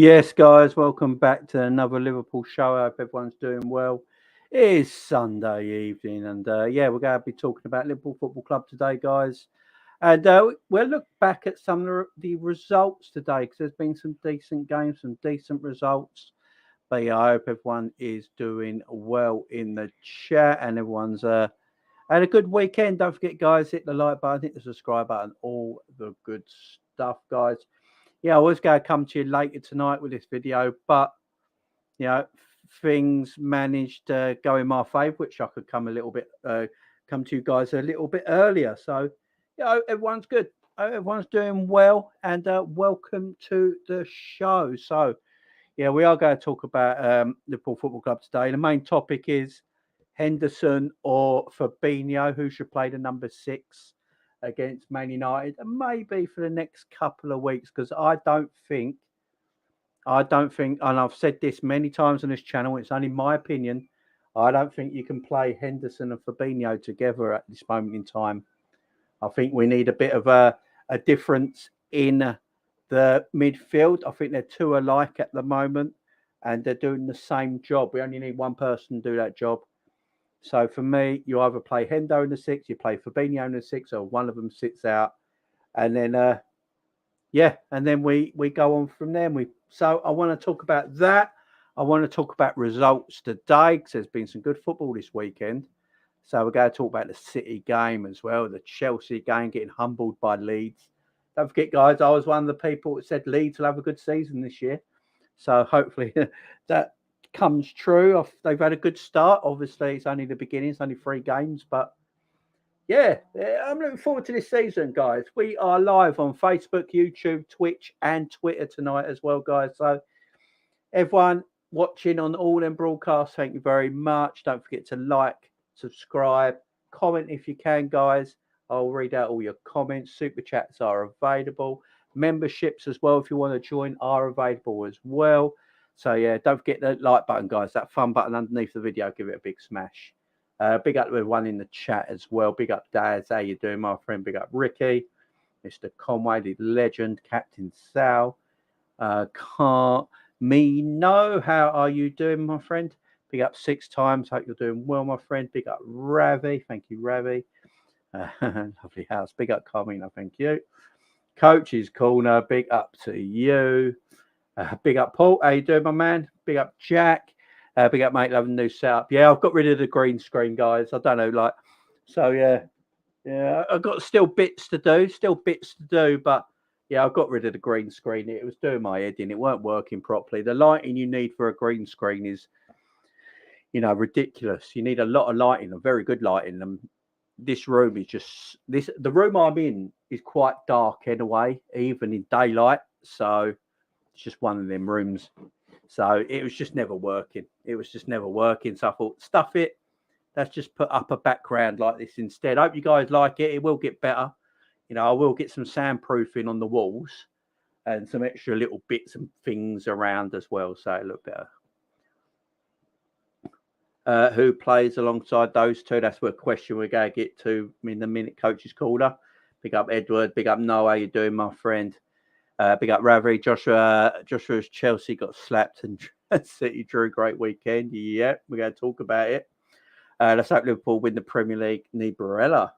Yes, guys, welcome back to another Liverpool show. I hope everyone's doing well. It is Sunday evening, and we're going to be talking about Liverpool Football Club today, guys. And we'll look back at some of the results today because there's been some decent games, some decent results. But yeah, I hope everyone is doing well in the chat and everyone's had a good weekend. Don't forget, guys, hit the like button, hit the subscribe button, all the good stuff, guys. Yeah, I was going to come to you later tonight with this video, but you know, things managed to go in my favour, which I could come to you guys a little bit earlier. So, everyone's good. Everyone's doing well, and welcome to the show. So, yeah, we are going to talk about Liverpool Football Club today. The main topic is Henderson or Fabinho, who should play the number 6 against Man United, and maybe for the next couple of weeks, because I don't think, and I've said this many times on this channel, it's only my opinion, I don't think you can play Henderson and Fabinho together at this moment in time. I think we need a bit of a difference in the midfield. I think they're too alike at the moment, and they're doing the same job. We only need one person to do that job. So for me, you either play Hendo in the 6, you play Fabinho in the 6, or one of them sits out, and then and then we go on from there. So I want to talk about that. I want to talk about results today because there's been some good football this weekend. So we're going to talk about the City game as well, the Chelsea game, getting humbled by Leeds. Don't forget, guys, I was one of the people that said Leeds will have a good season this year. So hopefully that comes true. They've had a good start. Obviously, it's only the beginning. It's only 3 games. But, yeah, I'm looking forward to this season, guys. We are live on Facebook, YouTube, Twitch, and Twitter tonight as well, guys. So, everyone watching on all them broadcasts, thank you very much. Don't forget to like, subscribe, comment if you can, guys. I'll read out all your comments. Super chats are available. Memberships as well, if you want to join, are available as well. So, yeah, don't forget the like button, guys. That fun button underneath the video. Give it a big smash. Big up to everyone in the chat as well. Big up, Daz. How you doing, my friend? Big up, Ricky. Mr. Conway, the legend. Captain Sal. Can't me know. How are you doing, my friend? Big up 6 times. Hope you're doing well, my friend. Big up, Ravi. Thank you, Ravi. Lovely house. Big up, Carmina. Thank you. Coach's Corner. Big up to you. Big up, Paul. How you doing, my man? Big up, Jack. Big up, mate. Loving the new setup. Yeah, I've got rid of the green screen, guys. I don't know, yeah. I've got still bits to do, but yeah, I got rid of the green screen. It was doing my head in. It weren't working properly. The lighting you need for a green screen is, ridiculous. You need a lot of lighting, a very good lighting. And this room is just the room I'm in is quite dark anyway, even in daylight. So it's just one of them rooms. So it was just never working. So I thought, stuff it. Let's just put up a background like this instead. I hope you guys like it. It will get better. I will get some soundproofing on the walls and some extra little bits and things around as well. So it look better. Who plays alongside those two? That's what question we're going to get to in the minute. Coach's Corner. Big up, Edward. Big up, Noah. How you doing, my friend? Big up, Rivalry. Joshua's Chelsea got slapped and City drew. Great weekend. Yeah, we're going to talk about it. Let's hope Liverpool win the Premier League. Need Barella.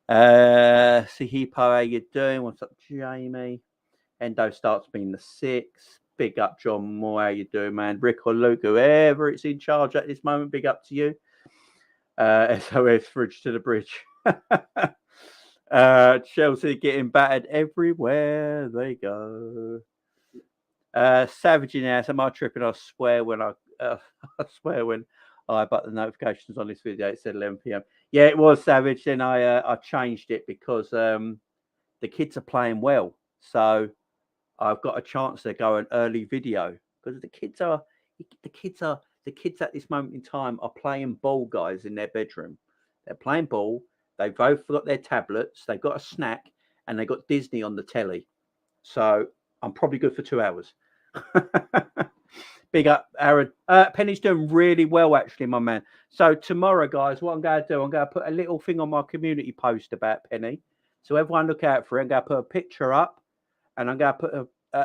Sihipo, how you doing? What's up, Jamie? Endo starts being the 6. Big up, John Moore. How you doing, man? Rick or Luke, whoever it's in charge at this moment, big up to you. SOS Fridge to the bridge. Chelsea getting battered everywhere they go. Savage in house. Am I tripping? I swear when I but the notifications on this video, it said 11 p.m. Yeah, it was Savage. Then I changed it because the kids are playing well, so I've got a chance to go an early video because the kids at this moment in time are playing ball, guys, in their bedroom. They're playing ball. They've both got their tablets. They've got a snack, and they've got Disney on the telly. So I'm probably good for 2 hours. Big up, Aaron. Penny's doing really well, actually, my man. So tomorrow, guys, what I'm going to do, I'm going to put a little thing on my community post about Penny. So everyone look out for it. I'm going to put a picture up, and I'm going to put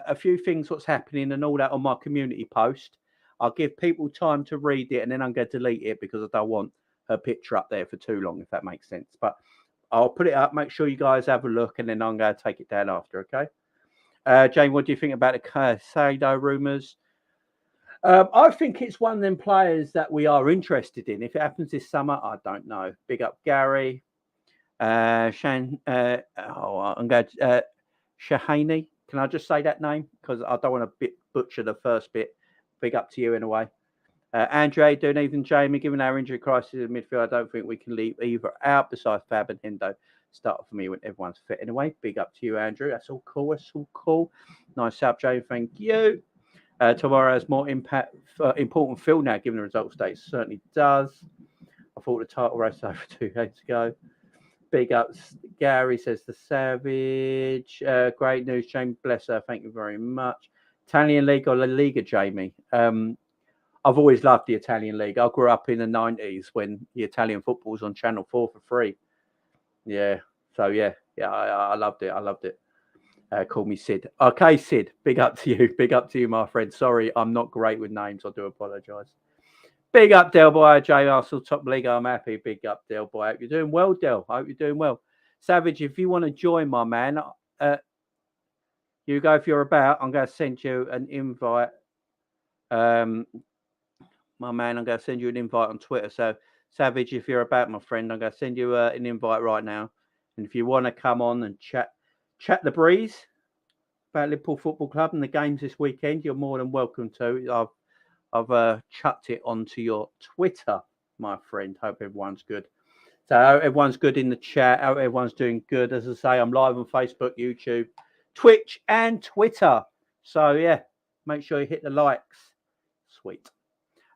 a few things what's happening and all that on my community post. I'll give people time to read it, and then I'm going to delete it because I don't want her picture up there for too long, if that makes sense. But I'll put it up. Make sure you guys have a look, and then I'm going to take it down after. Okay. Jane, what do you think about the Sadio rumours? I think it's one of them players that we are interested in. If it happens this summer, I don't know. Big up Gary. I'm going to Shahani. Can I just say that name? Because I don't want to butcher the first bit. Big up to you in a way. Andre, doing even Jamie, given our injury crisis in midfield, I don't think we can leave either out besides Fab and Hendo. Start for me when everyone's fit in a way. Big up to you, Andrew. That's all cool. That's all cool. Nice up, Jamie. Thank you. Tomorrow has more important field now, given the results state. Certainly does. I thought the title race over 2 days ago. Big ups. Gary says the Savage. Great news, Jamie. Bless her. Thank you very much. Italian League or La Liga, Jamie? I've always loved the Italian League. I grew up in the 90s when the Italian football was on Channel 4 for free. Yeah. So, yeah, I loved it. I loved it. Call me Sid. Okay, Sid. Big up to you. Big up to you, my friend. Sorry, I'm not great with names. I do apologise. Big up, Del Boy. J Arsenal top league. I'm happy. Big up, Del Boy. Hope you're doing well, Del. Hope you're doing well. Savage, if you want to join, my man, you go if you're about. I'm going to send you an invite. My man, I'm going to send you an invite on Twitter. So, Savage, if you're about, my friend, I'm going to send you an invite right now. And if you want to come on and chat the breeze about Liverpool Football Club and the games this weekend, you're more than welcome to. I've chucked it onto your Twitter, my friend. Hope everyone's good. So everyone's good in the chat. Hope everyone's doing good. As I say, I'm live on Facebook, YouTube, Twitch, and Twitter. So yeah, make sure you hit the likes. Sweet.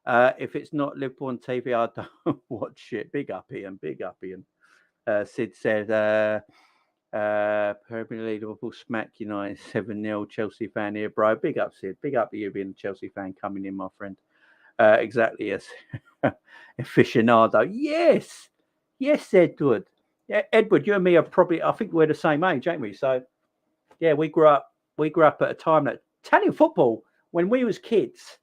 If it's not Liverpool on TV, I don't watch it. Big up, Ian. Big up, Ian. Sid said, Premier League, Liverpool smack United 7-0. Chelsea fan here, bro. Big up, Sid. Big up to you being a Chelsea fan coming in, my friend. Exactly, yes. Aficionado. Yes. Yes, Edward. Yeah, Edward, you and me are probably, I think we're the same age, ain't we? So, yeah, we grew up at a time that Italian football, when we was kids,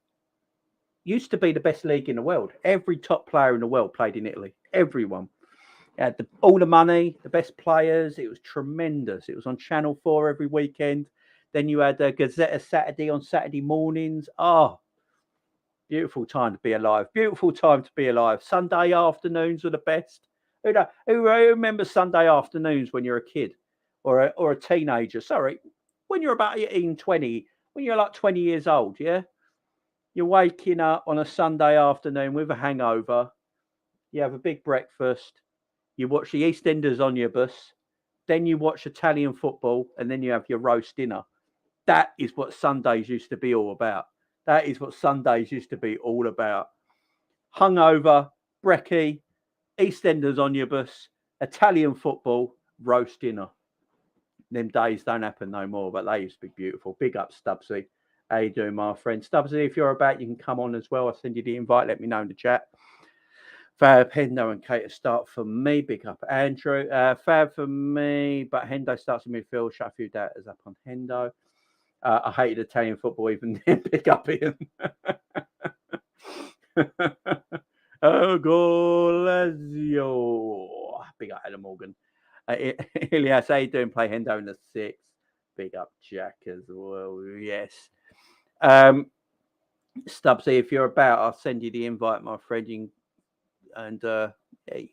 used to be the best league in the world. Every top player in the world played in Italy. Everyone. Had all the money, the best players. It was tremendous. It was on Channel 4 every weekend. Then you had Gazzetta Saturday on Saturday mornings. Oh, beautiful time to be alive. Beautiful time to be alive. Sunday afternoons were the best. Who remembers Sunday afternoons when you're a kid or a teenager? Sorry, when you're about 18, 20, when you're like 20 years old, yeah? You're waking up on a Sunday afternoon with a hangover. You have a big breakfast. You watch the EastEnders on your bus. Then you watch Italian football. And then you have your roast dinner. That is what Sundays used to be all about. That is what Sundays used to be all about. Hungover, brekkie, EastEnders on your bus, Italian football, roast dinner. Them days don't happen no more, but they used to be beautiful. Big up, Stubbsy. How you doing, my friend? Stubbsy, if you're about, you can come on as well. I'll send you the invite. Let me know in the chat. Fab, Hendo and Kate start for me. Big up, Andrew. Fab for me, but Hendo starts in midfield. Shut a few doubters up on Hendo. I hated Italian football even then. Big up, Ian. Oh, Golazio. Big up, Adam Morgan. Ilias, how you doing? Play Hendo in the 6. Big up, Jack as well. Yes. Stubbsy, if you're about, I'll send you the invite, my friend. You can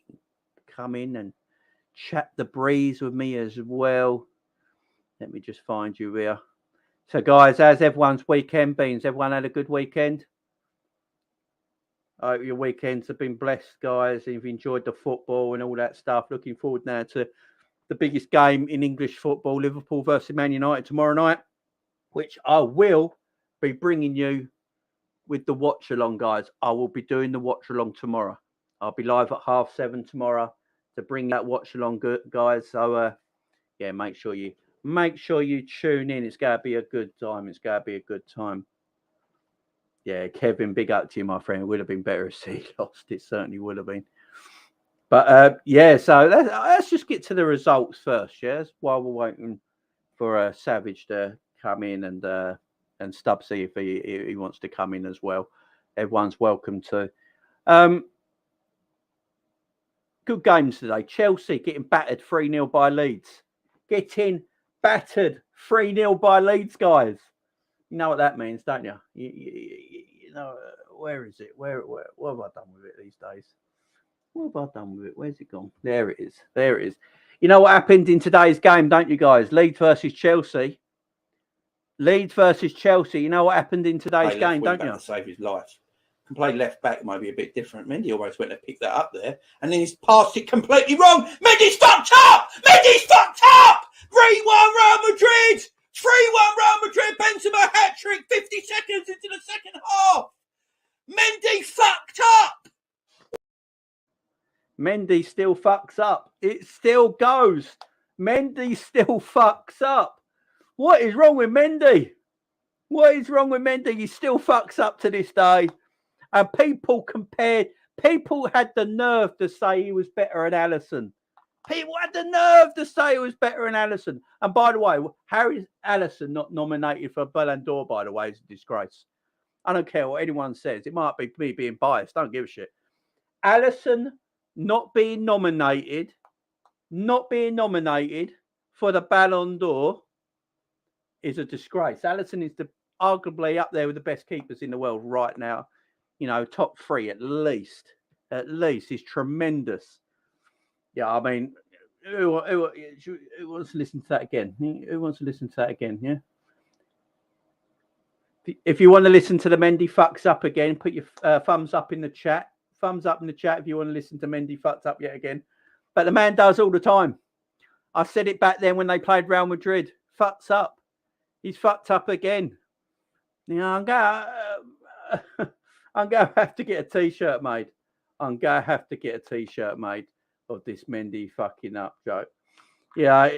come in and chat the breeze with me as well. Let me just find you here. So, guys, how's everyone's weekend been? Has everyone had a good weekend? I hope your weekends have been blessed, guys. You've enjoyed the football and all that stuff. Looking forward now to the biggest game in English football, Liverpool versus Man United tomorrow night, which I will be bringing you with the watch along, guys. I will be doing the watch along tomorrow. I'll be live at 7:30 tomorrow to bring that watch along, guys. So, yeah, make sure you tune in. It's going to be a good time. It's going to be a good time. Yeah, Kevin, big up to you, my friend. It would have been better if he lost. It certainly would have been. But, yeah, so let's just get to the results first, yes, while we're waiting for Savage to come in, and Stubbsy if he wants to come in as well. Everyone's welcome to. Good games today. Chelsea getting battered 3-0 by Leeds. Getting battered 3-0 by Leeds, guys. You know what that means, don't you? You know, where is it? Where what have I done with it these days? What have I done with it? Where's it gone? There it is. There it is. You know what happened in today's game, don't you guys? Leeds versus Chelsea. Leeds versus Chelsea. You know what happened in today's game, don't you? To save his life. Can play left back might be a bit different. Mendy almost went to pick that up there, and then he's passed it completely wrong. Mendy's fucked up. Mendy's fucked up. 3-1 Real Madrid. 3-1 Real Madrid. Benzema hat trick. 50 seconds into the second half. Mendy fucked up. Mendy still fucks up. It still goes. Mendy still fucks up. What is wrong with Mendy? What is wrong with Mendy? He still fucks up to this day. And people had the nerve to say he was better than Alisson. People had the nerve to say he was better than Alisson. And by the way, Harry Alisson not nominated for Ballon d'Or, by the way, is a disgrace. I don't care what anyone says. It might be me being biased. Don't give a shit. Alisson not being nominated for the Ballon d'Or is a disgrace. Alisson is arguably up there with the best keepers in the world right now. You know, top 3 at least. At least. He's tremendous. Yeah, I mean, who wants to listen to that again? Who wants to listen to that again? Yeah. If you want to listen to the Mendy fucks up again, put your thumbs up in the chat. Thumbs up in the chat if you want to listen to Mendy fucks up yet again. But the man does all the time. I said it back then when they played Real Madrid. Fucks up. He's fucked up again. You know, I'm going to have to get a T-shirt made. I'm going to have to get a T-shirt made of this Mendy fucking up joke. Yeah.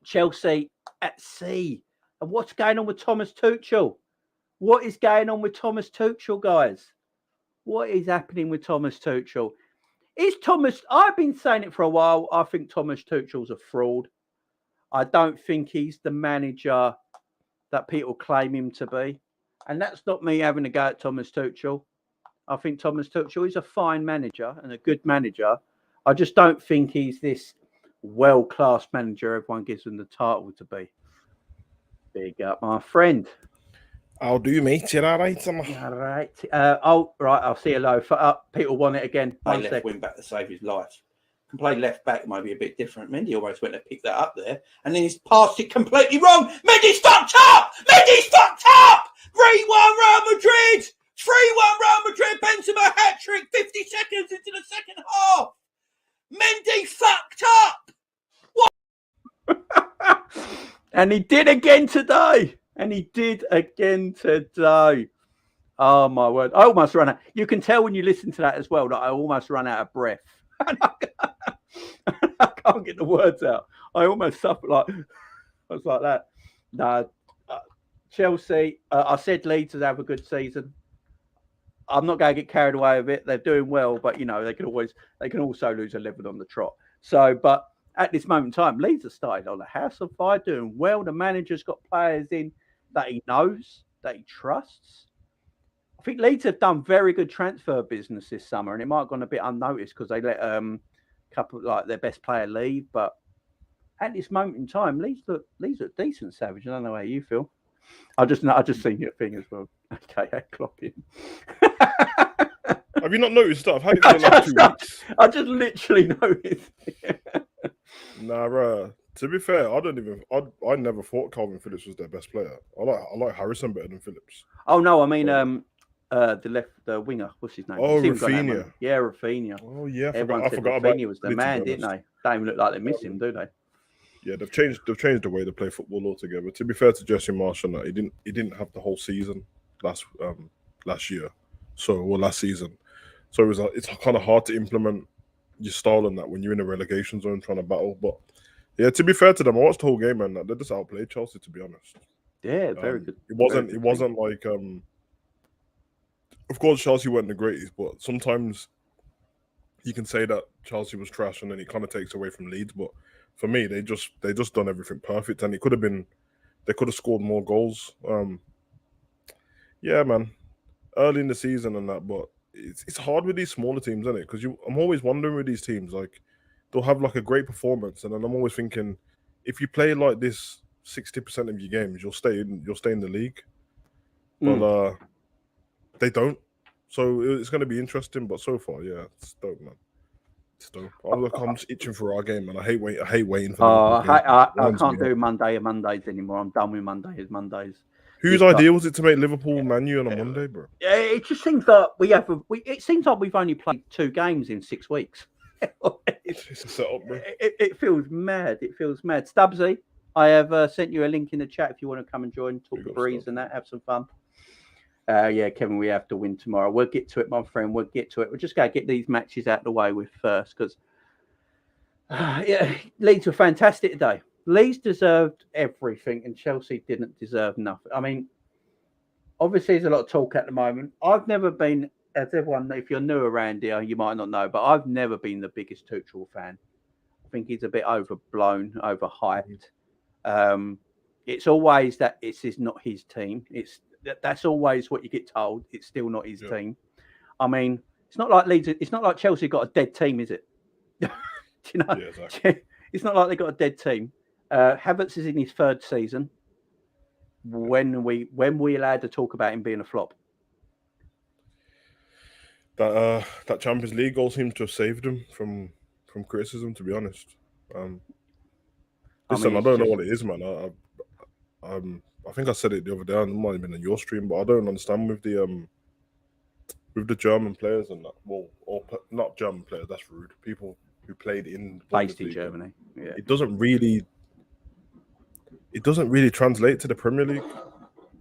Chelsea at sea. And what's going on with Thomas Tuchel? What is going on with Thomas Tuchel, guys? What is happening with Thomas Tuchel? I've been saying it for a while. I think Thomas Tuchel's a fraud. I don't think he's the manager that people claim him to be. And that's not me having a go at Thomas Tuchel. I think Thomas Tuchel is a fine manager and a good manager. I just don't think he's this world-class manager everyone gives him the title to be. Big up, my friend. How do you, mate? You're all right? All right. Right. I'll see you low. People want it again. Play left wing back to save his life. Can play left back might be a bit different. Mendy almost went to pick that up there, and then he's passed it completely wrong. Mendy's fucked up. Mendy's fucked up. 3-1 Real Madrid. 3-1 Real Madrid. Benzema hat trick. 50 seconds into the second half. Mendy fucked up. What? And he did again today. Oh, my word. I almost run out. You can tell when you listen to that as well that I almost run out of breath. I can't get the words out. I almost suffer like that. No, Chelsea, I said Leeds would have a good season. I'm not going to get carried away with it. They're doing well, but, you know, they can also lose 11 on the trot. So, but at this moment in time, Leeds have started on the house of fire, doing well. The manager's got players in that he knows, that he trusts. I think Leeds have done very good transfer business this summer, and it might have gone a bit unnoticed because they let a couple like their best player leave. But at this moment in time, Leeds look decent, Savage. I don't know how you feel. I just seen your thing as well. Okay, Klopp in. Have you not noticed that? I've had it for the last 2 weeks. I just literally noticed. Nah, to be fair, I never thought Calvin Phillips was their best player. I like Harrison better than Phillips. Oh no, I mean the winger. What's his name? Oh, Rafinha. Yeah, Rafinha. Oh yeah, Everyone said Rafinha was the man, didn't they? Don't even look like they miss him, do they? Yeah, they've changed the way they play football altogether. To be fair to Jesse Marshall, he didn't have the whole season last season. So it's kind of hard to implement your style on that when you're in a relegation zone trying to battle. But yeah, to be fair to them, I watched the whole game and they just outplayed Chelsea, to be honest. Yeah, very good. It wasn't like of course Chelsea weren't the greatest, but sometimes you can say that Chelsea was trash, and then it kind of takes away from Leeds. But for me, they just done everything perfect, and it could have been they could have scored more goals. Yeah, man, early in the season and that, but it's hard with these smaller teams, isn't it? Because I'm always wondering with these teams, like they'll have like a great performance, and then I'm always thinking, if you play like this 60% of your games, you'll stay in the league. But they don't. So it's going to be interesting. But so far, yeah, it's dope, man. It's dope. I'm just itching for our game, man. I hate waiting for. I can't do Mondays anymore. I'm done with Mondays. Whose idea was it to make Liverpool Man U on a Monday, bro? Yeah, it just seems like it seems like we've only played 2 games in 6 weeks. It's a setup, bro. It feels mad. It feels mad. Stubbsy, I have sent you a link in the chat if you want to come and join, talk the breeze and that, have some fun. Yeah, Kevin, we have to win tomorrow. We'll get to it, my friend. We'll get to it. We're just going to get these matches out of the way with first because, yeah, Leeds were fantastic today. Leeds deserved everything and Chelsea didn't deserve nothing. I mean, obviously there's a lot of talk at the moment. I've never been, as everyone, if you're new around here, you might not know, but I've never been the biggest Tuchel fan. I think he's a bit overblown, overhyped. It's always that it's not his team. That's always what you get told. It's still not his team. I mean, it's not like Leeds. It's not like Chelsea got a dead team, is it? Do you know? Yeah, exactly. It's not like they got a dead team. Havertz is in his 3rd season. When we allowed to talk about him being a flop? That Champions League goal seems to have saved him from criticism. To be honest, listen, I don't know what it is, man. I think I said it the other day. It might have been on your stream, but I don't understand with the German players and that. Well, or not German players. That's rude. People who played based in Germany. Yeah, it doesn't really translate to the Premier League.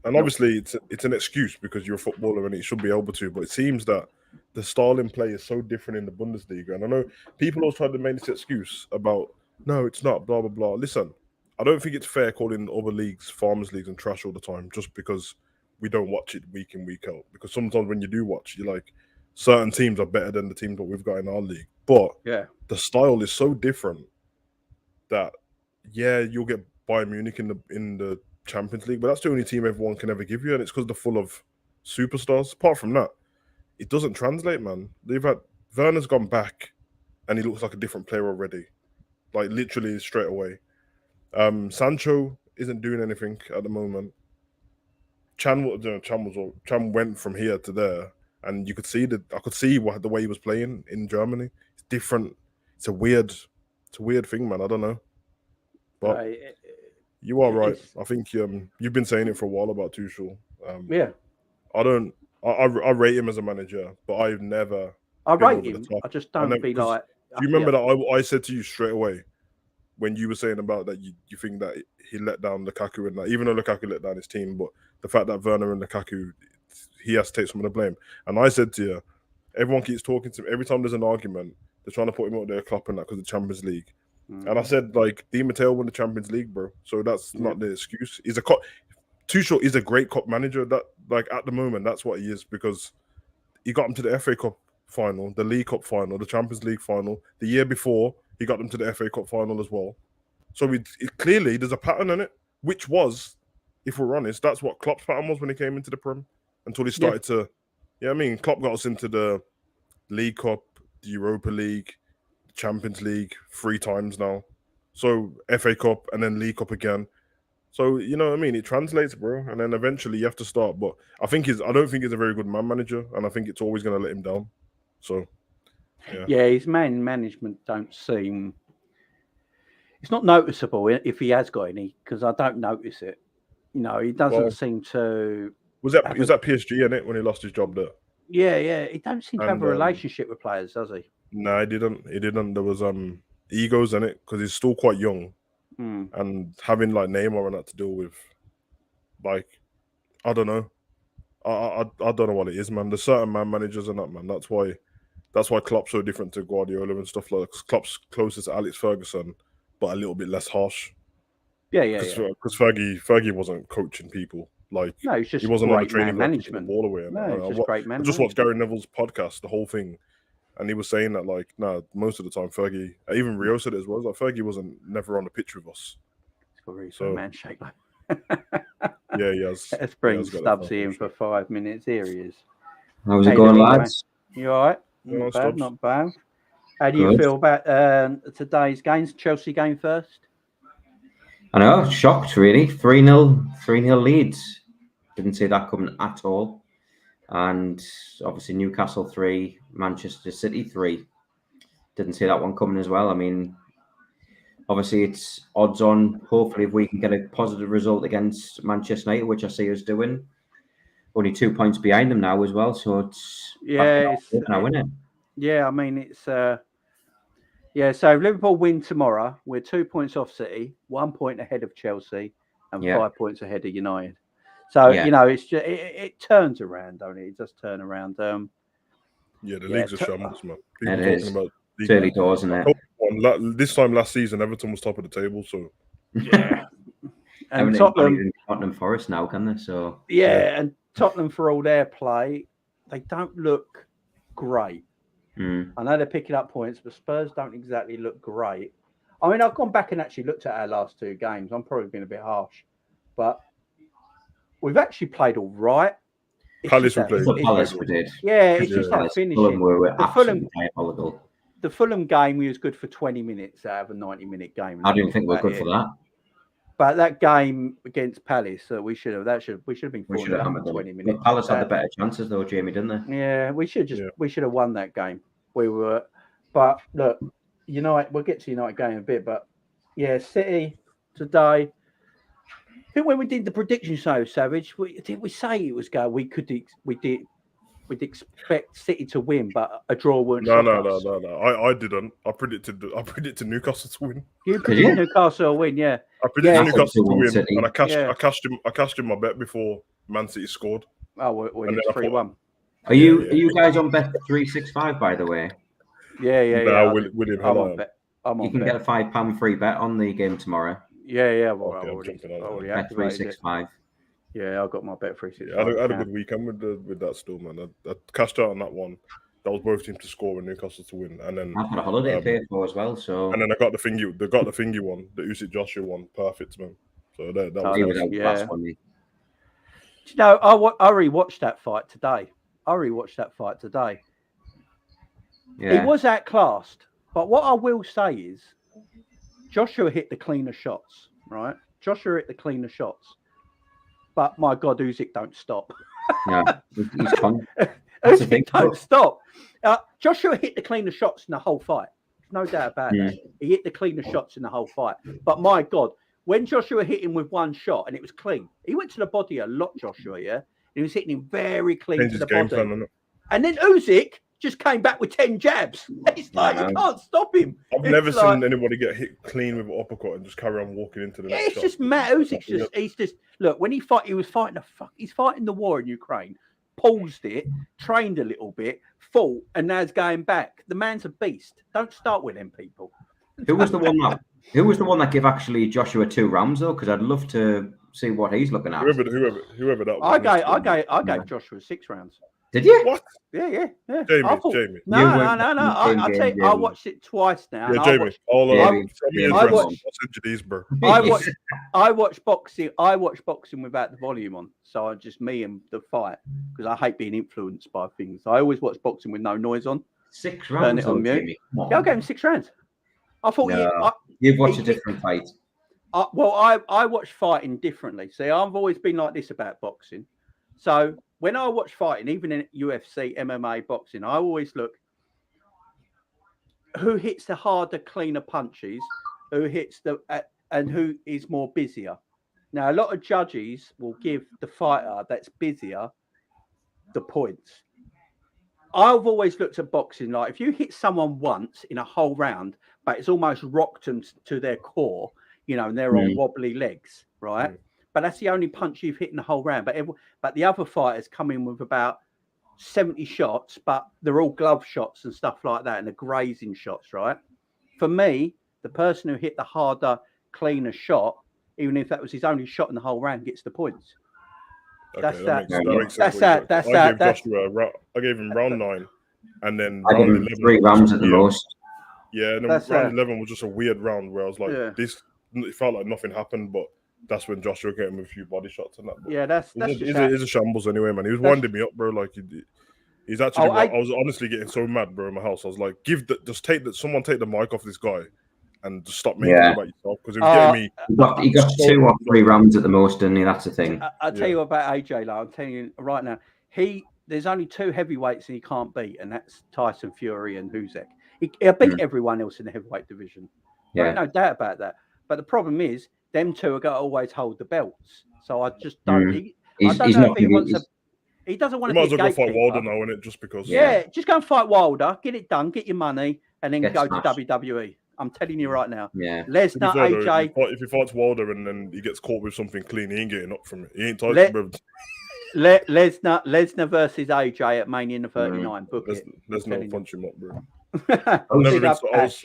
And obviously, it's an excuse because you're a footballer and it should be able to. But it seems that the style in play is so different in the Bundesliga. And I know people always try to make this excuse about, no, it's not, blah, blah, blah. Listen, I don't think it's fair calling other leagues farmers leagues and trash all the time just because we don't watch it week in, week out. Because sometimes when you do watch, you're like, certain teams are better than the teams that we've got in our league. But the style is so different that, yeah, you'll get Bayern Munich in the Champions League, but that's the only team everyone can ever give you, and it's because they're full of superstars. Apart from that, it doesn't translate, man. Werner's gone back, and he looks like a different player already, like literally straight away. Sancho isn't doing anything at the moment. Chan went from here to there, and you could see that. I could see the way he was playing in Germany. It's different. It's a weird thing, man. I don't know, but. You are right. I think you've been saying it for a while about Tuchel. I rate him as a manager, but I've never. I rate him. I just don't be like. Do you remember that I said to you straight away when you were saying about that you think that he let down Lukaku and that, even though Lukaku let down his team, but the fact that Werner and Lukaku, he has to take some of the blame. And I said to you, everyone keeps talking to him. Every time there's an argument, they're trying to put him up there, Klopp and that because of the Champions League. And I said, like, Di Matteo won the Champions League, bro. So that's not the excuse. Tuchel is a great cup manager. That, like, at the moment, that's what he is because he got him to the FA Cup final, the League Cup final, the Champions League final. The year before, he got them to the FA Cup final as well. So clearly, there's a pattern in it, which was, if we're honest, that's what Klopp's pattern was when he came into the Prem until he started to, I mean, Klopp got us into the League Cup, the Europa League, Champions League 3 times now. So FA Cup and then League Cup again. So, you know what I mean? It translates, bro. And then eventually you have to start. But I don't think he's a very good man manager. And I think it's always going to let him down. So, yeah, his man management don't seem... It's not noticeable if he has got any, because I don't notice it. You know, he doesn't seem to... Was that PSG, in it, when he lost his job there? Yeah. He don't seem to have a relationship with players, does he? No, he didn't. There was egos in it because he's still quite young, and having like Neymar and that to deal with, like, I don't know. I don't know what it is, man. There's certain man managers and that, man. That's why Klopp's so different to Guardiola and stuff like that. Klopp's closest to Alex Ferguson, but a little bit less harsh. Yeah. Because Fergie wasn't coaching people. Like, no, he wasn't on the training management. Ball away. No, just great management. I just watched Gary Neville's podcast, the whole thing. And he was saying that, like, most of the time, Fergie, even Rio said it as well. Like, Fergie wasn't never on the pitch with us. It's got really So- man shake. Yeah, he has. Let's he bring has got that Stubbsy in for 5 minutes. Here he is. How's it Hey, going, Lee, lads? You all right? Yeah, Not bad, Stubbs. not bad. How do you Good. feel about today's games? Chelsea game first? I know, shocked really. 3-0 Leeds. Didn't see that coming at all. And obviously Newcastle 3, Manchester City 3. Didn't see that one coming as well. I mean, obviously it's odds on. Hopefully if we can get a positive result against Manchester United, which I see us doing. Only 2 points behind them now as well. So it's now, isn't it? Yeah, I mean, it's so if Liverpool win tomorrow, we're 2 points off City, 1 point ahead of Chelsea, and 5 points ahead of United. So it's just it turns around, don't it? It does turn around. Yeah, the league's a shambles, man. People It talking is. about It's early doors, isn't it? this time last season, Everton was top of the table, so Yeah, and Tottenham Forest now, can they? So and Tottenham, for all their play, they don't look great. I know they're picking up points, but Spurs don't exactly look great. I mean, I've gone back and actually looked at our last 2 games. I'm probably being a bit harsh, but we've actually played all right. Palace we played. Palace we did. Yeah, it's just that finishing. Fulham were absolutely diabolical. The Fulham game, we was good for 20 minutes out of a 90-minute game. I didn't think we were good for that. But that game against Palace, we should have been 4-0 hammered for them. 20 minutes. But Palace had the better chances though, Jamie, didn't they? Yeah, we should have won that game. But look, United. We'll get to United game in a bit, but yeah, City today. I think when we did the prediction show, Savage, did we say it was going? We'd expect City to win, but a draw wouldn't. No. I didn't. I predicted Newcastle to win. You predicted Newcastle will win, yeah. I predicted Newcastle to win, City. and I cashed in my bet before Man City scored. Oh, we're 3-1. Are you guys on bet 365 by the way? Yeah. William, I'm on bet. You can get a £5 free bet on the game tomorrow. Yeah. Well, already Bet 365. Yeah, I got my bet 365. I had a good weekend with that still, man. I cashed out on that one. That was both teams to score and Newcastle to win, and then I've got a holiday to pay for as well. So and then I got the thingy one, the Usyk Joshua one, perfect, man. So that was last one. You know, I rewatched that fight today. Yeah. It was outclassed, but what I will say is, Joshua hit the cleaner shots, right? But my God, Usyk don't stop. Yeah, he's fun. Usyk don't stop. Joshua hit the cleaner shots in the whole fight. No doubt about that. He hit the cleaner shots in the whole fight. But my God, when Joshua hit him with one shot and it was clean, he went to the body a lot, Joshua, yeah? He was hitting him very clean to the body. And then Usyk just came back with 10 jabs. It's like, you can't stop him. I've never seen anybody get hit clean with an uppercut and just carry on walking into the next shot. It's just Matt Usyk's he's just, look, when he's fighting the war in Ukraine, paused it, trained a little bit, fought, and now he's going back. The man's a beast. Don't start with them people. Who was the one that gave actually Joshua 2 rounds though? Because I'd love to see what he's looking at. Whoever that was. I gave Joshua 6 rounds. Did you? What? Yeah. Jamie. No. I tell you, I watched it twice now. Yeah, Jamie. I watched boxing. I watched boxing without the volume on, so just me and the fight because I hate being influenced by things. I always watch boxing with no noise on. 6 rounds. Turn it on mute. Yeah, I gave him 6 rounds. I thought you've watched a different fight. I watch fighting differently. See, I've always been like this about boxing. So when I watch fighting, even in UFC, MMA, boxing, I always look who hits the harder, cleaner punches, who hits and who is more busier. Now, a lot of judges will give the fighter that's busier the points. I've always looked at boxing like if you hit someone once in a whole round, but it's almost rocked them to their core, and they're on wobbly legs, right? But that's the only punch you've hit in the whole round. But the other fighters come in with about 70 shots, but they're all glove shots and stuff like that, and the grazing shots, right? For me, the person who hit the harder, cleaner shot, even if that was his only shot in the whole round, gets the points. Okay, that makes sense. I gave him round 9. and then I give round him 11 3 was rounds just at the weird. most. Yeah, and then That's, round 11 was just a weird round where I was like, Yeah. this. It felt like nothing happened, but that's when Joshua gave him a few body shots and that. But Yeah, that's just it's a shambles anyway, man. He was winding me up, bro. Like he's actually. I was honestly getting so mad, bro, in my house. I was like, someone take the mic off this guy, and just stop making it about yourself, because it was getting me. He got so 2 or 3 rounds at the most, didn't he? That's the thing. I'll tell you about AJ. Like, I'm telling you right now, there's only 2 heavyweights he can't beat, and that's Tyson Fury and Usyk. He'll beat everyone else in the heavyweight division. Yeah, no doubt about that. But the problem is, them 2 are going to always hold the belts. So I just don't. I don't know if he wants to. He doesn't want to be a gatekeeper. Might as well go fight Wilder now, innit? Just because. Yeah, just go and fight Wilder, get it done, get your money, and then go smashed. to WWE. I'm telling you right now. Yeah. Lesnar, AJ. If he fights Wilder and then he gets caught with something clean, he ain't getting up from it. He ain't Tyson, bro. Lesnar versus AJ at Mania 39. Book it. Lesnar will punch him up, bro. I was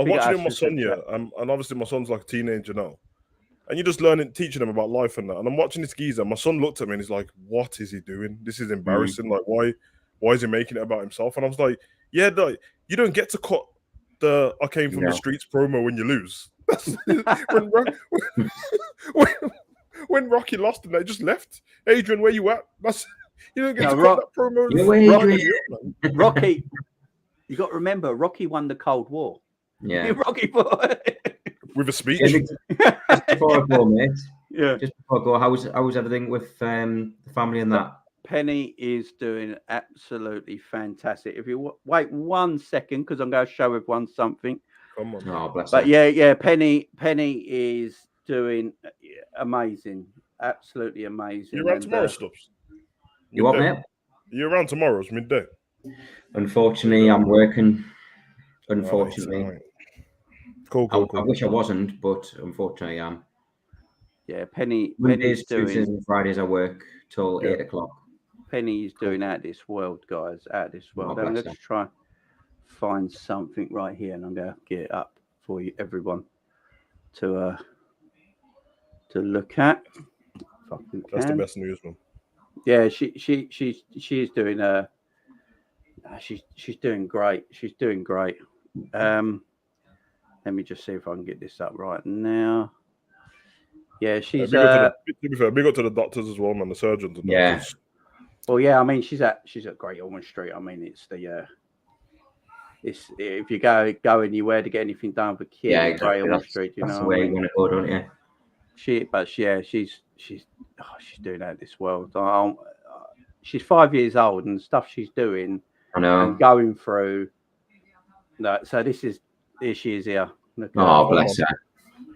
watching it with my son, and obviously my son's like a teenager now. And you're just teaching him about life and that. And I'm watching this geezer. My son looked at me and he's like, "What is he doing? This is embarrassing. Like, why is he making it about himself?" And I was like, "Yeah, like, you don't get to cut the 'I came from the streets' promo when you lose." when Rocky lost and they just left. Adrian, where you at? You don't get to cut that promo. Rocky, you got to remember, Rocky won the Cold War. Yeah, Rocky boy. With a speech. Just before I go, mate. Yeah. Just before I go, how's everything with the family and that? Penny is doing absolutely fantastic. If you wait 1 second, because I'm going to show everyone something. Come on. Oh, bless but her. yeah, Penny is doing amazing, absolutely amazing. You around tomorrow, Stubbs? You what, mate? You around tomorrow? It's midday. Unfortunately, I'm working. Unfortunately. Right. Cool. I wish I wasn't, but unfortunately I am. Yeah, Penny's Mondays, doing. Tuesdays, and Fridays I work till 8 o'clock. Penny's doing out of this world, guys. Out of this world. I'm going to try find something right here, and I'm going to get it up for you, everyone, to look at. That's the best news, man. Yeah, she's doing she's doing great. She's doing great. Let me just see if I can get this up right now. Yeah, she's. Big up to the doctors as well, man. The surgeons. And doctors. Well, yeah. I mean, she's at Great Ormond Street. I mean, it's if you go anywhere to get anything done for kids, Great Ormond Street. You know, that's the way you want to go, don't you? She's doing out of this world. She's 5 years old, and the stuff she's doing. I know. And going through. No, so here she is here. Bless her.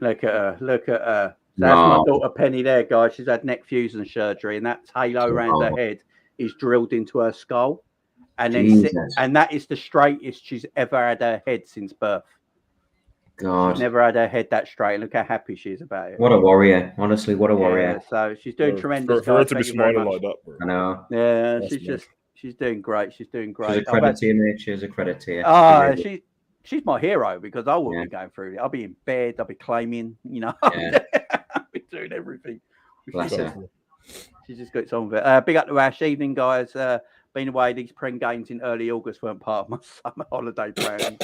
Look at her. That's my daughter Penny there, guys. She's had neck fusion surgery, and that halo around her head is drilled into her skull. And then and that is the straightest she's ever had her head since birth. God. She's never had her head that straight. Look how happy she is about it. What a warrior. Honestly, what a warrior. So she's doing tremendous. For her to be smiling like that, bro. I know. Yeah, she's doing great. She's doing great. She's a credit to you, mate. She's a credit to you. She's my hero, because I wouldn't be going through it. I'll be in bed. I'll be claiming, I'll be doing everything. Bless her. She's just got on with it. Big up to Ash. Evening, guys. Been away. These Prem games in early August weren't part of my summer holiday plans.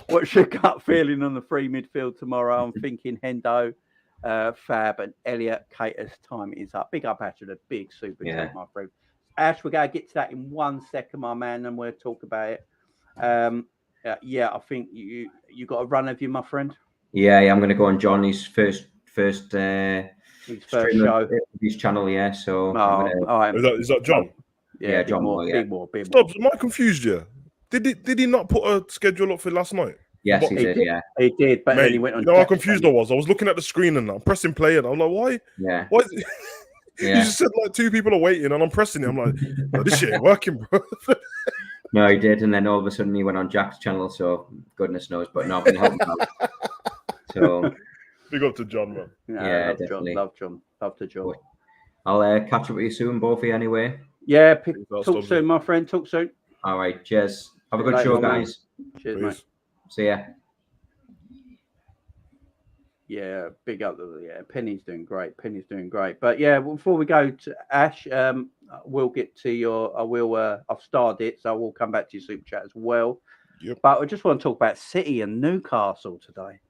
What's your gut feeling on the free midfield tomorrow? I'm thinking Hendo, Fab, and Elliot. Cater's time is up. Big up, Ash, with a big super chat, my friend. Ash, we're going to get to that in 1 second, my man, and we'll talk about it. I think you got a run of you, my friend. Yeah, I'm going to go on Johnny's first show, his channel. Yeah, so all right. Is that John? Yeah, John. Big more. Stop! Am I confused? Yeah. Did he not put a schedule up for last night? Yes, he did. Yeah, he did. But then he went on. How confused I was. I was looking at the screen and I'm pressing play, and I'm like, why? Yeah. Why? You just said like 2 people are waiting, and I'm pressing it. I'm like, no, this shit ain't working, bro. No, he did, and then all of a sudden he went on Jack's channel. So goodness knows, but no, I've been helping out. So big up to John, man. Yeah, definitely. Love John. Love to John. I'll catch up with you soon, both of you, anyway. Yeah, talk soon, my friend. Talk soon. All right, cheers. Have a good show, guys. Cheers, mate. See ya. Yeah, big up. Yeah, Penny's doing great. Penny's doing great. But yeah, before we go to Ash, we'll get to your. I've started it, so I will come back to your super chat as well. Yep. But I just want to talk about City and Newcastle today.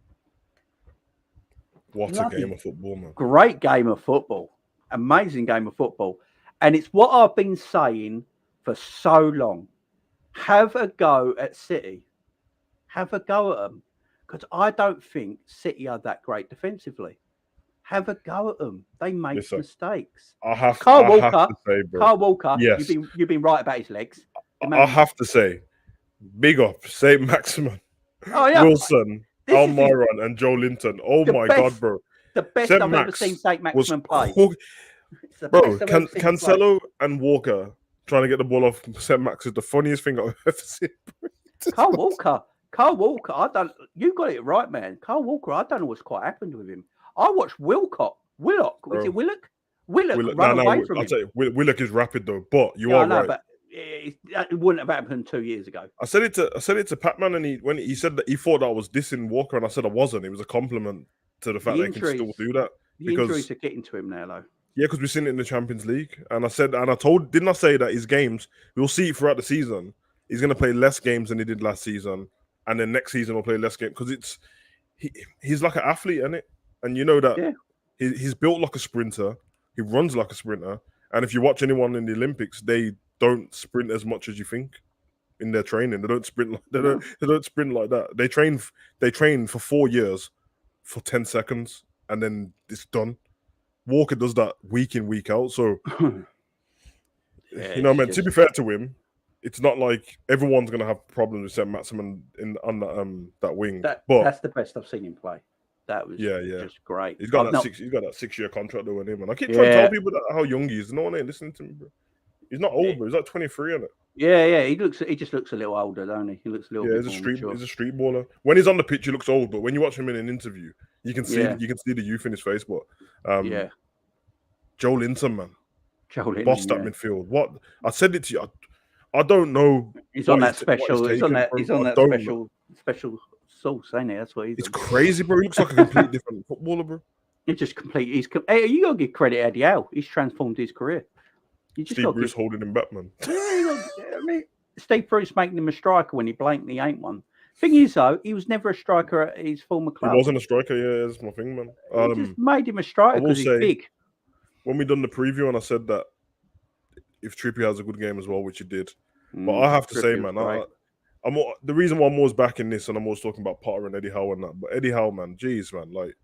What a game of football, man! Great game of football. Amazing game of football, and it's what I've been saying for so long. Have a go at City. Have a go at them. Because I don't think City are that great defensively. Have a go at them. They make mistakes. I have to say, bro. Kyle Walker, yes. you've been right about his legs. I have to say, big up, St. Maximin, Wilson, Almiron, and Joe Linton. Oh my God, bro. The best I've ever seen St. Maximin play. Bro, Cancelo and Walker trying to get the ball off St. Max is the funniest thing I've ever seen. Kyle Walker, you got it right, man. Kyle Walker, I don't know what's quite happened with him. I watched Willock. Was it Willock? Willock run away from him. I'll tell you, Willock is rapid though, but you are right. But it wouldn't have happened 2 years ago. I said it to Patman, and when he said that he thought that I was dissing Walker, and I said I wasn't. It was a compliment to the fact that he can still do that. The injuries are getting to him now, though. Yeah, because we've seen it in the Champions League, and didn't I say that his games, we'll see it throughout the season. He's going to play less games than he did last season. And then next season we'll play less games because he's like an athlete, isn't it? And you know that he's built like a sprinter. He runs like a sprinter. And if you watch anyone in the Olympics, they don't sprint as much as you think in their training. They don't sprint like they don't sprint like that. They train for 4 years for 10 seconds and then it's done. Walker does that week in, week out. So you know, man. To be fair to him, it's not like everyone's going to have problems with St. Maximin on that wing. But that's the best I've seen him play. That was just great. He's got that 6-year contract though with him, and I keep trying to tell people how young he is. No one ain't listening to me, bro. He's not old, bro. He's like 23, isn't it? Yeah. He just looks a little older, don't he? He looks a little bit more he's a street baller. When he's on the pitch, he looks old, but when you watch him in an interview, you can see the youth in his face. But Joe Linton, man. Bossed that midfield. What I said it to you. I don't know. He's on that special. He's on that special sauce, ain't he? That's what he's. It's crazy, bro. He looks like a completely different footballer, bro. Hey, you gotta give credit to Eddie Howe. He's transformed his career. Steve Bruce holding him back, man. Steve Bruce making him a striker when he blatantly ain't one. Thing is, though, he was never a striker at his former club. He wasn't a striker. Yeah, that's my thing, man. He just made him a striker because he's big. When we done the preview, and I said that if Trippier has a good game as well, which he did. But I have to say, man, the reason why I'm always backing this, and I'm always talking about Potter and Eddie Howe and that, but Eddie Howe, man, geez, man, like,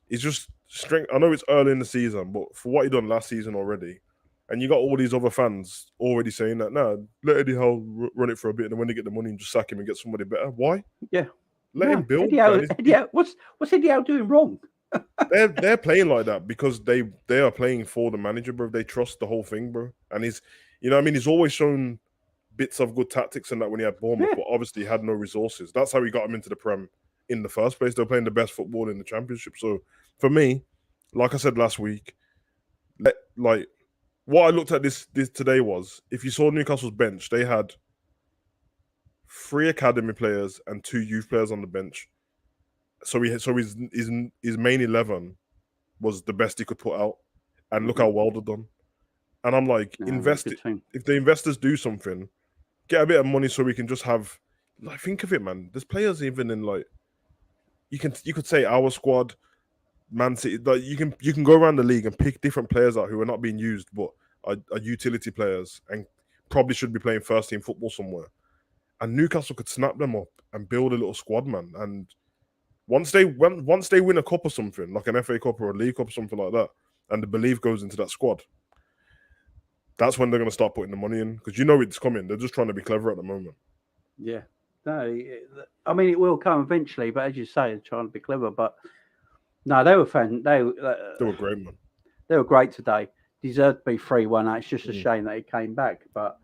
he's just strength. I know it's early in the season, but for what he done last season already, and you got all these other fans already saying that, let Eddie Howe run it for a bit, and then when they get the money, and just sack him and get somebody better. Why? Yeah. Let him build. Eddie Howe, what's Eddie Howe doing wrong? they're playing like that because they are playing for the manager, bro. They trust the whole thing, bro. And he's always shown bits of good tactics and that when he had Bournemouth, but obviously he had no resources. That's how he got him into the Prem in the first place. They're playing the best football in the Championship. So for me, like I said last week, like what I looked at this today was, if you saw Newcastle's bench, they had 3 academy players and 2 youth players on the bench. So his main 11 was the best he could put out, and look how well they've done. And I'm like, invest it. If the investors do something, get a bit of money so we can just have. Like, think of it, man. There's players even in like, you could say our squad, Man City. Like you can go around the league and pick different players out who are not being used, but are utility players and probably should be playing first team football somewhere. And Newcastle could snap them up and build a little squad, man. And once they win a cup or something, like an FA Cup or a League Cup or something like that, and the belief goes into that squad, that's when they're going to start putting the money in, because you know it's coming. They're just trying to be clever at the moment. Yeah. No, I mean, it will come eventually, but as you say, they're trying to be clever. But no, they were fun. They were great, man. They were great today. Deserved to be 3-1. It's just a shame that he came back. But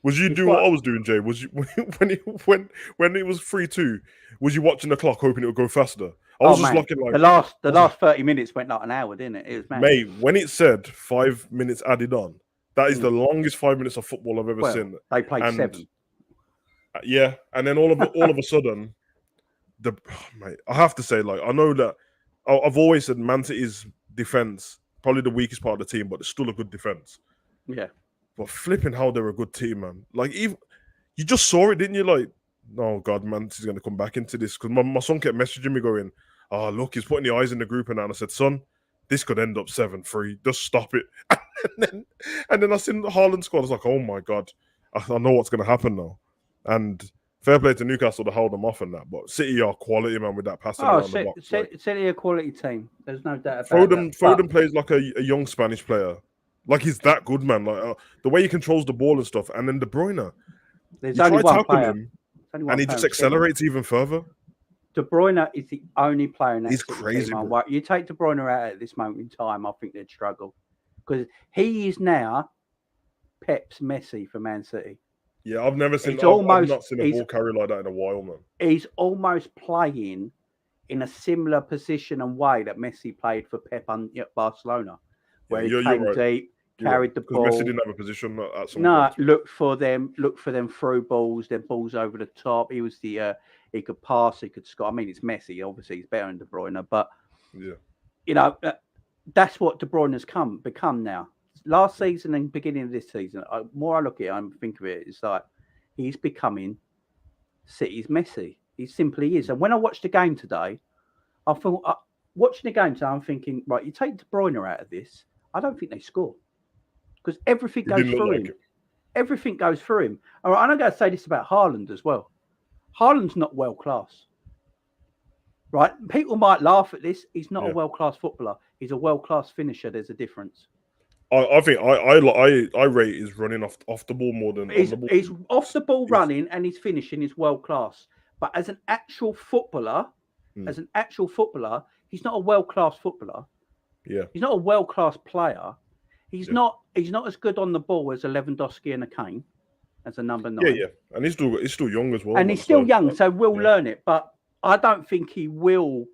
was you doing what I was doing, Jay? Was you when it was 3-2? Was you watching the clock hoping it would go faster? I was just looking like the last 30 minutes went like an hour, didn't it? It was mad. Mate, when it said 5 minutes added on, that is the longest 5 minutes of football I've ever seen. They played 7. Yeah, and then all of a sudden, mate, I have to say, like, I know that I've always said Man City's defense probably the weakest part of the team, but it's still a good defense. Yeah. But flipping how they're a good team, man. Like, even you just saw it, didn't you? Like, oh God, Man City's going to come back into this. Because my son kept messaging me going, oh, look, he's putting the eyes in the group. And I said, son, this could end up 7-3. Just stop it. and then I seen the Haaland squad. I was like, oh my God, I know what's going to happen now. And fair play to Newcastle to hold them off and that. But City are quality, man, with that passing around the box. City are a quality team. There's no doubt about Foden, that. Foden plays like a young Spanish player. Like, he's that good, man. Like, the way he controls the ball and stuff. And then De Bruyne, there's you only try one tackle player. him, and he just accelerates even further. De Bruyne is the only player in that He's City crazy, team. bro. You take De Bruyne out at this moment in time, I think they'd struggle. Because he is now Pep's Messi for Man City. Yeah, I've not seen a ball carry like that in a while, man. He's almost playing in a similar position and way that Messi played for Pep at Barcelona, where he came deep, carried the ball. Messi didn't have a position at some point. Look for them through balls, then balls over the top. He was he could pass, he could score. I mean, it's Messi, obviously he's better than De Bruyne, but that's what De Bruyne has become now. Last season and beginning of this season, more I look at it, I think of it, it's like he's becoming City's Messi. He simply is. And when I watched the game today, I'm thinking, right, you take De Bruyne out of this, I don't think they score. Because everything goes through him. Everything goes through him. All right, and I'm going to say this about Haaland as well. Haaland's not world class. Right? People might laugh at this. He's not a world class footballer. He's a world class finisher. There's a difference. I think I rate his running off the ball more than on the ball. He's off the ball running and his finishing is world class. But as an actual footballer, he's not a world class footballer. Yeah. He's not a world class player. He's not as good on the ball as a Lewandowski and a Kane, as a number 9. Yeah. And he's still young as well. And he's still young, so we'll learn it. But I don't think he will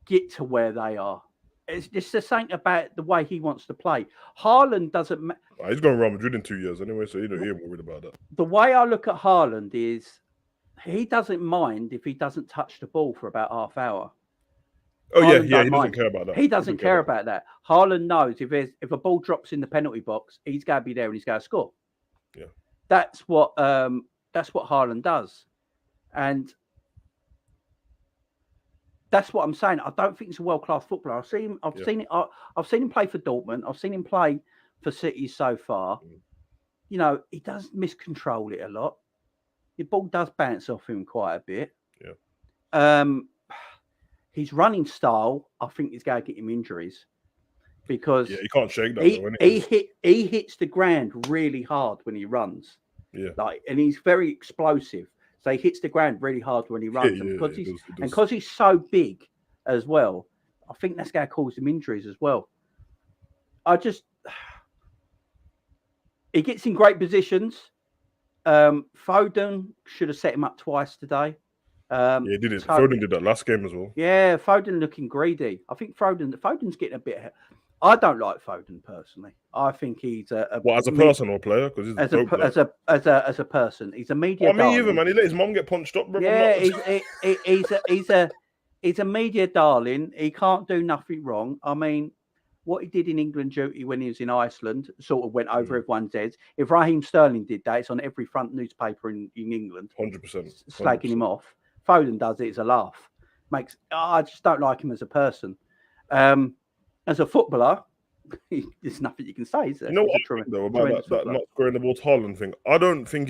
get to where they are. It's just the same about the way he wants to play. Haaland doesn't. He's going to Real Madrid in 2 years anyway, so he ain't worried about that. The way I look at Haaland is he doesn't mind if he doesn't touch the ball for about half hour. Oh Haaland he doesn't care about that. He doesn't care about that. Haaland knows if a ball drops in the penalty box, he's going to be there and he's going to score. Yeah, that's what Haaland does, and that's what I'm saying. I don't think he's a world-class footballer. I've seen him play for Dortmund. I've seen him play for City so far. You know, he does miscontrol it a lot. The ball does bounce off him quite a bit. Yeah. His running style, I think, is going to get him injuries because he can't shake that. He hits the ground really hard when he runs. Yeah, and he's very explosive. So he hits the ground really hard when he runs. Because he's so big as well, I think that's going to cause him injuries as well. He gets in great positions. Foden should have set him up twice today. He did it. Foden did that last game as well. Yeah, Foden looking greedy. I think Foden's getting a bit. I don't like Foden personally. I think he's as a person or player? Because as a person, he's a media. Me either, man. He let his mom get punched up. Bro. Yeah, he's a media darling. He can't do nothing wrong. I mean, what he did in England duty when he was in Iceland sort of went over everyone's heads. If Raheem Sterling did that, it's on every front newspaper in England. 100%. Slagging him off. Foden does it as a laugh. I just don't like him as a person. As a footballer, there's nothing you can say, is there? You know what I think, though, about that not scoring the ball to Haaland thing? I don't think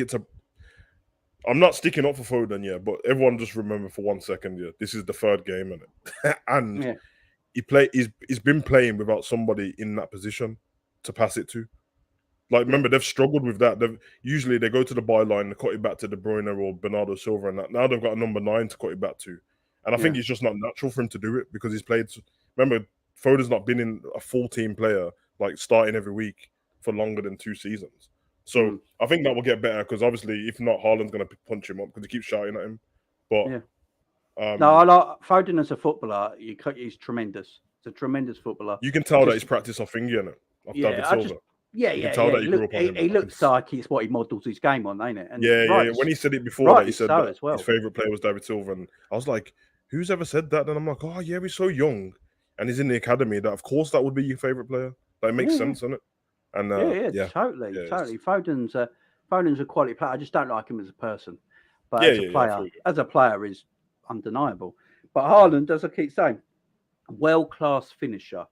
I'm not sticking up for Foden, but everyone just remember for 1 second, this is the third game, innit? And he's been playing without somebody in that position to pass it to. Like, remember, they've struggled with that. Usually they go to the byline and cut it back to De Bruyne or Bernardo Silva and that. Now they've got a number 9 to cut it back to. And I think it's just not natural for him to do it because he's played. Remember, Foden's not been in a full team player, like starting every week for longer than 2 seasons. So I think that will get better because obviously, if not, Haaland's going to punch him up because he keeps shouting at him. But no, I like Foden as a footballer. He's tremendous. He's a tremendous footballer. You can tell that he's practiced off David Silva. He looks like it's what he models his game on, ain't it? And When he said it before, he said his favourite player was David Silva, and I was like, who's ever said that? And I'm like, oh yeah, he's so young, and he's in the academy. That of course that would be your favorite player. That makes sense, doesn't it? And Totally. it's- Foden's a quality player. I just don't like him as a person, but Yeah, as a yeah, player, absolutely. as a player is undeniable. But Haaland, as I keep saying, world-class finisher,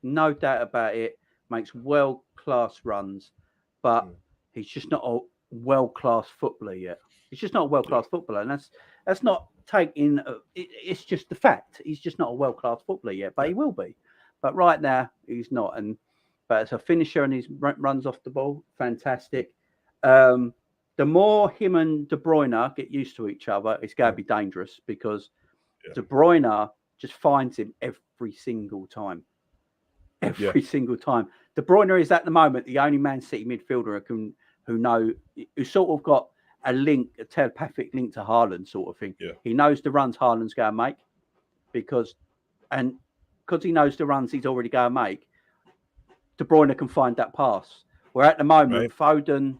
no doubt about it. Makes world-class runs, but he's just not a world-class footballer yet. He's just not a world-class footballer, and that's not taking. It's just the fact. He's just not a world-class footballer yet, but he will be. But right now, he's not. But as a finisher and he runs off the ball, fantastic. The more him and De Bruyne get used to each other, it's going to be dangerous because De Bruyne just finds him every single time. Every single time. De Bruyne is at the moment the only Man City midfielder who sort of got a telepathic link to Haaland sort of thing. Yeah. He knows the runs Haaland's going to make because he knows the runs he's already going to make, De Bruyne can find that pass. Where at the moment, Foden's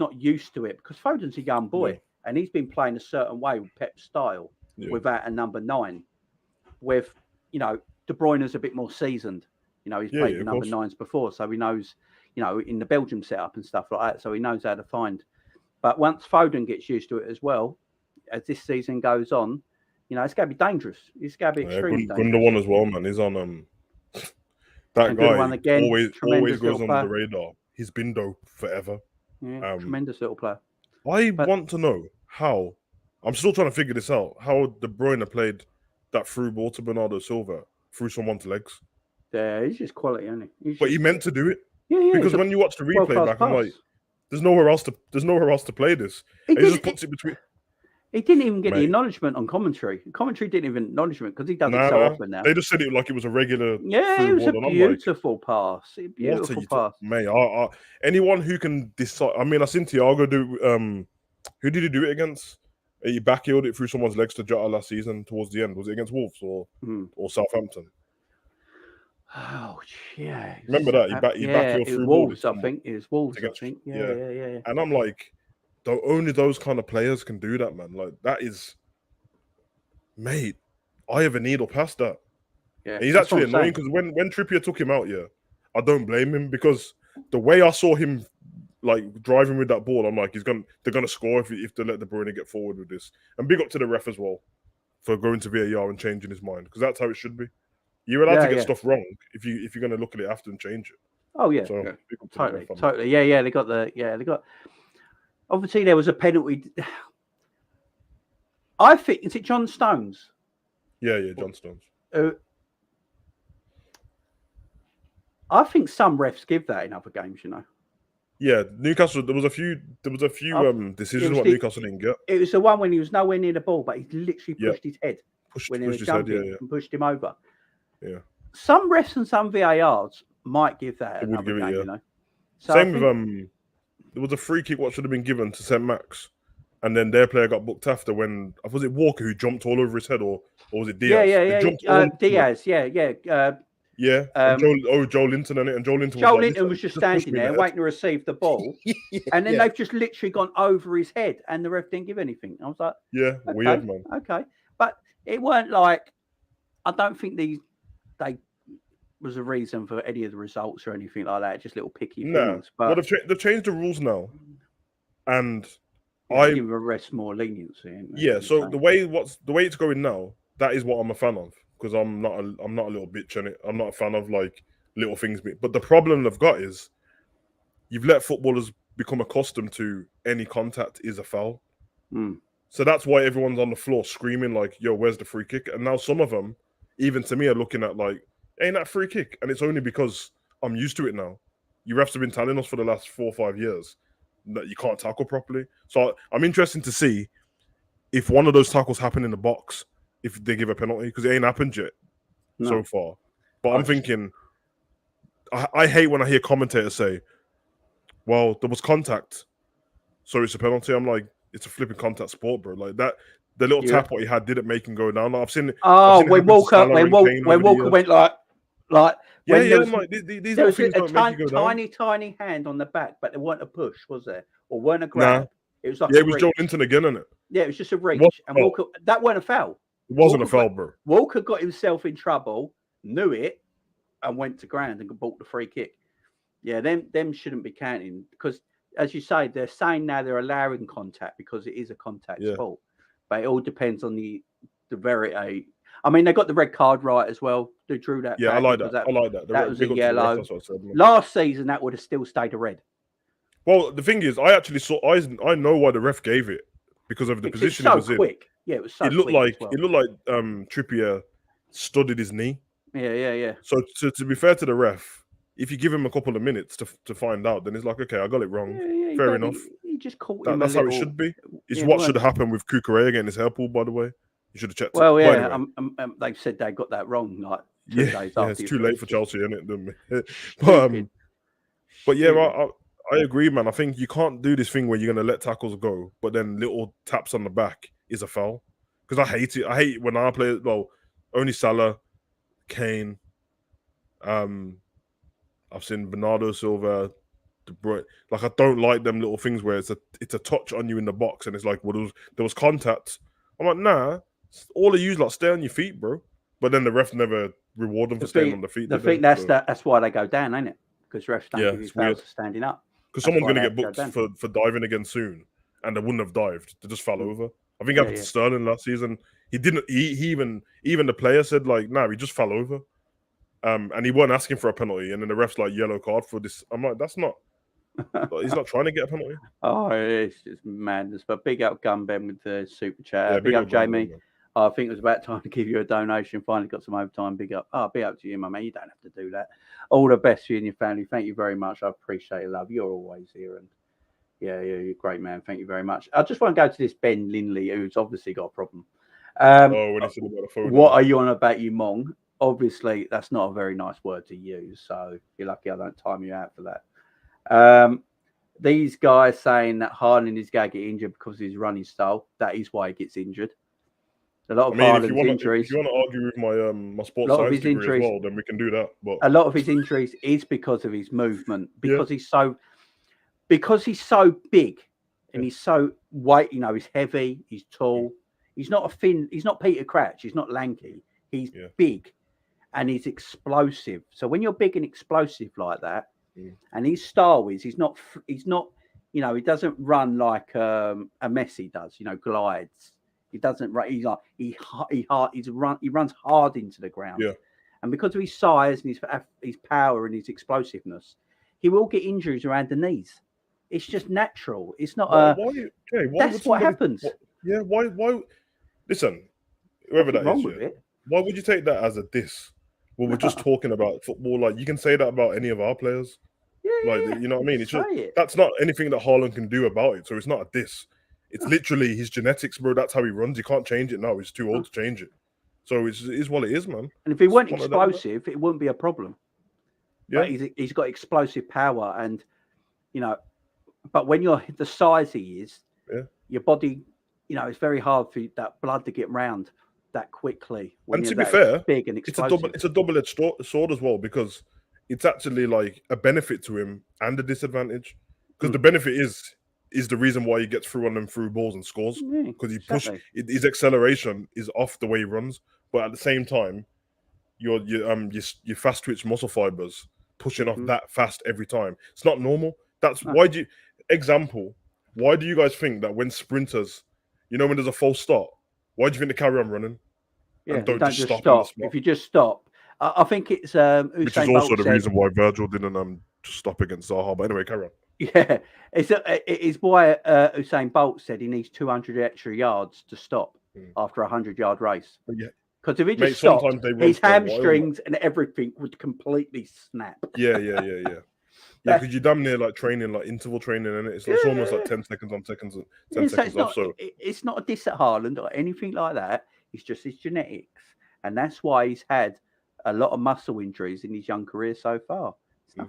not used to it because Foden's a young boy and he's been playing a certain way with Pep's style without a number 9. With, De Bruyne's a bit more seasoned. He's played with number 9s before, so he knows, in the Belgium setup and stuff like that, so he knows how to find. But once Foden gets used to it as well, as this season goes on, it's going to be dangerous. It's going to be extremely dangerous. Gundogan as well, man. He's on that And guy Gundogan again, always goes little under the player. radar. He's been dope forever. Yeah, tremendous little player. I want to know how. I'm still trying to figure this out. How De Bruyne played that through ball to Bernardo Silva through someone's legs. Yeah, he's just quality, isn't he? But he meant to do it. Yeah. Because when you watch the replay back, I'm like, there's nowhere else to play this. He just puts it between. He didn't even get the acknowledgement on commentary. Commentary didn't even acknowledgement because he does it so often now. They just said it like it was a regular. Yeah, it was a beautiful pass. Beautiful pass. Mate, anyone who can decide. I mean, I seen Thiago do. Who did he do it against? He backheeled it through someone's legs to Jota last season towards the end. Was it against Wolves or Southampton? Oh yeah. Remember that? He backheeled through Wolves. I think it was Wolves. I think. Yeah. And I'm like, only those kind of players can do that, man. Like that is, mate. I have a needle past that. Yeah, and he's actually annoying because when Trippier took him out, I don't blame him because the way I saw him like driving with that ball, I'm like, they're gonna score if they let De Bruyne get forward with this. And big up to the ref as well for going to VAR and changing his mind because that's how it should be. You're allowed to get stuff wrong if you're gonna look at it after and change it. Oh yeah, so, totally. Yeah. They got. Obviously, there was a penalty. I think is it John Stones? Yeah, John Stones. I think some refs give that in other games. Yeah, Newcastle. There was a few decisions what Newcastle didn't get. It was the one when he was nowhere near the ball, but he literally pushed his head when he was jumping and pushed him over. Yeah. Some refs and some VARs might give that another game. So same with there was a free kick what should have been given to St. Max, and then their player got booked after when was it Walker who jumped all over his head or was it Diaz? Yeah. Diaz, Joe Linton and Joe Linton was just standing there waiting to receive the ball, and then they've just literally gone over his head, and the ref didn't give anything. I was like, weird, man. Okay, but it weren't like I don't think they was a reason for any of the results or anything like that. Just little picky things. But they've changed the rules now, and I give the rest more leniency. Yeah. So the way it's going now, that is what I'm a fan of because I'm not a little bitch in it. I'm not a fan of like little things. But the problem they've got is you've let footballers become accustomed to any contact is a foul. So that's why everyone's on the floor screaming like, "Yo, where's the free kick?" And now some of them, even to me, are looking at like, ain't that free kick? And it's only because I'm used to it now. You refs have been telling us for the last 4 or 5 years that you can't tackle properly. So I'm interested to see if one of those tackles happen in the box, if they give a penalty, because it ain't happened yet so far. But I'm thinking, I hate when I hear commentators say, well, there was contact, so it's a penalty. I'm like, it's a flipping contact sport, bro. Like that, the little tap what he had didn't make him go down. Like, I've seen it. When Walker went like when there was a tiny hand on the back, but there weren't a push, was there? Or weren't a grab? It was like it was Joe Linton again, isn't it? Yeah, it was just a reach. What And foul? Walker, that wasn't a foul. It wasn't a Walker foul, got- bro. Walker got himself in trouble, knew it, and went to ground and bought the free kick. Yeah, them shouldn't be counting because, as you say, they're saying now they're allowing contact because it is a contact Yeah. sport. But it all depends on the severity. I mean, they got the red card right as well. They drew that. Yeah, I back like because that. I like that. That was Big a up to the ref, yellow. that's what I said, man. Last season, that would have still stayed a red. Well, the thing is, I actually saw. I know why the ref gave it because of the Because position it's so it was in. quick. Yeah, it was so It looked quick. like Trippier studded his knee. Yeah. So to be fair to the ref, if you give him a couple of minutes to find out, then it's like, okay, I got it wrong. Yeah, Fair enough. He just caught him. That's how it should be. It's Yeah, what well- should have happened with Kukurea getting his hair pulled, by the way. You should have checked Well, it. yeah, But anyway, they said they got that wrong. Like 2 days yeah, after. it's he too late finished. for Chelsea, isn't it? Stupid. But yeah, Stupid. I agree, man. I think you can't do this thing where you're going to let tackles go, but then little taps on the back is a foul. Because I hate it. I hate when I play. Well, only Salah, Kane. I've seen Bernardo Silva, De Bruyne. Like, I don't like them little things where it's a touch on you in the box and it's like, well, there was contact. I'm like, nah. All of you like stay on your feet, bro. But then the ref never reward them for staying on the feet. That's why they go down, ain't it? Because refs don't give you it's fouls weird. for standing up. Because That's someone's why going to they get have to booked go down. for diving again soon, and they wouldn't have dived. They just fell over. I think it Yeah, happened to Sterling last season. He didn't. He even the player said like, "Nah, he just fell over," and he wasn't asking for a penalty. And then the ref's like, "Yellow card for this." I'm like, "That's not." He's not trying to get a penalty. Oh, it's just madness. But big up Gunben with the super chat. Yeah, big up Jamie. man. I think it was about time to give you a donation. Finally got some overtime. Big up. Big up to you, my man. You don't have to do that. All the best for you and your family. Thank you very much. I appreciate your love. You're always here. And yeah, you're a great man. Thank you very much. I just want to go to this Ben Lindley, who's obviously got a problem. When he said about the phone. What are you on about, you mong? Obviously, that's not a very nice word to use. So you're lucky I don't time you out for that. These guys saying that Haaland is going to get injured because of his running style. That is why he gets injured. A lot of Haaland's injuries. If you want to argue with my sports lot of science his degree injuries- as well, then we can do that. But A lot of his injuries is because of his movement, because he's so big and he's so weight. You know, he's heavy, he's tall. He's not he's not Peter Crouch. He's not lanky. He's big and he's explosive. So when you're big and explosive like that, and his style is he's not, you know, he doesn't run like a Messi does. You know, glides. He doesn't run. He's like he runs hard into the ground. Yeah. And because of his size and his power and his explosiveness, he will get injuries around the knees. It's just natural. It's not that's what happens. Why? Listen, whoever that wrong is, with it. why would you take that as a diss? Well, we're just talking about football. Like, you can say that about any of our players. You know what I mean? That's not anything that Haaland can do about it. So it's not a diss. It's literally his genetics, bro. That's how he runs. You can't change it now. He's too old to change it. So it is what it is, man. And if he weren't explosive, it wouldn't be a problem. Yeah. But he's got explosive power, and you know. But when you're the size he is, your body, you know, it's very hard for that blood to get round that quickly. And to be fair, big and explosive. it's a double-edged sword as well, because it's actually like a benefit to him and a disadvantage. Because the benefit is the reason why he gets through on them through balls and scores, because his acceleration is off the way he runs, but at the same time, your fast twitch muscle fibers pushing off that fast every time. It's not normal. That's why do you guys think that when sprinters, you know, when there's a false start, why do you think they carry on running? Yeah, and don't just stop. If you just stop, I think it's which is also the reason why Virgil didn't just stop against Zaha. But anyway, carry on. Yeah, it's why Usain Bolt said he needs 200 extra yards to stop after a 100-yard race. Because if he just stopped, his hamstrings and everything would completely snap. Yeah, because you're damn near like training, like interval training, and it's almost like 10 seconds on 10 seconds off. So it's not a diss at Haaland or anything like that. It's just his genetics, and that's why he's had a lot of muscle injuries in his young career so far. There's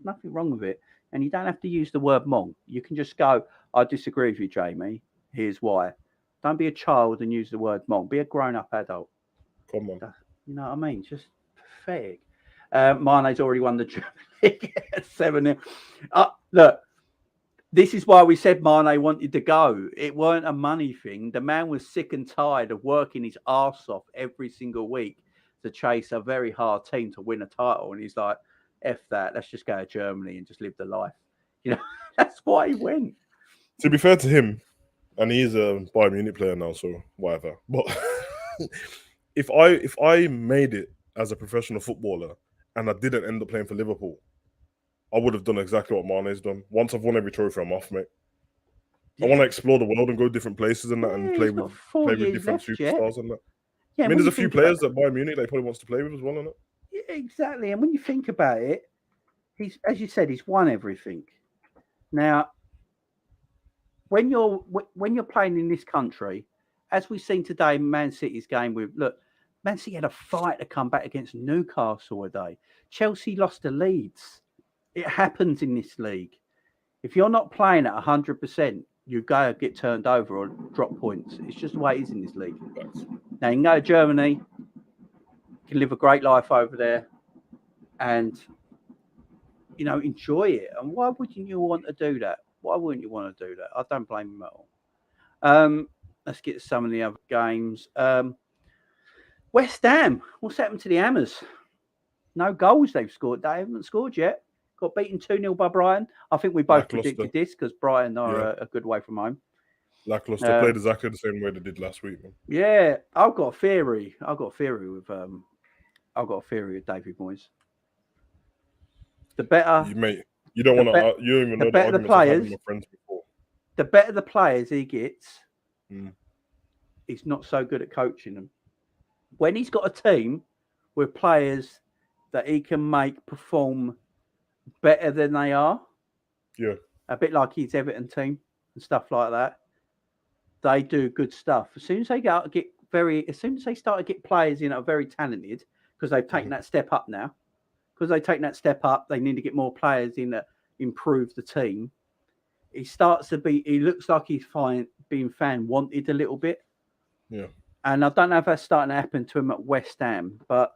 nothing wrong with it, and you don't have to use the word "mong." You can just go, "I disagree with you, Jamie. Here's why." Don't be a child and use the word "mong." Be a grown-up adult. Come on. You know what I mean? Just pathetic. Mane's already won the German League 7-0. Look, This is why we said Mane wanted to go. It weren't a money thing. The man was sick and tired of working his arse off every single week to chase a very hard team to win a title. And he's like, F that. Let's just go to Germany and just live the life. You know, that's why he went. To be fair to him, and he is a Bayern Munich player now, so whatever. But if I made it as a professional footballer and I didn't end up playing for Liverpool, I would have done exactly what Mane's done. Once I've won every trophy, I'm off, mate. I want to explore the world and go different places and that, and play with different superstars and that. Yeah, I mean, there's a few players that Bayern Munich they probably wants to play with as well, isn't it? Yeah, exactly. And when you think about it, he's, as you said, he's won everything. Now, when you're playing in this country, as we've seen today in Man City's game, Man City had a fight to come back against Newcastle today. Chelsea lost to Leeds. It happens in this league. If you're not playing at 100%, you go get turned over or drop points. It's just the way it is in this league. Now, you can go to Germany, you can live a great life over there, and, you know, enjoy it. And why wouldn't you want to do that? Why wouldn't you want to do that? I don't blame him at all. Let's get to some of the other games. West Ham, what's happened to the Hammers? No goals they've scored. They haven't scored yet. Got beaten 2-0 by Brighton. I think we both predicted this because Brighton are a good way from home. Lackluster. Played exactly the same way they did last week, man. Yeah, I've got a theory. I've got a theory with David Moyes. The better you don't want to. You don't even know the better the players. Friends before. The better the players he gets, he's not so good at coaching them. When he's got a team with players that he can make perform better than they are, a bit like his Everton team and stuff like that, they do good stuff. As soon as they start to get players in that are very talented, because they've taken that step up now, they need to get more players in that improve the team. He looks like he's being fan wanted a little bit. Yeah. And I don't know if that's starting to happen to him at West Ham, but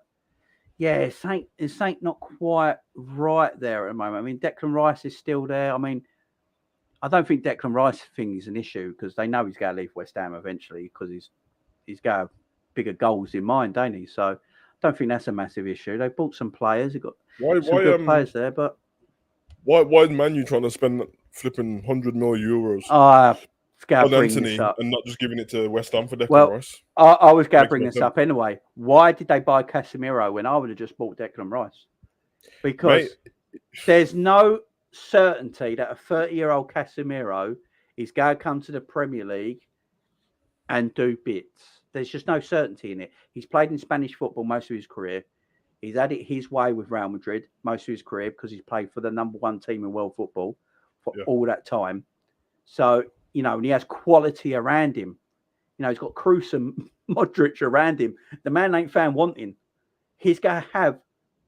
yeah, it's ain't not quite right there at the moment. I mean, Declan Rice is still there. I mean, I don't think Declan Rice thing is an issue because they know he's going to leave West Ham eventually because he's got bigger goals in mind, don't he? So I don't think that's a massive issue. They bought some players. They've got some good players there, but why is Man U trying to spend flipping 100 million euros on Anthony and not just giving it to West Ham for Declan Rice? I was going to bring this up anyway. Why did they buy Casemiro when I would have just bought Declan Rice? Because there's no certainty that a 30-year-old Casemiro is going to come to the Premier League and do bits. There's just no certainty in it. He's played in Spanish football most of his career. He's had it his way with Real Madrid most of his career because he's played for the number one team in world football for all that time. So, you know, and he has quality around him. You know, he's got Kroos and Modric around him. The man ain't fan wanting. He's going to have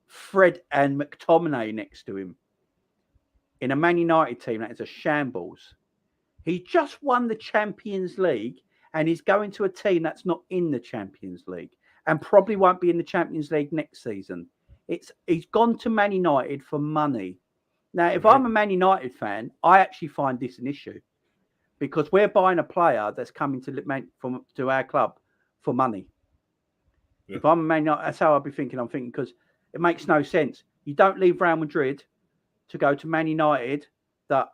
Fred and McTominay next to him. In a Man United team, that is a shambles. He just won the Champions League and he's going to a team that's not in the Champions League and probably won't be in the Champions League next season. He's gone to Man United for money. Now, if I'm a Man United fan, I actually find this an issue because we're buying a player that's coming to our club for money. Yeah. If I'm a Man United, that's how I'll be thinking. I'm thinking because it makes no sense. You don't leave Real Madrid to go to Man United that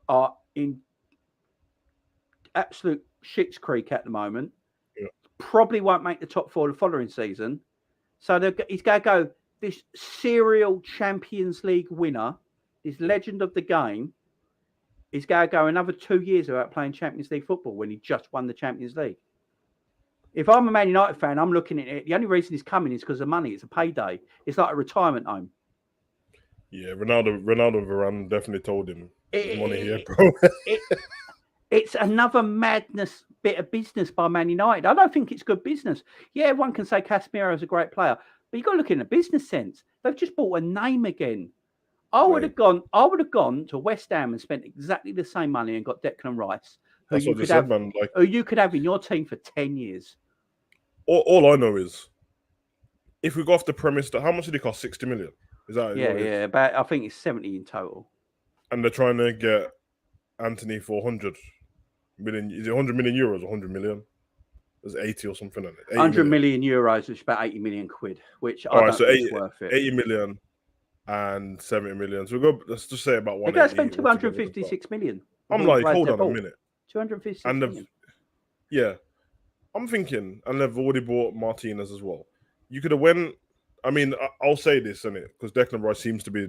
are in absolute shit's creek at the moment. Yeah. Probably won't make the top four the following season. So he's going to go, this serial Champions League winner, this legend of the game, is going to go another 2 years without playing Champions League football when he just won the Champions League. If I'm a Man United fan, I'm looking at it. The only reason he's coming is because of money. It's a payday. It's like a retirement home. Yeah, Ronaldo Varane definitely told him money here, bro. It's another madness bit of business by Man United. I don't think it's good business. Yeah, one can say Casemiro is a great player, but you've got to look in a business sense. They've just bought a name again. I would have gone to West Ham and spent exactly the same money and got Declan Rice, who you could have in your team for 10 years. All I know is, if we go off the premise that how much did it cost? 60 million. Is that about? I think it's 70 in total. and they're trying to get Anthony for 100 million. Is it 100 million euros or 100 million? There's 80 or something on it. 100 million euros, which is about 80 million quid, which I All right, don't so think is worth it. 80 million and 70 million. So we'll go, let's just say about They're 180. going to spend 256 million. I'm like, hold on a minute. 256 and million. Yeah. I'm thinking, and they've already bought Martinez as well. You could have went. I mean, I'll say this, innit? Because Declan Rice seems to be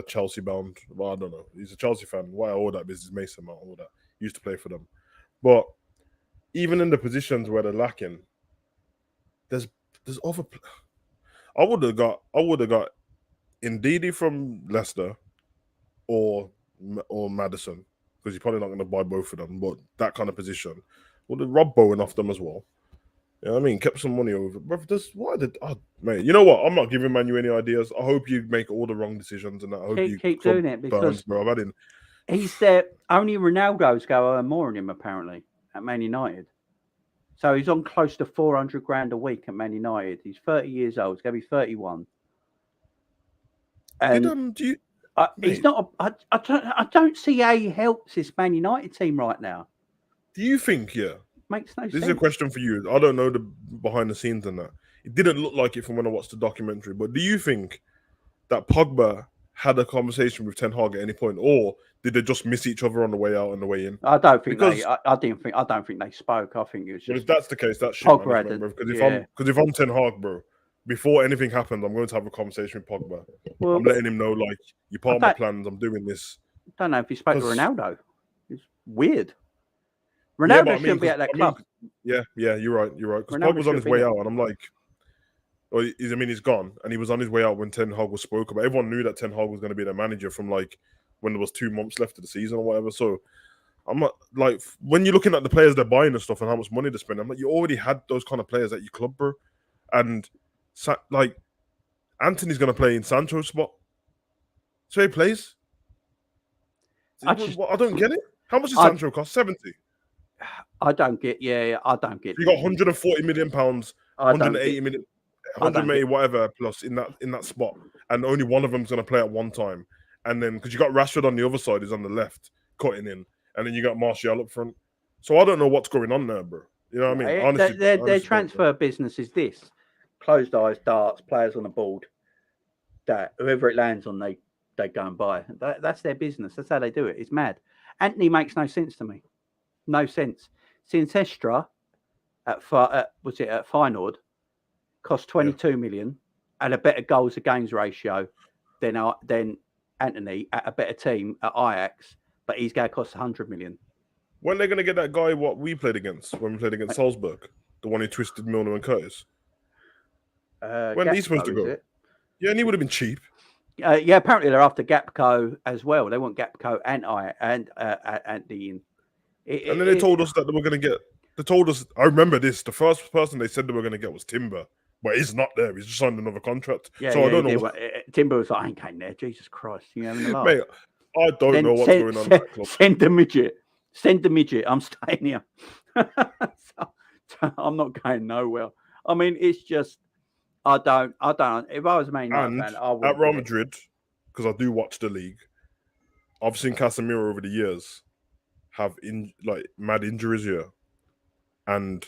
Chelsea bound. Well, I don't know. He's a Chelsea fan. Why all that business, Mason Mount, all that. He used to play for them. But even in the positions where they're lacking, there's other. I would have got Ndidi from Leicester, or Maddison, because you're probably not going to buy both of them. But that kind of position, would have robbed Bowen off them as well. You know what I mean? Kept some money over. Mate, you know what? I'm not giving Manu any ideas. I hope you make all the wrong decisions, and I hope you keep doing it, because bro. he's there. Only Ronaldo's go earn more than him apparently at Man United. So he's on close to 400 grand a week at Man United. He's 30 years old. He's going to be 31. And he's not. I don't see how he helps this Man United team right now. Do you think? Yeah. Makes no sense. This is a question for you. I don't know the behind the scenes and that. It didn't look like it from when I watched the documentary. But do you think that Pogba had a conversation with Ten Hag at any point, or did they just miss each other on the way out and the way in? I don't think I don't think they spoke. I think it was just. Well, if that's the case, that's shit. Because if I'm Ten Hag, bro, before anything happened, I'm going to have a conversation with Pogba. I'm letting him know, like, you're part of my plans. I'm doing this. I don't know if he spoke to Ronaldo. It's weird. Ronaldo shouldn't be at that club. Yeah, you're right. Because Pogba was on his way out, and I'm like, he's gone, and he was on his way out when Ten Hag was spoken about. Everyone knew that Ten Hag was going to be their manager from like when there was 2 months left of the season or whatever. So I'm not like, when you're looking at the players they're buying and stuff and how much money they spend, I'm like, you already had those kind of players at your club, bro. And like, Anthony's going to play in Sancho's spot, so he plays. I don't get it. How much does Sancho cost? 70. I don't get. I don't get. You got 140 million pounds, 180 million, 180 whatever plus in that spot, and only one of them's going to play at one time. And then because you got Rashford on the other side, is on the left cutting in, and then you got Martial up front. So I don't know what's going on there, bro. You know what I mean? Honestly, their transfer business is this: closed eyes, darts, players on the board. That whoever it lands on, they go and buy. That's their business. That's how they do it. It's mad. Anthony makes no sense to me. No sense. Sincestra at Feyenoord cost 22 million and a better goals against ratio than Anthony at a better team at Ajax, but he's going to cost 100 million. When they're going to get that guy what we played against when we played against Salzburg, the one who twisted Milner and Curtis? When he's supposed to go? Yeah, and he would have been cheap. Apparently they're after Gapco as well. They want Gapco and Anthony in. And then they told us that they were going to get. They told us. I remember this. The first person they said they were going to get was Timber, but he's not there. He's just signed another contract. I don't know. Timber was like, I ain't getting there. Jesus Christ, you having a laugh? Mate, I don't know what's going on. In that club. Send the midget. I'm staying here. So I'm not going nowhere. I mean, it's just. I don't. If I was a Man United fan, I would. At Real Madrid, because I do watch the league, I've seen Casemiro over the years have mad injuries here, and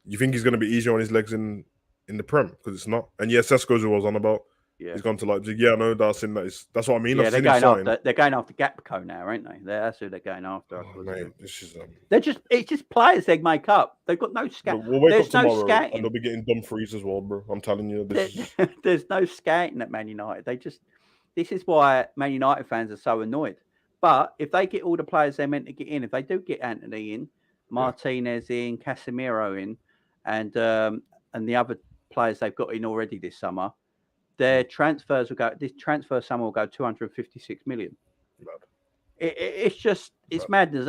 you think he's going to be easier on his legs in the Prem because it's not. And yes, Sesko's who I was on about. Yeah. He's gone to Leipzig. Yeah, no, that's what I mean. Yeah, they're going after Gapco now, aren't they? That's who they're going after. Oh, mate, this is it's just players they make up. They've got no scouting. We'll wake up tomorrow and they'll be getting Dumfries as well, bro. I'm telling you, there's no scouting at Man United. This is why Man United fans are so annoyed. But if they get all the players they're meant to get in, if they do get Anthony in, Martinez in, Casemiro in, and the other players they've got in already this summer, their transfers will go. This transfer summer will go 256 million. It's madness.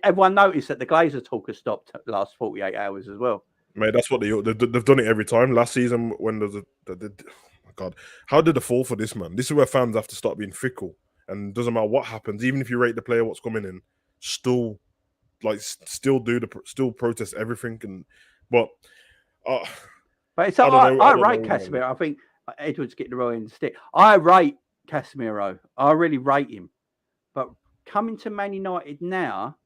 Everyone noticed that the Glazer talk has stopped the last 48 hours as well. Mate, that's what they've done it every time. Last season when there's oh my God, how did they fall for this, man? This is where fans have to start being fickle. And it doesn't matter what happens, even if you rate the player what's coming in, still protest everything. But it's I rate Casemiro. I think Edwards getting the royal in the stick. I rate Casemiro. I really rate him. But coming to Man United now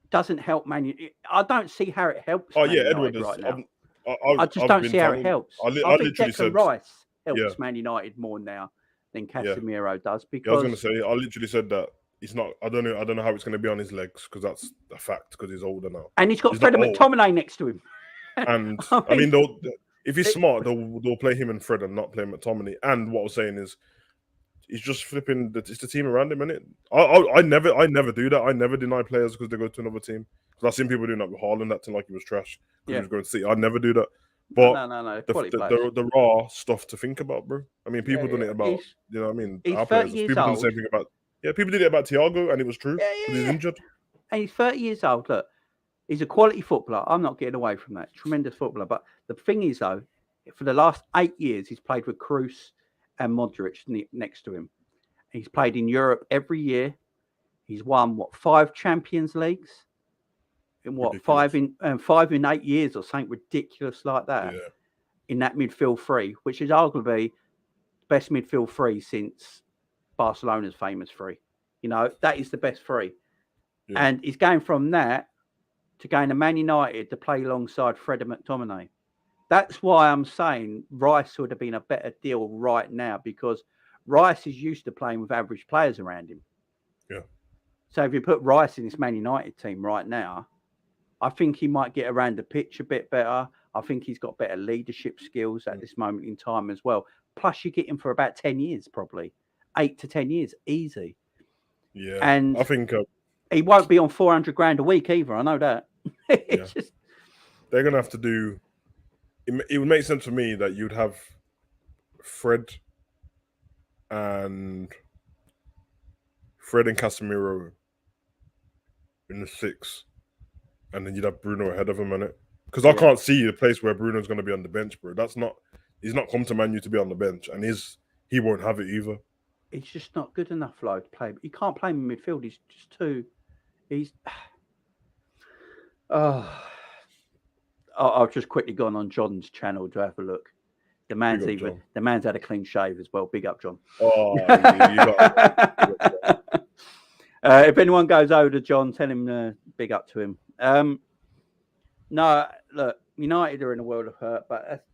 doesn't help Man United. I don't see how it helps Man United right now. I just don't see how it helps. I think Declan Rice helps Man United more now than Casemiro does. Because I was going to say, I literally said that he's not. I don't know how it's going to be on his legs, because that's a fact, because he's older now. And he's got Fred McTominay next to him. And I mean, if he's smart, they'll play him and Fred and not play McTominay. And what I was saying is, he's just flipping. It's the team around him, innit? I never do that. I never deny players because they go to another team. Because I've seen people doing that with Haaland, acting like he was trash because he was going to City. I never do that. But no. The raw stuff to think about, bro. I mean, people done it about, you know what I mean? He's our 30 players. years People old. done the same thing about, people did it about Thiago, and it was true. Because he's injured. And he's 30 years old. Look, he's a quality footballer. I'm not getting away from that. Tremendous footballer. But the thing is, though, for the last 8 years, he's played with Kroos and Modric next to him. He's played in Europe every year. He's won, 5 Champions Leagues? In Ridiculous. 5 in 8 years or something ridiculous like that. Yeah. In that midfield three, which is arguably the best midfield three since Barcelona's famous three. You know, that is the best three. Yeah. And he's going from that to going to Man United to play alongside Fred and McTominay. That's why I'm saying Rice would have been a better deal right now, because Rice is used to playing with average players around him. Yeah. So if you put Rice in this Man United team right now, I think he might get around the pitch a bit better. I think he's got better leadership skills at this moment in time as well. Plus, you get him for about 10 years, probably 8 to 10 years, easy. Yeah, and I think he won't be on 400 grand a week either. I know that. They're gonna have to do. It would make sense for me that you'd have Fred and Casemiro in the 6, and then you'd have Bruno ahead of him in it. Because I can't see the place where Bruno's going to be on the bench, bro. He's not come to Man U to be on the bench, and he won't have it either. He's just not good enough, to play. You can't play him in midfield. He's just too. I've just quickly gone on John's channel to have a look. The man's had a clean shave as well. Big up, John. Oh, you got if anyone goes over to John, tell him big up to him. No, look, United are in a world of hurt, but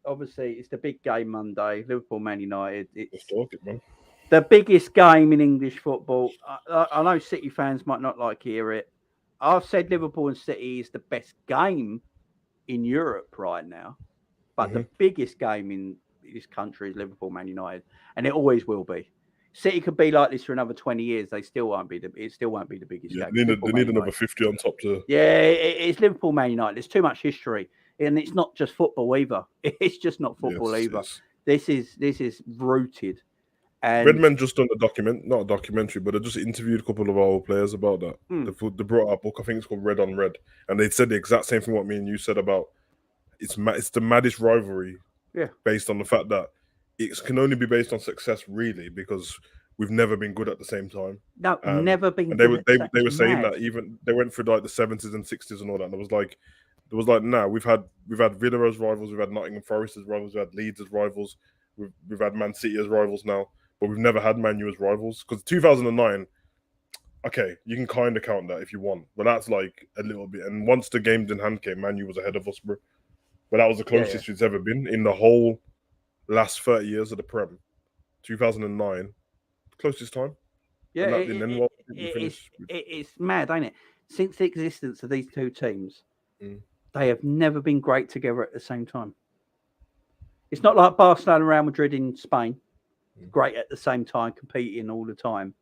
obviously it's the big game Monday. Liverpool, Man United. Let's talk it, man. The biggest game in English football. I know City fans might not like to hear it. I've said Liverpool and City is the best game in Europe right now, but the biggest game in this country is Liverpool, Man United, and it always will be. City could be like this for another 20 years. It still won't be the biggest game. They need another 50 on top to. Yeah, it's Liverpool, Man United. There's too much history, and it's not just football either. It's just not football either. This is rooted. And Redman just done not a documentary, but they just interviewed a couple of our old players about that. They brought out a book, I think it's called Red on Red, and they said the exact same thing what me and you said about it's the maddest rivalry. Yeah, based on the fact that it can only be based on success, really, because we've never been good at the same time. No, never been. And they were saying that even they went through like the 70s and 60s and all that, and it was like nah, we've had Villa as rivals, we've had Nottingham Forest as rivals, we've had Leeds as rivals, we've had Man City as rivals now, but we've never had Man U as rivals. Because 2009, okay, you can kind of count that if you want, but that's like a little bit. And once the games in hand came, Man U was ahead of us, bro. But that was the closest it's ever been in the whole last 30 years of the Prem. 2009, closest time. Yeah, it's mad, ain't it? Since the existence of these two teams, they have never been great together at the same time. It's not like Barcelona and Real Madrid in Spain, great at the same time, competing all the time.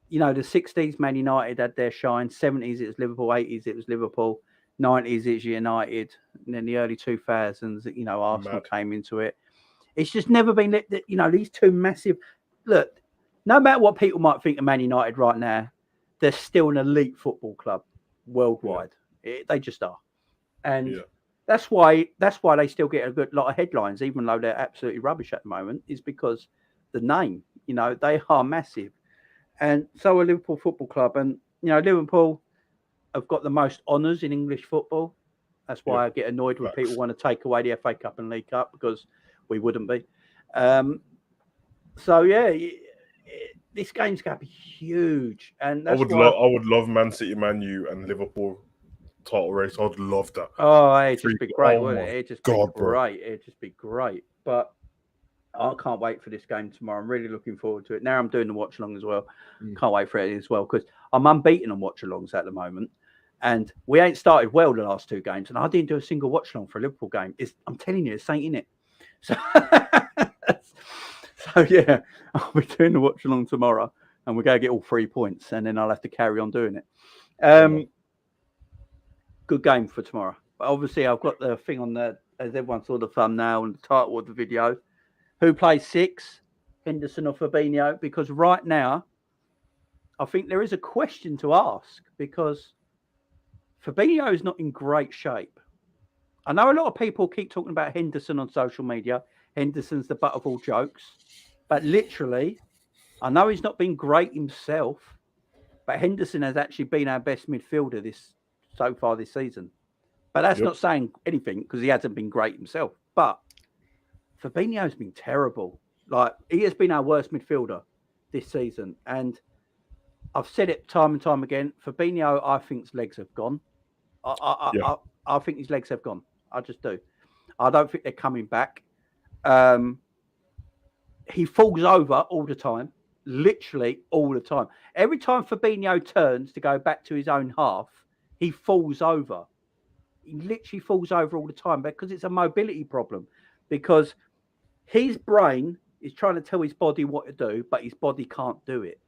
You know, the 60s, Man United had their shine. 70s, it was Liverpool. 80s, it was Liverpool. 90s, it's United. And then the early 2000s, you know, Arsenal came into it. It's just never been, you know, these two massive... Look, no matter what people might think of Man United right now, they're still an elite football club worldwide. They just are. And that's why they still get a good lot of headlines, even though they're absolutely rubbish at the moment, is because the name, you know, they are massive. And so are Liverpool Football Club. And, you know, Liverpool have got the most honours in English football. That's why I get annoyed when people want to take away the FA Cup and League Cup, because we wouldn't be. So, yeah, this game's going to be huge, and I that's would love Man City, Man U, and Liverpool title race. I'd love that. Oh, it'd just be great, Oh wouldn't my it? It'd just God, be bro. great. It'd just be great. But I can't wait for this game tomorrow. I'm really looking forward to it. Now I'm doing the watch along as well. Can't wait for it as well because I'm unbeaten on watch alongs at the moment. And we ain't started well the last two games. And I didn't do a single watch along for a Liverpool game. I'm telling you, it's ain't in it. So, so yeah, I'll be doing the watch along tomorrow and we're going to get all 3 points. And then I'll have to carry on doing it. Good game for tomorrow. But obviously, I've got the thing on the, as everyone saw the thumbnail and the title of the video. Who plays 6, Henderson or Fabinho? Because right now, I think there is a question to ask because Fabinho is not in great shape. I know a lot of people keep talking about Henderson on social media. Henderson's the butt of all jokes. But literally, I know he's not been great himself, but Henderson has actually been our best midfielder so far this season. But that's not saying anything because he hasn't been great himself. But Fabinho's been terrible. Like, he has been our worst midfielder this season. And I've said it time and time again. Fabinho, I think his legs have gone. I think his legs have gone. I just do. I don't think they're coming back. He falls over all the time. Literally all the time. Every time Fabinho turns to go back to his own half, he falls over. He literally falls over all the time because it's a mobility problem. Because his brain is trying to tell his body what to do, but his body can't do it.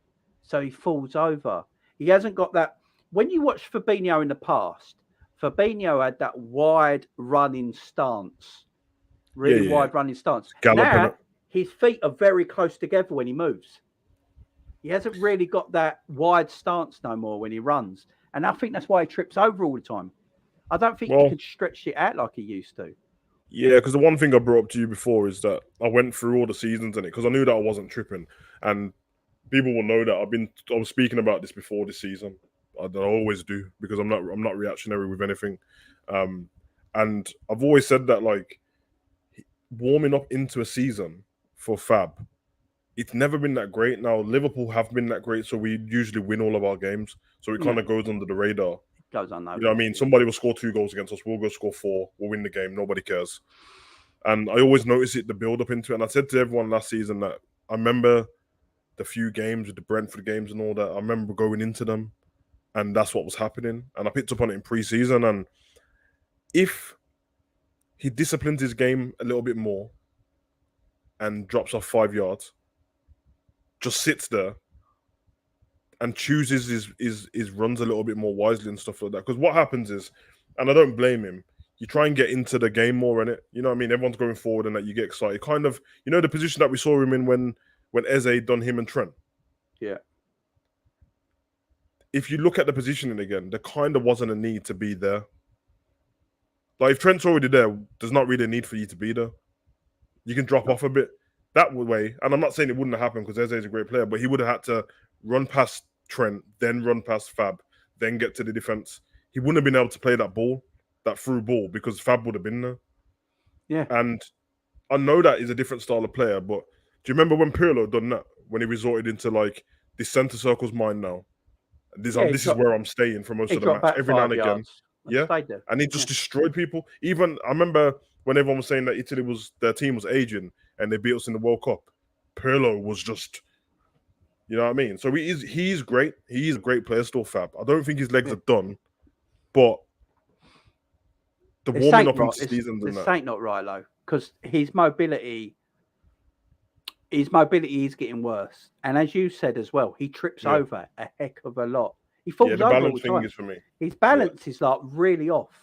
So he falls over. He hasn't got that. When you watch Fabinho in the past, Fabinho had that wide running stance. Really wide running stance. Now, his feet are very close together when he moves. He hasn't really got that wide stance no more when he runs. And I think that's why he trips over all the time. I don't think he can stretch it out like he used to. Yeah, because the one thing I brought up to you before is that I went through all the seasons in it because I knew that I wasn't tripping, and people will know that I was speaking about this before this season. I always do because I'm not reactionary with anything, and I've always said that like warming up into a season for Fab, it's never been that great. Now Liverpool have been that great, so we usually win all of our games, so it kind of goes under the radar. Goes on, you know what I mean? Somebody will score 2 goals against us. We'll go score 4. We'll win the game. Nobody cares. And I always notice it, the build up into it. And I said to everyone last season that I remember the few games with the Brentford games and all that. I remember going into them, and that's what was happening. And I picked up on it in pre-season. And if he disciplines his game a little bit more and drops off 5 yards, just sits there and chooses his runs a little bit more wisely and stuff like that. Because what happens is, and I don't blame him, you try and get into the game more in it. You know what I mean? Everyone's going forward and that you get excited. Kind of, you know, the position that we saw him in when Eze done him and Trent. Yeah. If you look at the positioning again, there kind of wasn't a need to be there. Like if Trent's already there, there's not really a need for you to be there. You can drop off a bit that way. And I'm not saying it wouldn't have happened because Eze is a great player, but he would have had to run past Trent, then run past Fab, then get to the defense. He wouldn't have been able to play that ball, that through ball, because Fab would have been there. Yeah. And I know that is a different style of player, but do you remember when Pirlo done that? When he resorted into like, this centre circle's mine now. This is where I'm staying for most of the match. Every now and again. Yeah. And he just destroyed people. Even, I remember when everyone was saying that their team was aging and they beat us in the World Cup. Pirlo was just... You know what I mean? So he's great. He's a great player still, Fab. I don't think his legs are done, but the warming up into seasons and that. This ain't not right, though, because his mobility is getting worse. And as you said as well, he trips over a heck of a lot. He falls over all the time. Is for me. His balance is like really off.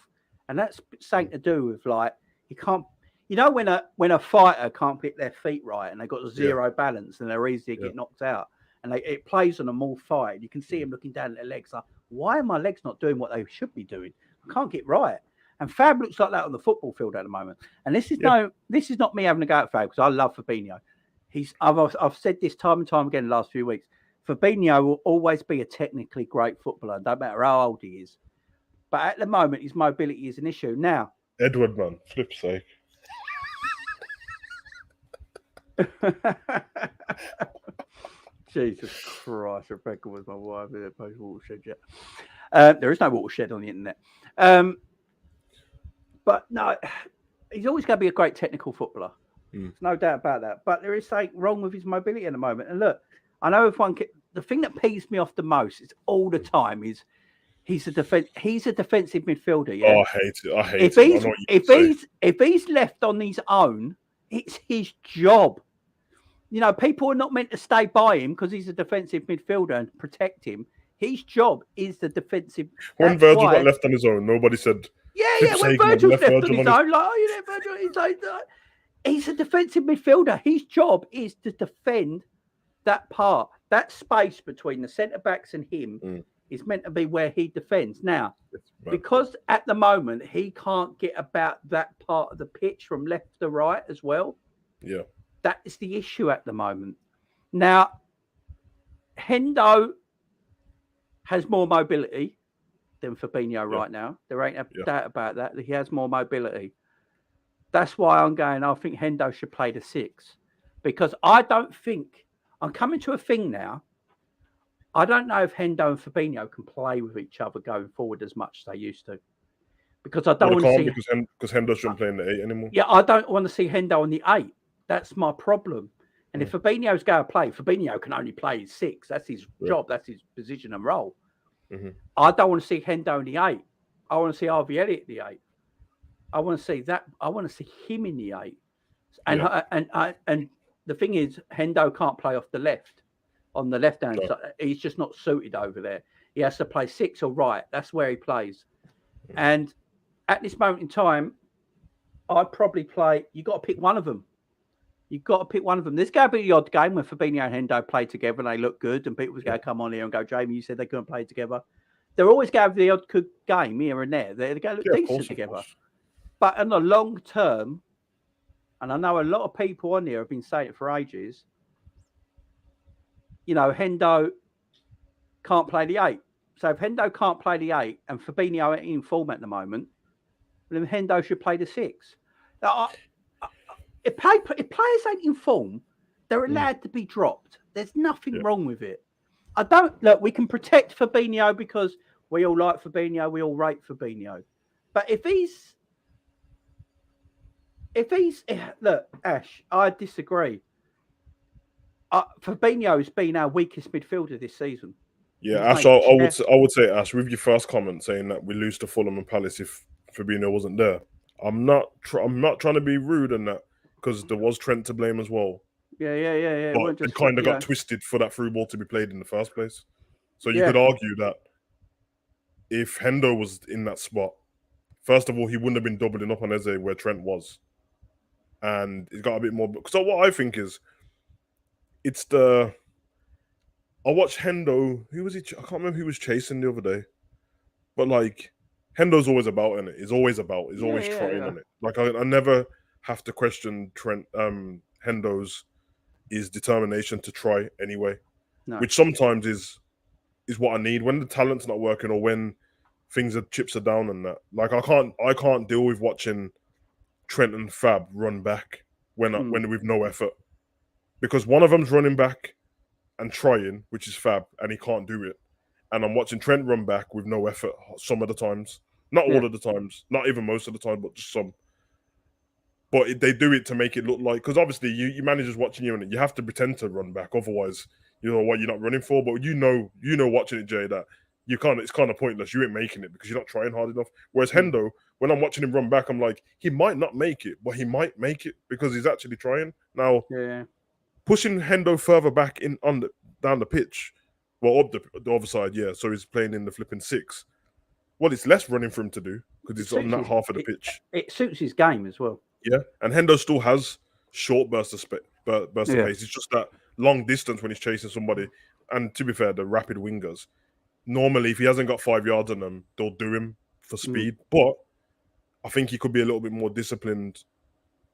And that's something to do with like, he can't, you know, when a fighter can't pick their feet right and they've got zero balance and they're easy to get knocked out. And it plays on them all fight. You can see him looking down at their legs like, why are my legs not doing what they should be doing? I can't get right. And Fab looks like that on the football field at the moment. And this is not me having a go at Fab because I love Fabinho. I've said this time and time again the last few weeks. Fabinho will always be a technically great footballer, no matter how old he is. But at the moment, his mobility is an issue. Now, Edward, man, flip's sake. Jesus Christ, Rebecca was my wife. There post watershed yet. There is no watershed on the internet. But no, he's always going to be a great technical footballer. There's no doubt about that. But there is something wrong with his mobility at the moment. And look, I know everyone. The thing that pees me off the most is all the time is he's a defensive midfielder. Yeah? Oh, I hate it. I hate it. If he's left on his own, it's his job. You know, people are not meant to stay by him because he's a defensive midfielder and protect him. His job is the defensive. When Virgil got left on his own, nobody said. Yeah. When Virgil's left on his own, he's a defensive midfielder. His job is to defend that part, that space between the centre backs and him is meant to be where he defends. Now, because at the moment he can't get about that part of the pitch from left to right as well. Yeah. That is the issue at the moment. Now, Hendo has more mobility than Fabinho right now. There ain't a doubt about that. He has more mobility. That's why I think Hendo should play the 6. Because I don't think, I'm coming to a thing now, I don't know if Hendo and Fabinho can play with each other going forward as much as they used to. Because I don't want to see... Because Hendo shouldn't play in the 8 anymore. Yeah, I don't want to see Hendo on the 8. That's my problem. And if Fabinho's going to play, Fabinho can only play 6. That's his job. That's his position and role. I don't want to see Hendo in the 8. I want to see Harvey Elliott in the 8. I want to see that. I want to see him in the 8. And the thing is, Hendo can't play off the left, on the left-hand side. He's just not suited over there. He has to play 6 or right. That's where he plays. And at this moment in time, I'd probably play... You've got to pick one of them. You've got to pick one of them. There's going to be the odd game when Fabinho and Hendo play together and they look good and people are going to come on here and go, Jamie, you said they couldn't play together. They're always going to have the odd good game here and there. They're going to look decent together. But in the long term, and I know a lot of people on here have been saying it for ages, you know, Hendo can't play the 8. So if Hendo can't play the 8 and Fabinho ain't in form at the moment, then Hendo should play the 6. Now, if players ain't in form, they're allowed to be dropped. There's nothing wrong with it. We can protect Fabinho because we all like Fabinho, we all rate Fabinho. But if he's look, Ash, I disagree. Fabinho's been our weakest midfielder this season. Yeah, Ash, I would say, Ash, with your first comment saying that we lose to Fulham and Palace if Fabinho wasn't there, I'm not trying to be rude in that because there was Trent to blame as well. Yeah. But it kind of got twisted for that through ball to be played in the first place. So you could argue that if Hendo was in that spot, first of all, he wouldn't have been doubling up on Eze where Trent was. And he's got a bit more. So what I think is, I watched Hendo. Who was he? I can't remember who was chasing the other day. But like, Hendo's always about in it. He's always about. He's always trying on it. Like I never have to question Hendo's determination to try anyway. No. Which sometimes is what I need when the talent's not working or when chips are down and that. Like I can't deal with watching Trent and Fab run back when with no effort. Because one of them's running back and trying, which is Fab, and he can't do it. And I'm watching Trent run back with no effort some of the times. Not all of the times, not even most of the time, but just some. But they do it to make it look like, because obviously you managers watching you and you have to pretend to run back, otherwise you know what you're not running for. But you know watching it, Jay, that you can't. It's kind of pointless. You ain't making it because you're not trying hard enough. Whereas Hendo, when I'm watching him run back, I'm like, he might not make it, but he might make it because he's actually trying. Now, pushing Hendo further back down the pitch, well, up the other side, so he's playing in the flipping 6. Well, it's less running for him to do because he's on that half of the pitch. It suits his game as well. Yeah, and Hendo still has short bursts of pace. It's just that long distance when he's chasing somebody. And to be fair, the rapid wingers, normally if he hasn't got 5 yards on them, they'll do him for speed. But I think he could be a little bit more disciplined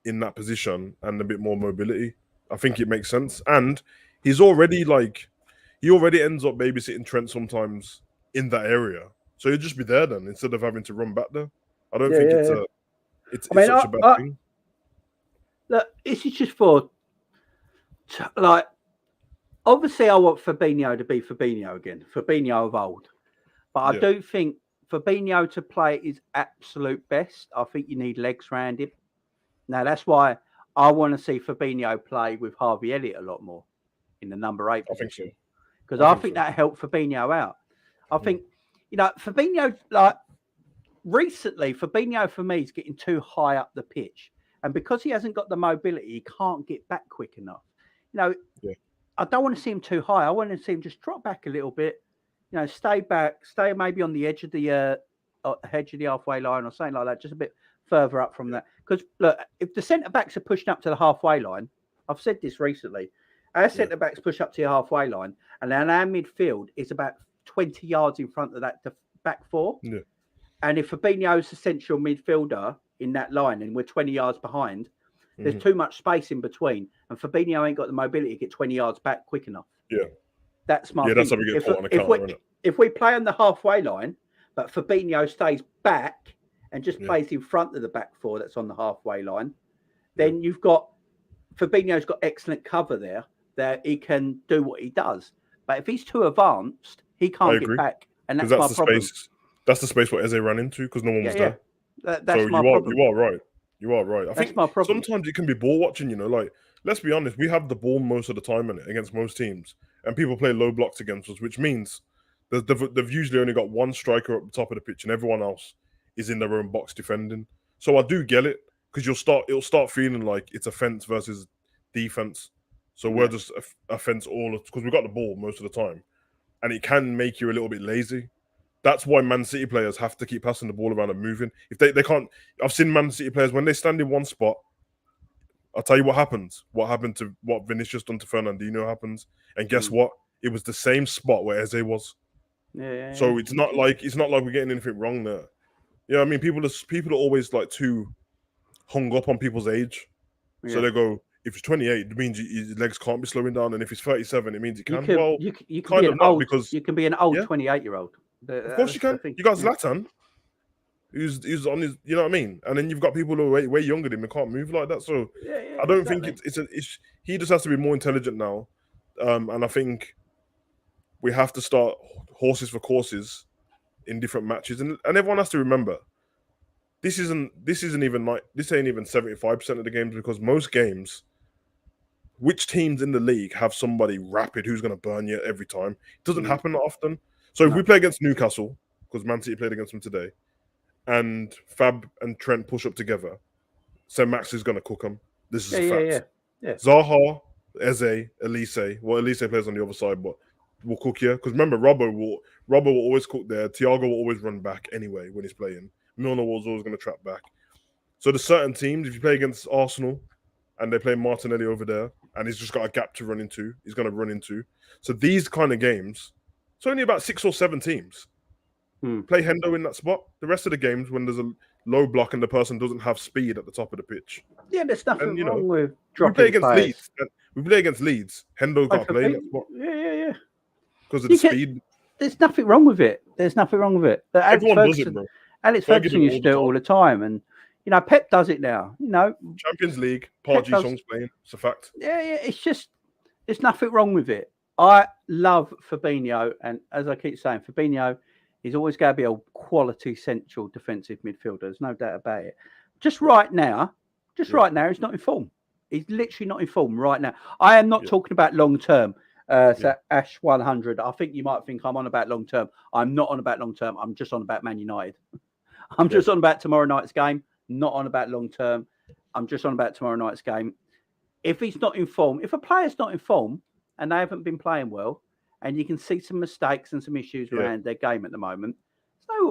in that position and a bit more mobility. I think it makes sense. And he already ends up babysitting Trent sometimes in that area. So he'll just be there then instead of having to run back there. I don't think it's such a bad thing. Look, this is just for like obviously I want Fabinho to be Fabinho again, Fabinho of old. But I do think Fabinho to play his absolute best, I think you need legs around him. Now, that's why I want to see Fabinho play with Harvey Elliott a lot more in the number 8 position. Because I think that helped Fabinho out. I think, Fabinho, like, recently, Fabinho for me is getting too high up the pitch. And because he hasn't got the mobility, he can't get back quick enough. I don't want to see him too high. I want to see him just drop back a little bit, stay back, stay maybe on the edge of the halfway line or something like that, just a bit further up from that. Because, look, if the centre-backs are pushing up to the halfway line, I've said this recently, our centre-backs push up to the halfway line, and then our midfield is about 20 yards in front of that back four. Yeah. And if Fabinho's the central midfielder in that line and we're 20 yards behind, there's too much space in between. And Fabinho ain't got the mobility to get 20 yards back quick enough. Yeah. That's my that's how we get caught on a counter, if we play on the halfway line, but Fabinho stays back and just plays in front of the back four that's on the halfway line, then you've got Fabinho's got excellent cover there that he can do what he does. But if he's too advanced, he can't get back. And that's my problem. That's the space where Eze ran into because no one was there. That's my problem. You are right. You are right. I think my problem. Sometimes it can be ball watching, like, let's be honest, we have the ball most of the time in it against most teams. And people play low blocks against us, which means they've usually only got one striker up the top of the pitch and everyone else is in their own box defending. So I do get it because it'll start feeling like it's offense versus defense. So we're just offense because we've got the ball most of the time. And it can make you a little bit lazy. That's why Man City players have to keep passing the ball around and moving. If they can't, I've seen Man City players, when they stand in one spot, I'll tell you what happens. What happened to what Vinicius done to Fernandinho happens. And guess what? It was the same spot where Eze was. So it's not like we're getting anything wrong there. I mean, people are always like too hung up on people's age. So they go, if he's 28, it means his legs can't be slowing down, and if he's 37, it means he can. You can be an old 28-year-old. Of course you can. You got Zlatan, who's on his, you know what I mean? And then you've got people who are way younger than him and can't move like that. So I don't think he just has to be more intelligent now. And I think we have to start horses for courses in different matches. And everyone has to remember, this ain't even 75% of the games, because most games, which teams in the league have somebody rapid who's going to burn you every time? It doesn't happen that often. So if we play against Newcastle, because Man City played against them today, and Fab and Trent push up together, so Max is going to cook them. This is a fact. Yeah. Zaha, Eze, Elise. Well, Elise plays on the other side, but will cook you. Because remember, Robbo will always cook there. Thiago will always run back anyway when he's playing. Milner was always going to trap back. So there's certain teams, if you play against Arsenal and they play Martinelli over there and he's just got a gap to run into, he's going to run into. So these kind of games, it's only about 6 or 7 teams. Play Hendo in that spot. The rest of the games, when there's a low block and the person doesn't have speed at the top of the pitch. Yeah, there's nothing wrong with we play against players. Leeds. We play against Leeds. Hendo can't play in that spot. Yeah. Because of the speed. There's nothing wrong with it. Everyone does it, bro. Alex Ferguson used to do it all the time. And, Pep does it now. Champions League, Party songs playing. It's a fact. Yeah. It's just, there's nothing wrong with it. I love Fabinho. And as I keep saying, Fabinho, he's always going to be a quality central defensive midfielder. There's no doubt about it. Just right now, he's not in form. He's literally not in form right now. I am not talking about long term. So Ash 100. I think you might think I'm on about long term. I'm not on about long term. I'm just on about Man United. I'm just on about tomorrow night's game. Not on about long term. I'm just on about tomorrow night's game. If he's not in form, if a player's not in form and they haven't been playing well, and you can see some mistakes and some issues around their game at the moment,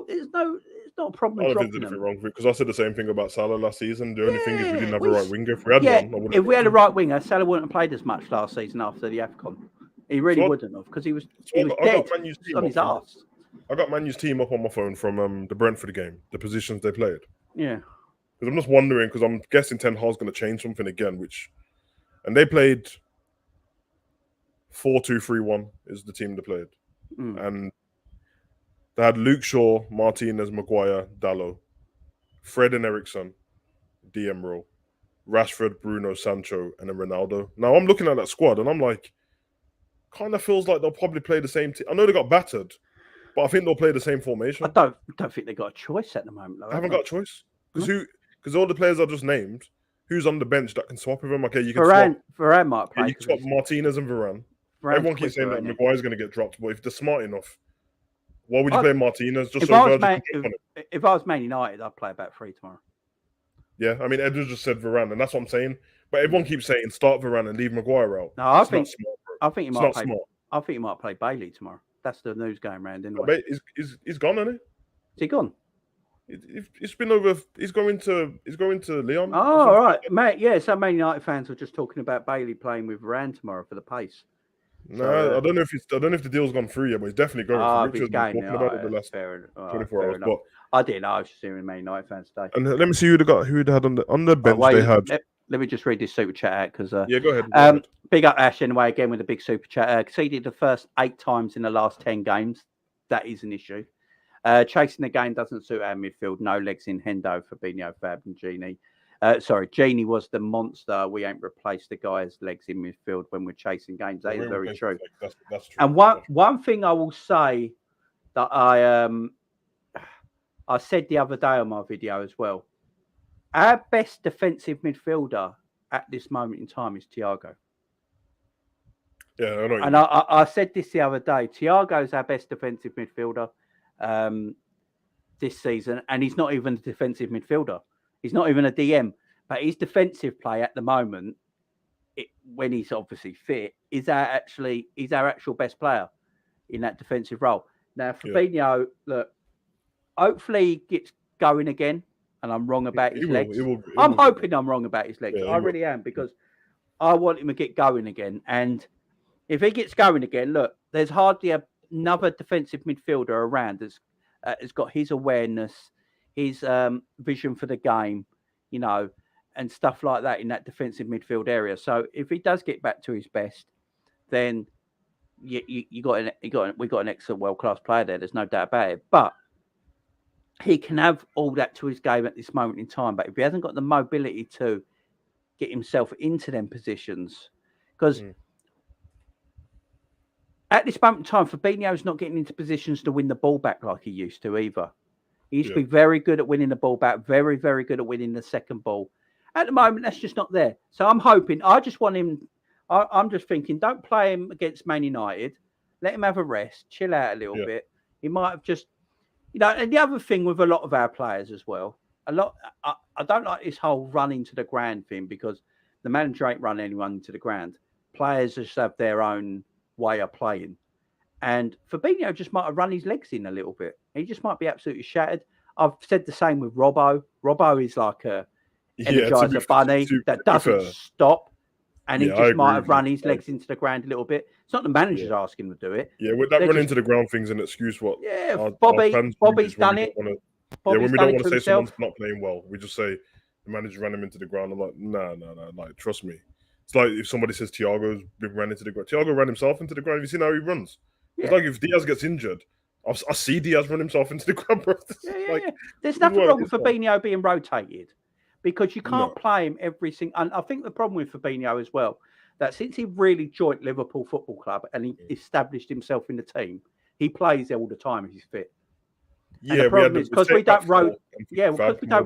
it's not a problem. I don't think there's anything wrong with it, because I said the same thing about Salah last season. The only thing is we didn't have a right winger. If we had one, if we had a right winger, Salah wouldn't have played as much last season after the AFCON. He really wouldn't have, because he was dead on his arse. I got Man U's team up on my phone from the Brentford game, the positions they played. Yeah. Because I'm just wondering, because I'm guessing Ten Hag's going to change something again, and they played 4-2-3-1 is the team they played. And they had Luke Shaw, Martinez, Maguire, Dallo, Fred and Eriksson, DM role, Rashford, Bruno, Sancho, and then Ronaldo. Now I'm looking at that squad and I'm like, kind of feels like they'll probably play the same team. I know they got battered, but I think they'll play the same formation. I don't think they got a choice at the moment. Though, I haven't got a choice because all the players I just named, who's on the bench that can swap with them? Okay, you can swap. Varane might play. Yeah, you can swap Martinez and Varane. Everyone keeps saying that Maguire's going to get dropped, but if they're smart enough, why would you play Martinez? Just so if I was Man United, I'd play about 3 tomorrow. Yeah, I mean, Edwards just said Varane, and that's what I'm saying. But everyone keeps saying start Varane and leave Maguire out. No, I think he might play Bailey tomorrow. That's the news going around, anyway. He's gone, isn't he? Is he gone? It's been over. He's going to Lyon. Oh, all right, mate. Yeah, some Man United fans were just talking about Bailey playing with Varane tomorrow for the pace. No, I don't know if the deal's gone through yet, but he's definitely going. Richard's been talking about it the last 24 hours. But I didn't know. I was just hearing Man United fans today. And let me see who they had on the bench. They had. Let me just read this super chat out because yeah, go ahead. Big up Ash anyway. Again with a big super chat. Conceded the first 8 times in the last 10 games. That is an issue. Chasing the game doesn't suit our midfield. No legs in Hendo, Fabinho, Fab, and Genie. Genie was the monster. We ain't replaced the guy's legs in midfield when we're chasing games. That is very true. That's true. And one thing I will say that I said the other day on my video as well. Our best defensive midfielder at this moment in time is Thiago. Yeah, I know. And I said this the other day. Thiago's our best defensive midfielder this season, and he's not even a defensive midfielder. He's not even a DM, but his defensive play at the moment, when he's obviously fit, is our actual best player in that defensive role. Now, Fabinho, look, hopefully he gets going again, and I'm wrong about his legs. I'm hoping I'm wrong about his legs. I really am, because I want him to get going again. And if he gets going again, look, there's hardly another defensive midfielder around that's got his awareness, his vision for the game, and stuff like that in that defensive midfield area. So if he does get back to his best, then we got an excellent world-class player there. There's no doubt about it. But he can have all that to his game at this moment in time. But if he hasn't got the mobility to get himself into them positions, because at this moment in time, Fabinho's not getting into positions to win the ball back like he used to either. He used to be very good at winning the ball back, very, very good at winning the second ball. At the moment, that's just not there. So I'm hoping, I just want him, I'm just thinking, don't play him against Man United. Let him have a rest, chill out a little bit. He might have just, and the other thing with a lot of our players as well, I don't like this whole run into the ground thing, because the manager ain't run anyone into the ground. Players just have their own way of playing. And Fabinho just might have run his legs in a little bit. He just might be absolutely shattered. I've said the same with Robbo. Robbo is like a Energizer bunny that doesn't stop. And he just might have run his legs into the ground a little bit. It's not the manager's asking him to do it. Yeah, with that run into the ground thing's an excuse. Bobby's done it. When we don't want to say someone's not playing well, we just say the manager ran him into the ground. I'm like, no. Like, trust me. It's like if somebody says Thiago's been ran into the ground. Thiago ran himself into the ground. Have you seen how he runs? Yeah. It's like if Diaz gets injured, I see Diaz run himself into the ground, bro. There's nothing wrong with Fabinho being rotated, because you can't play him every single. And I think the problem with Fabinho as well, that since he really joined Liverpool Football Club and he established himself in the team, he plays all the time if he's fit. And the problem is because we don't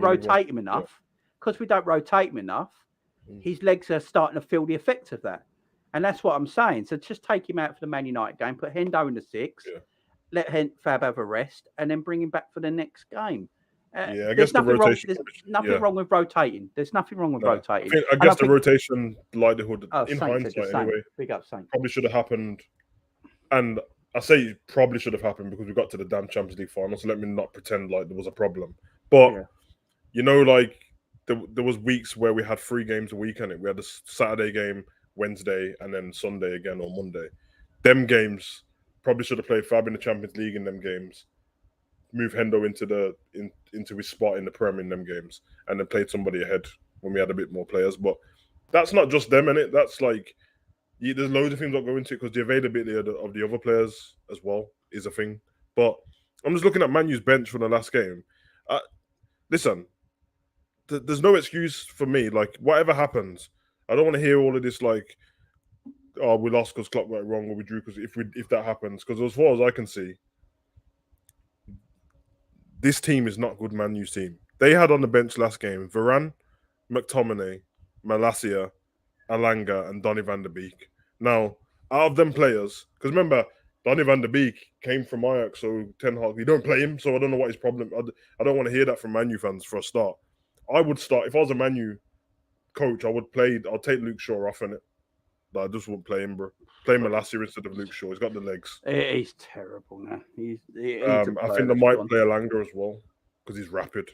rotate him enough. Because we don't rotate him enough, his legs are starting to feel the effect of that. And that's what I'm saying. So just take him out for the Man United game, put Hendo in the 6, let Fab have a rest, and then bring him back for the next game. I guess the rotation. There's nothing wrong with rotating. There's nothing wrong with rotating. I guess the rotation likelihood, in hindsight anyway, big up, Saint. Probably should have happened. And I say it probably should have happened because we got to the damn Champions League final. So let me not pretend like there was a problem. But there was weeks where we had 3 games a week in it. We had a Saturday game, Wednesday, and then Sunday again or Monday. Them games probably should have played Fab in the Champions League in them games. Move Hendo into his spot in the Prem in them games, and then played somebody ahead when we had a bit more players. But that's not just them, innit? That's like there's loads of things that go into it because the availability of the other players as well is a thing. But I'm just looking at Man U's bench for the last game. Listen, there's no excuse for me. Like, whatever happens, I don't want to hear all of this, like, we lost because Klopp got it wrong, or we drew because if that happens, because as far as I can see, this team is not good Man U's team. They had on the bench last game Varane, McTominay, Malacia, Alanga, and Donny van der Beek. Now, out of them players, because remember, Donny van der Beek came from Ajax, so Ten Hag, you don't play him, so I don't know what his problem. I don't want to hear that from Man U fans for a start. I would start if I was a Man U coach. I'll take Luke Shaw off in it. But I just wouldn't play him, bro. Play Malacia instead of Luke Shaw. He's got the legs. He's terrible now. I think they might play Alanga as well because he's rapid.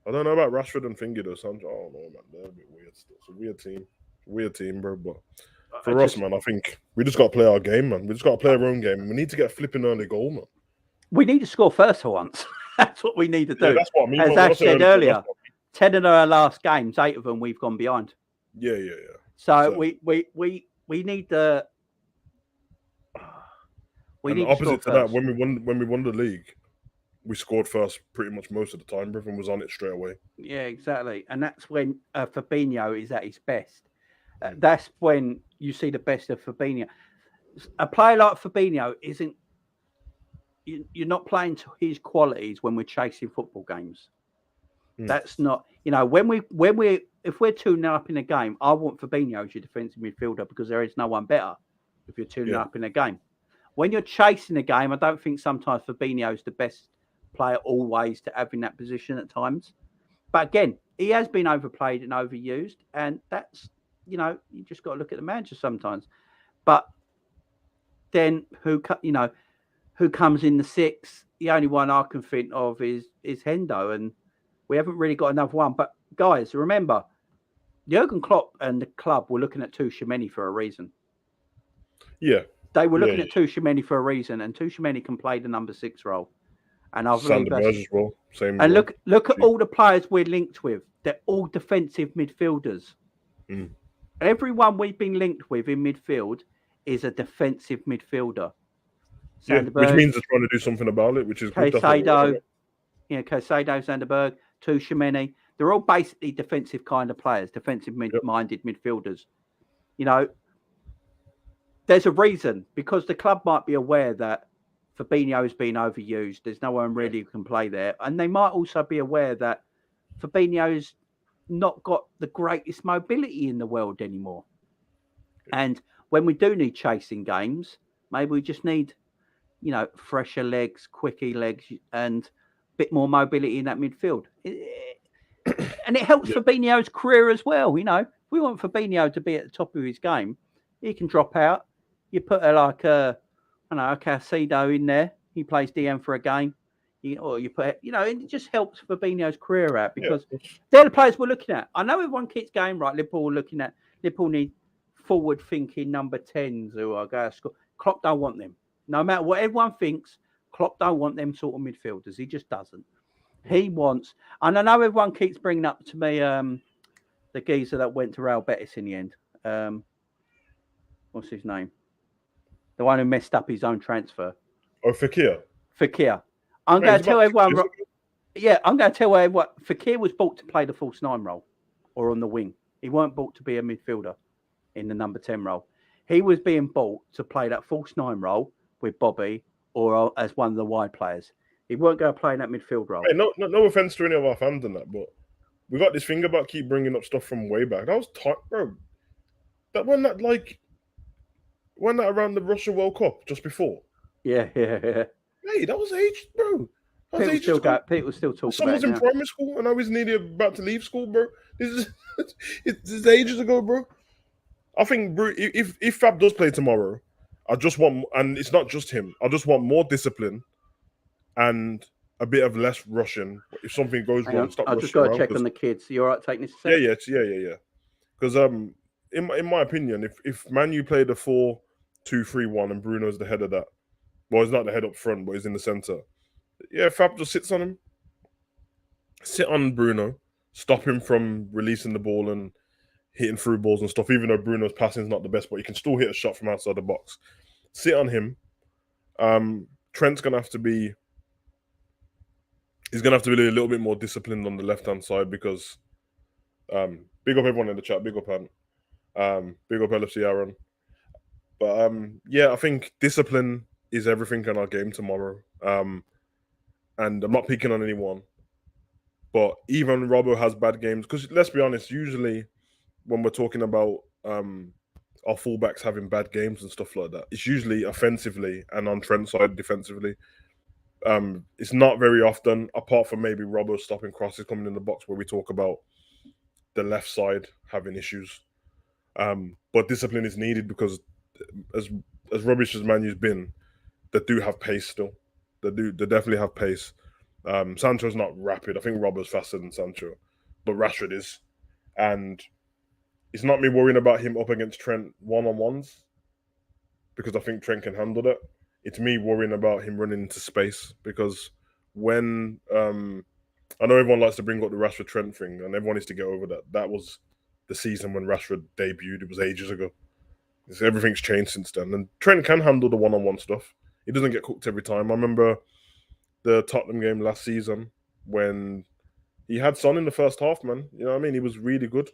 I don't know about Rashford and Finger though, Sancho. I don't know, man. They're a bit weird still. It's a weird team, bro. But for us, man, I think we just got to play our game, man. We just got to play our own game. We need to get a flipping early goal, man. We need to score first for once. That's what we need to do. Yeah, that's what I mean. As Ash said earlier, 10 of our last games, 8 of them we've gone behind. Yeah. So we need the. We need opposite to that, when we won the league, we scored first pretty much most of the time. Everyone was on it straight away. Yeah, exactly, and that's when Fabinho is at his best. That's when you see the best of Fabinho. A player like Fabinho isn't. You're not playing to his qualities when we're chasing football games. That's not, when if we're 2-0 up in a game, I want Fabinho as your defensive midfielder because there is no one better if you're 2-0 up in a game. When you're chasing a game, I don't think sometimes Fabinho is the best player always to have in that position at times. But again, he has been overplayed and overused, and that's, you just got to look at the manager sometimes. But then who comes in the sixth? The only one I can think of is Hendo, and we haven't really got another one. But guys, remember, Jurgen Klopp and the club were looking at Tuchel for a reason. Yeah. They were looking at Tuchel for a reason, and Tuchel can play the number 6 role. And I believe that's as well. Same. And look at all the players we're linked with. They're all defensive midfielders. Everyone we've been linked with in midfield is a defensive midfielder. Yeah, which means they're trying to do something about it, which is good. Caicedo, Sanderberg, Tuchel, they're all basically defensive kind of players, defensive-minded midfielders. There's a reason, because the club might be aware that Fabinho has been overused. There's no one really who can play there. And they might also be aware that Fabinho's not got the greatest mobility in the world anymore. And when we do need chasing games, maybe we just need, fresher legs, quicker legs, and a bit more mobility in that midfield. And it helps Fabinho's career as well. We want Fabinho to be at the top of his game. He can drop out. You put a Caicedo in there. He plays DM for a game. It just helps Fabinho's career out because they're the players we're looking at. I know everyone keeps going, right, Liverpool need forward-thinking number 10s who are going to score. Klopp don't want them. No matter what everyone thinks, Klopp don't want them sort of midfielders. He just doesn't. He wants, and I know everyone keeps bringing up to me the geezer that went to Real Betis in the end. What's his name? The one who messed up his own transfer. Oh, Fekir. I'm going to tell everyone. I'm going to tell everyone. Fekir was bought to play the false 9 role or on the wing. He weren't bought to be a midfielder in the number 10 role. He was being bought to play that false 9 role with Bobby or as one of the wide players. He weren't going to play in that midfield role. Hey, no offense to any of our fans in that, but we got this thing about keep bringing up stuff from way back. That was tight, bro. That when that around the Russia World Cup just before. Yeah. Hey, that was ages, bro. People still talk Someone was about it in primary school and I was nearly about to leave school, bro. This is ages ago, bro. I think, bro, if Fab does play tomorrow, I just want, and it's not just him, I just want more discipline and a bit of less rushing. If something goes wrong, stop rushing. I've just got to check on the kids. You all right taking this? Yeah. Because in my opinion, if Man U played a 4-2-3-1 and Bruno's the head of that, well, he's not the head up front, but he's in the centre. Yeah, Fab just sits on him. Sit on Bruno, stop him from releasing the ball and hitting through balls and stuff, even though Bruno's passing is not the best, but he can still hit a shot from outside the box. Sit on him. Trent's going to have to be... He's going to have to be a little bit more disciplined on the left-hand side because... big up everyone in the chat. Big up, Big up LFC Aaron. But yeah, I think discipline is everything in our game tomorrow. And I'm not picking on anyone, but even Robbo has bad games. Because let's be honest, usually when we're talking about our fullbacks having bad games and stuff like that, it's usually offensively and on Trent's side defensively. It's not very often, apart from maybe Robbo stopping crosses coming in the box, where we talk about the left side having issues. But discipline is needed because as rubbish as Man U's been, they do have pace still. They definitely have pace. Sancho's not rapid. I think Robbo's faster than Sancho, but Rashford is. And it's not me worrying about him up against Trent one-on-ones, because I think Trent can handle that. It's me worrying about him running into space, because when I know everyone likes to bring up the Rashford Trent thing, and everyone needs to get over that. That was the season when Rashford debuted. It was ages ago. Everything's changed since then. And Trent can handle the one-on-one stuff. He doesn't get cooked every time. I remember the Tottenham game last season when he had Son in the first half, man. You know what I mean? He was really good.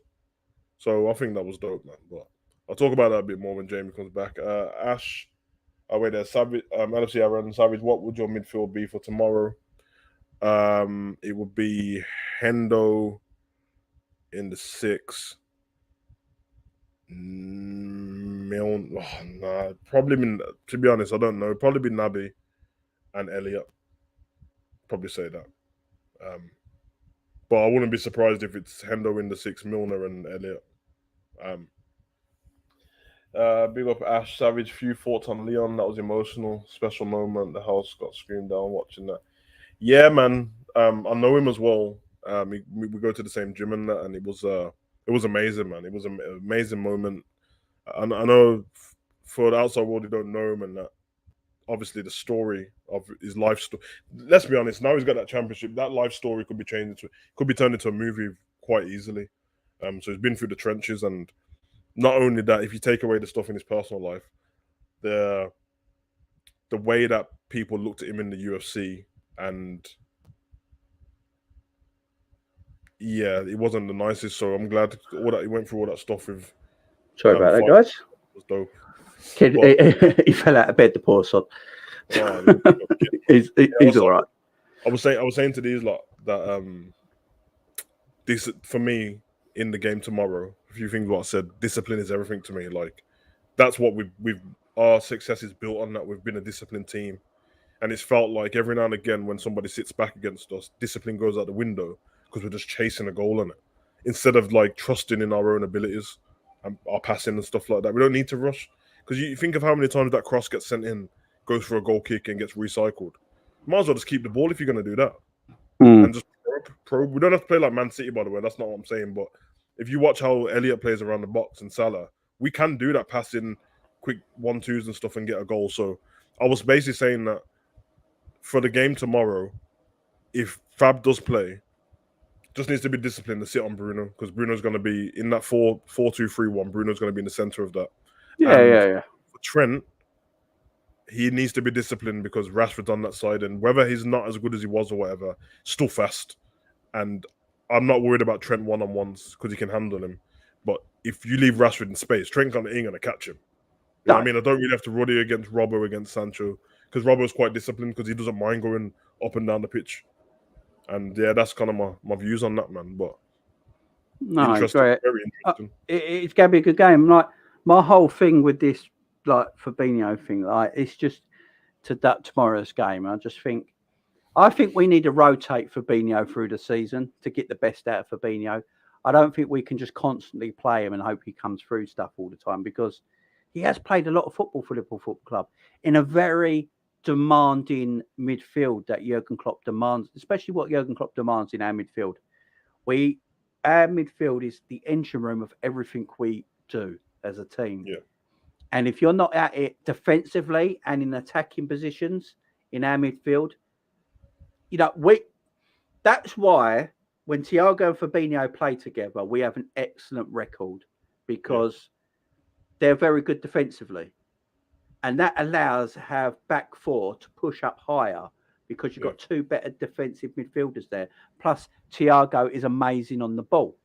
So I think that was dope, man. But I'll talk about that a bit more when Jamie comes back. Ash, wait there. Savage, LFC Aaron, Savage, what would your midfield be for tomorrow? It would be Hendo in the 6. Probably, to be honest, I don't know. Probably be Naby and Elliot. Probably say that. But I wouldn't be surprised if it's Hendo in the 6, Milner and Elliot. Big up Ash Savage. Few thoughts on Leon. That was emotional. Special moment. The house got screamed down watching that. Yeah, man. I know him as well. We go to the same gym and that, and it was amazing, man. It was an amazing moment. I know for the outside world who don't know him and that, obviously the story of his life story. Let's be honest. Now he's got that championship. That life story could be turned into a movie quite easily. So he's been through the trenches, and not only that, if you take away the stuff in his personal life, the way that people looked at him in the UFC, and yeah, it wasn't the nicest. So I'm glad all that he went through all that stuff with. Sorry about that, guys. Was dope. Kid, he fell out of bed, the poor sod. Oh, he's all right. I was saying to these lot that this for me in the game tomorrow. A few things what I said. Discipline is everything to me. Like that's what we've our success is built on. That we've been a disciplined team, and it's felt like every now and again when somebody sits back against us, discipline goes out the window because we're just chasing a goal on it instead of like trusting in our own abilities and our passing and stuff like that. We don't need to rush. Because you think of how many times that cross gets sent in, goes for a goal kick and gets recycled. Might as well just keep the ball if you're going to do that. And just probe. We don't have to play like Man City, by the way. That's not what I'm saying. But if you watch how Elliot plays around the box and Salah, we can do that passing, quick 1-2s and stuff and get a goal. So I was basically saying that for the game tomorrow, if Fab does play, just needs to be disciplined to sit on Bruno, because Bruno's going to be in that 4-2-3-1. Bruno's going to be in the center of that. Yeah. For Trent, he needs to be disciplined because Rashford's on that side, and whether he's not as good as he was or whatever, still fast. And I'm not worried about Trent one-on-ones because he can handle him. But if you leave Rashford in space, Trent ain't going to catch him. You know what I mean? I don't really have to ruddy against Robbo against Sancho, because Robbo's quite disciplined because he doesn't mind going up and down the pitch. And yeah, that's kind of my views on that, man. But interesting, very interesting. It's going to be a good game. Like my whole thing with this, like Fabinho thing, like it's just to that tomorrow's game. I think we need to rotate Fabinho through the season to get the best out of Fabinho. I don't think we can just constantly play him and hope he comes through stuff all the time, because he has played a lot of football for Liverpool Football Club in a very demanding midfield that Jurgen Klopp demands, especially what Jurgen Klopp demands in our midfield. Our midfield is the engine room of everything we do as a team. Yeah. And if you're not at it defensively and in attacking positions in our midfield, that's why when Thiago and Fabinho play together, we have an excellent record, because they're very good defensively. And that allows to have back four to push up higher, because you've got two better defensive midfielders there. Plus, Thiago is amazing on the ball.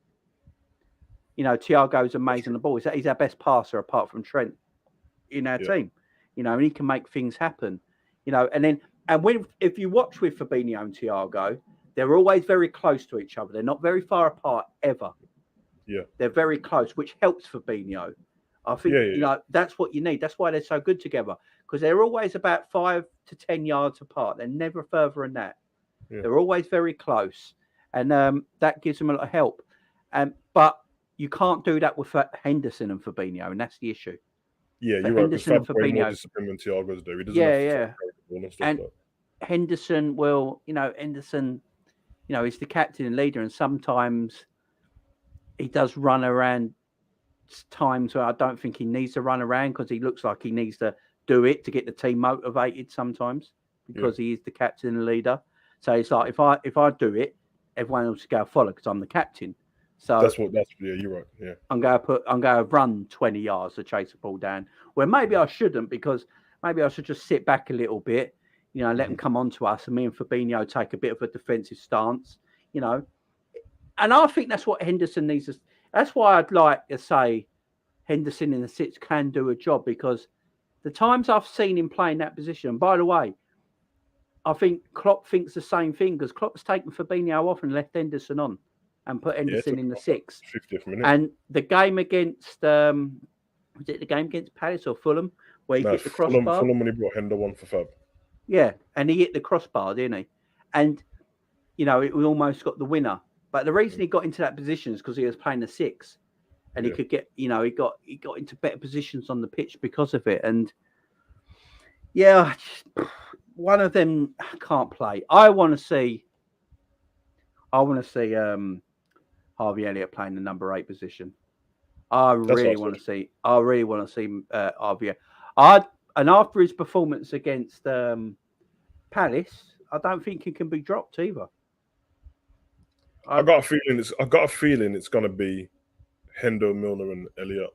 Thiago's amazing on the ball. He's our best passer apart from Trent in our team. And he can make things happen. And if you watch with Fabinho and Thiago, they're always very close to each other. They're not very far apart ever. Yeah, they're very close, which helps Fabinho. I think that's what you need. That's why they're so good together, because they're always about 5 to 10 yards apart. They're never further than that. Yeah. They're always very close, and that gives them a lot of help. But you can't do that with Henderson and Fabinho, and that's the issue. Yeah, you're right. Because Fab's way more disciplined than Thiago's there. He doesn't have to and Henderson will, Henderson, he's the captain and leader, and sometimes he does run around times where I don't think he needs to run around, because he looks like he needs to do it to get the team motivated sometimes, because he is the captain and leader. So it's like, if I do it, everyone else will go follow, because I'm the captain. So you're right. Yeah. I'm going to run 20 yards to chase the ball down, where maybe I shouldn't, because maybe I should just sit back a little bit, let them come on to us, and me and Fabinho take a bit of a defensive stance, And I think that's what Henderson needs. That's why I'd like to say Henderson in the 6 can do a job, because the times I've seen him play in that position, and by the way, I think Klopp thinks the same thing, because Klopp's taken Fabinho off and left Henderson on and put Henderson in the 6. 50th minute. And the game against, was it the game against Palace or Fulham, where he hit the crossbar? Fulham when he brought Hendo on for Fab. Yeah, and he hit the crossbar, didn't he? And, we almost got the winner. But the reason he got into that position is because he was playing the 6. And he could get, he got into better positions on the pitch because of it. And, one of them can't play. I want to see Harvey Elliott playing the number 8 position. I really want to see Harvey. And after his performance against Palace, I don't think he can be dropped either. I got a feeling it's going to be Hendo, Milner, and Elliott.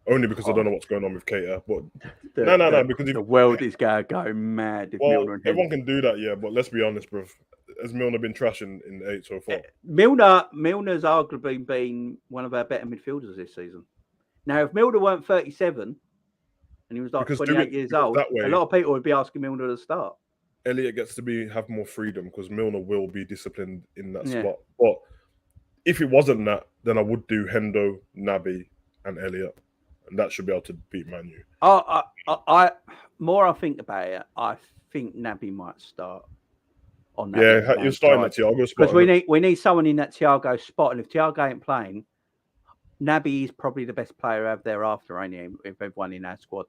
Only because I don't know what's going on with Keita. But no, because the world is going to go mad if Milner and everyone can do that, yeah. But let's be honest, bro. Has Milner been trashing in the 8 so far? Milner's arguably been one of our better midfielders this season. Now, if Milner weren't 37 and he was like 28 years old, a lot of people would be asking Milner to start. Elliott gets to have more freedom, because Milner will be disciplined in that spot. But if it wasn't that, then I would do Hendo, Naby, and Elliott, and that should be able to beat Man U. I think about it, I think Naby might start on that. Yeah, you're starting at Thiago spot. Because we need someone in that Thiago spot, and if Thiago ain't playing, Naby is probably the best player out there after, ain't he, with everyone in our squad.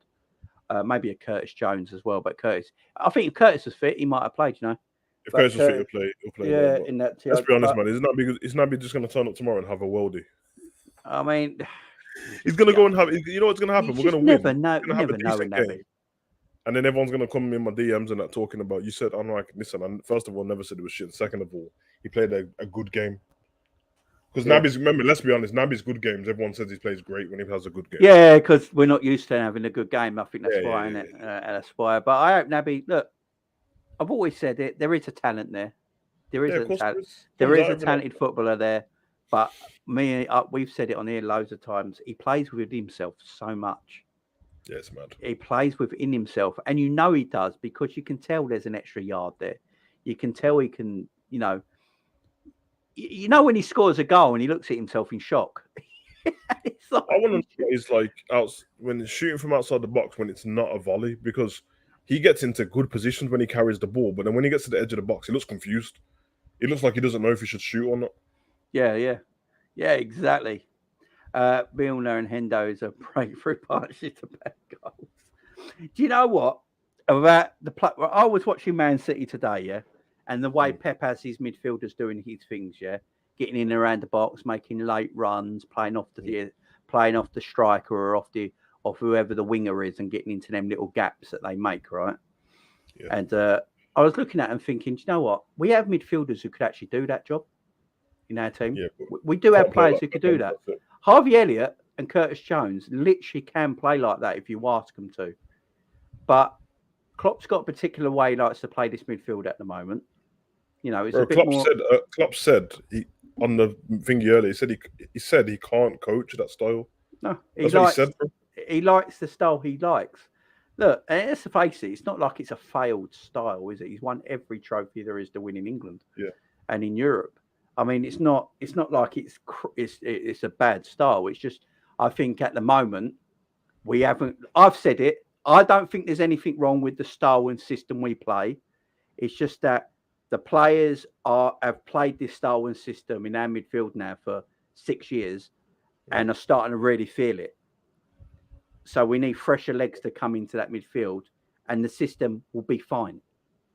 Maybe a Curtis Jones as well, but I think if Curtis was fit, he might have played, If Curtis was fit, he'll play. Yeah, in that Thiago. Let's be honest, man. Is Naby just going to turn up tomorrow and have a worldie? I mean, he's going to go and have. You know what's going to happen? We're going to win. You never know with Naby. And then everyone's going to come in my DMs and that talking about, you said, I'm like, listen, I first of all never said it was shit. Second of all, he played a good game. Because Naby's, remember, let's be honest, Naby's good games, everyone says he plays great when he has a good game. Yeah, because we're not used to having a good game. I think that's why, isn't it? That's why. But I hope Naby, look, I've always said it, there is a talent there. There is a talented footballer there. But we've said it on here loads of times. He plays with himself so much. Yeah, it's mad. He plays within himself. And he does, because you can tell there's an extra yard there. You can tell he can, when he scores a goal and he looks at himself in shock. It's like, I want to know what he's like when he's shooting from outside the box when it's not a volley, because he gets into good positions when he carries the ball, but then when he gets to the edge of the box, he looks confused. He looks like he doesn't know if he should shoot or not. Yeah, exactly. Milner and Hendo is a breakthrough partnership to back goals. Do you know what? About I was watching Man City today, yeah, and the way Pep has his midfielders doing his things, yeah, getting in around the box, making late runs, playing off the striker or off whoever the winger is, and getting into them little gaps that they make, right? Yeah. And I was looking at them thinking, do you know what? We have midfielders who could actually do that job in our team. Yeah, we do have players who could do that. Harvey Elliott and Curtis Jones literally can play like that if you ask them to. But Klopp's got a particular way he likes to play this midfield at the moment. It's a bit more. Klopp said on the thingy earlier. He said he can't coach that style. No, That's what he said, bro. He likes the style he likes. Look, and let's face it, it's not like it's a failed style, is it? He's won every trophy there is to win in England, and in Europe. I mean, it's not like it's a bad style. It's just, I think at the moment we haven't. I've said it. I don't think there's anything wrong with the style and system we play. It's just that the players have played this style and system in our midfield now for 6 years, and are starting to really feel it. So we need fresher legs to come into that midfield, and the system will be fine.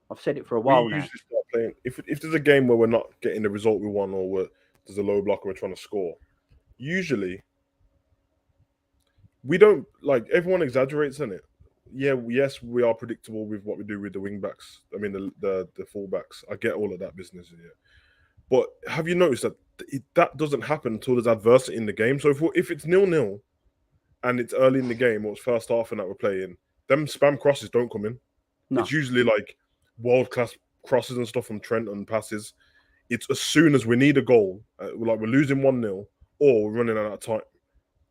I've said it for a while now. Usually start playing if there's a game where we're not getting the result we want, or there's a low block and we're trying to score. Usually, we don't like everyone exaggerates in it. Yes, we are predictable with what we do with the wing backs. I mean, the fullbacks. I get all of that business in here. But have you noticed that that doesn't happen until there's adversity in the game? So if it's 0-0 and it's early in the game, or it's first half and that we're playing, them spam crosses don't come in. No. It's usually like world-class crosses and stuff from Trent and passes. It's as soon as we need a goal, like we're losing 1-0 or we're running out of time,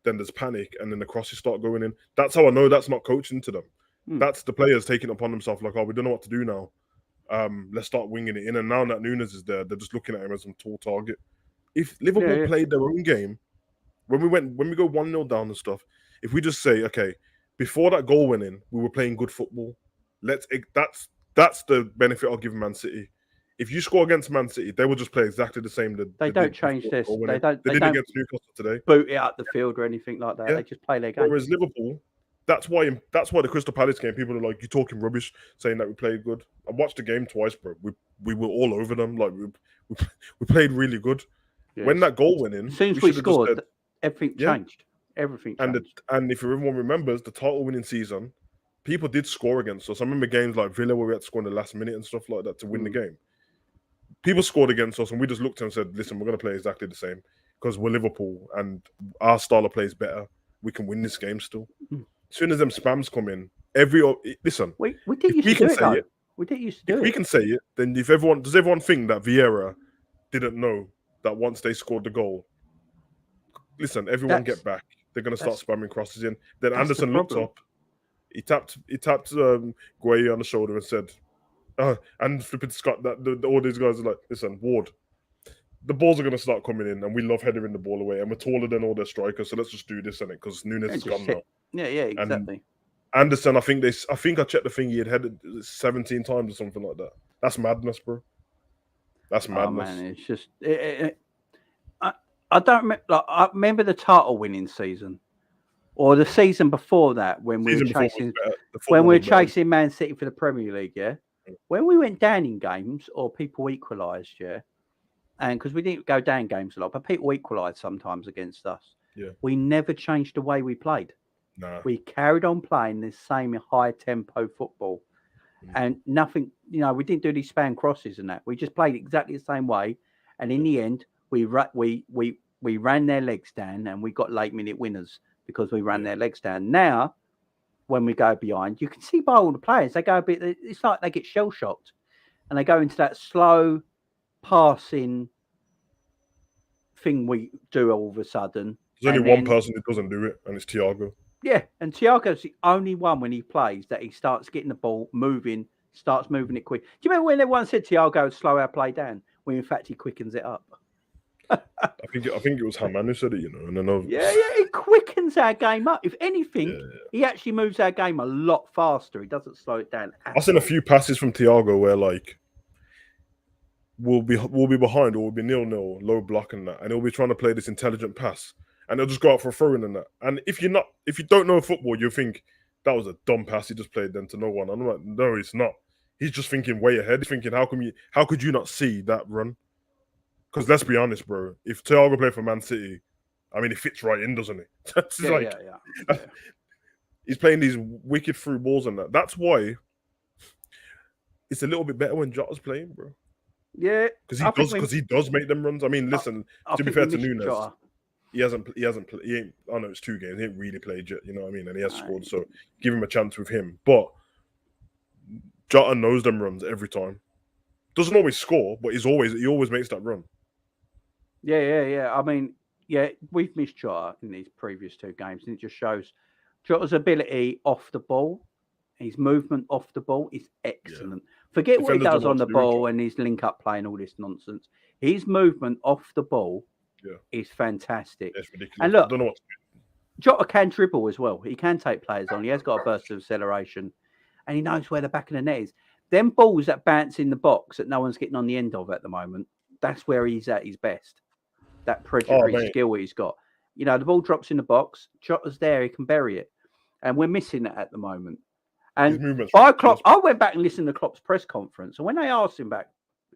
then there's panic and then the crosses start going in. That's how I know that's not coaching to them. That's the players taking it upon themselves, like, oh, we don't know what to do now. Let's start winging it in. And now that Nunes is there, they're just looking at him as some tall target. If Liverpool played their own game, when we go 1-0 down and stuff, if we just say, okay, before that goal went in, we were playing good football. That's the benefit I'll give Man City. If you score against Man City, they will just play exactly the same. They don't change this. They did against Newcastle today. Boot it up the field or anything like that. Yeah. They just play their game. Whereas Liverpool, that's why the Crystal Palace game, people are like, you're talking rubbish, saying that we played good. I watched the game twice, bro. We were all over them. Like we played really good. Yes. When that goal went in, as soon as we scored, everything changed. Everything changed. And if everyone remembers, the title-winning season, people did score against us. I remember games like Villa where we had to score in the last minute and stuff like that to win the game. People scored against us, and we just looked at them and said, listen, we're going to play exactly the same because we're Liverpool and our style of play is better. We can win this game still. As soon as them spams come in, listen, we did used to do it. We did used to do it. If we can say it, then does everyone think that Vieira didn't know that once they scored the goal? Listen, everyone get back. They're going to start spamming crosses in. Then Anderson looked up. He tapped Gueye on the shoulder and said, and flipping Scott, all these guys are like, listen, Ward, the balls are going to start coming in, and we love headering the ball away, and we're taller than all their strikers, so let's just do this, innit? Because Nunes is gone now. Yeah, exactly. And Anderson, I think I checked the thing, he had headed 17 times or something like that. That's madness, bro. That's madness. Oh, man, it's just... I don't remember. Like, I remember the title-winning season, or the season before that when we were chasing Man City for the Premier League. Yeah, when we went down in games or people equalised. Yeah, and because we didn't go down games a lot, but people equalised sometimes against us. Yeah, we never changed the way we played. No, we carried on playing the same high-tempo football, and nothing. We didn't do these span crosses and that. We just played exactly the same way, and in the end. We ran their legs down and we got late minute winners because we ran their legs down. Now, when we go behind, you can see by all the players, they go a bit, it's like they get shell shocked and they go into that slow passing thing we do all of a sudden. There's only one person who doesn't do it, and it's Thiago. Yeah, and Thiago's the only one when he plays that he starts getting the ball moving, starts moving it quick. Do you remember when everyone said Thiago would slow our play down? When in fact he quickens it up. I think it was Haman who said it, and then it quickens our game up. If anything, he actually moves our game a lot faster. He doesn't slow it down. I've seen a few passes from Thiago where like we'll be behind or we'll be 0-0, low block and that, and he'll be trying to play this intelligent pass, and he'll just go out for a throw in and that. And if you don't know football, you think that was a dumb pass he just played then to no one. I'm like, no, it's not. He's just thinking way ahead. He's thinking, how could you not see that run? Because let's be honest, bro. If Thiago played for Man City, I mean, it fits right in, doesn't it? Yeah. He's playing these wicked through balls and that. That's why it's a little bit better when Jota's playing, bro. Yeah, because he does make them runs. I mean, listen. To be fair to Nunes, he hasn't played. I know it's 2 games. He ain't really played yet. You know what I mean? And he has scored, so give him a chance with him. But Jota knows them runs every time. Doesn't always score, but he always makes that run. Yeah. I mean, yeah, we've missed Jota in these previous two games, and it just shows Jota's ability off the ball, his movement off the ball is excellent. Forget what he Defenders don't does know on what the to do with ball Jota. and his link up play and all this nonsense. His movement off the ball is fantastic. It's ridiculous. And look, I don't know what to do. Jota can dribble as well. He can take players on. He has got a burst of acceleration, and he knows where the back of the net is. Them balls that bounce in the box that no one's getting on the end of at the moment, that's where he's at his best. That predatory skill he's got. You know, the ball drops in the box, Jota's there, he can bury it. And we're missing that at the moment. And by Klopp, I went back and listened to Klopp's press conference. And when they asked him about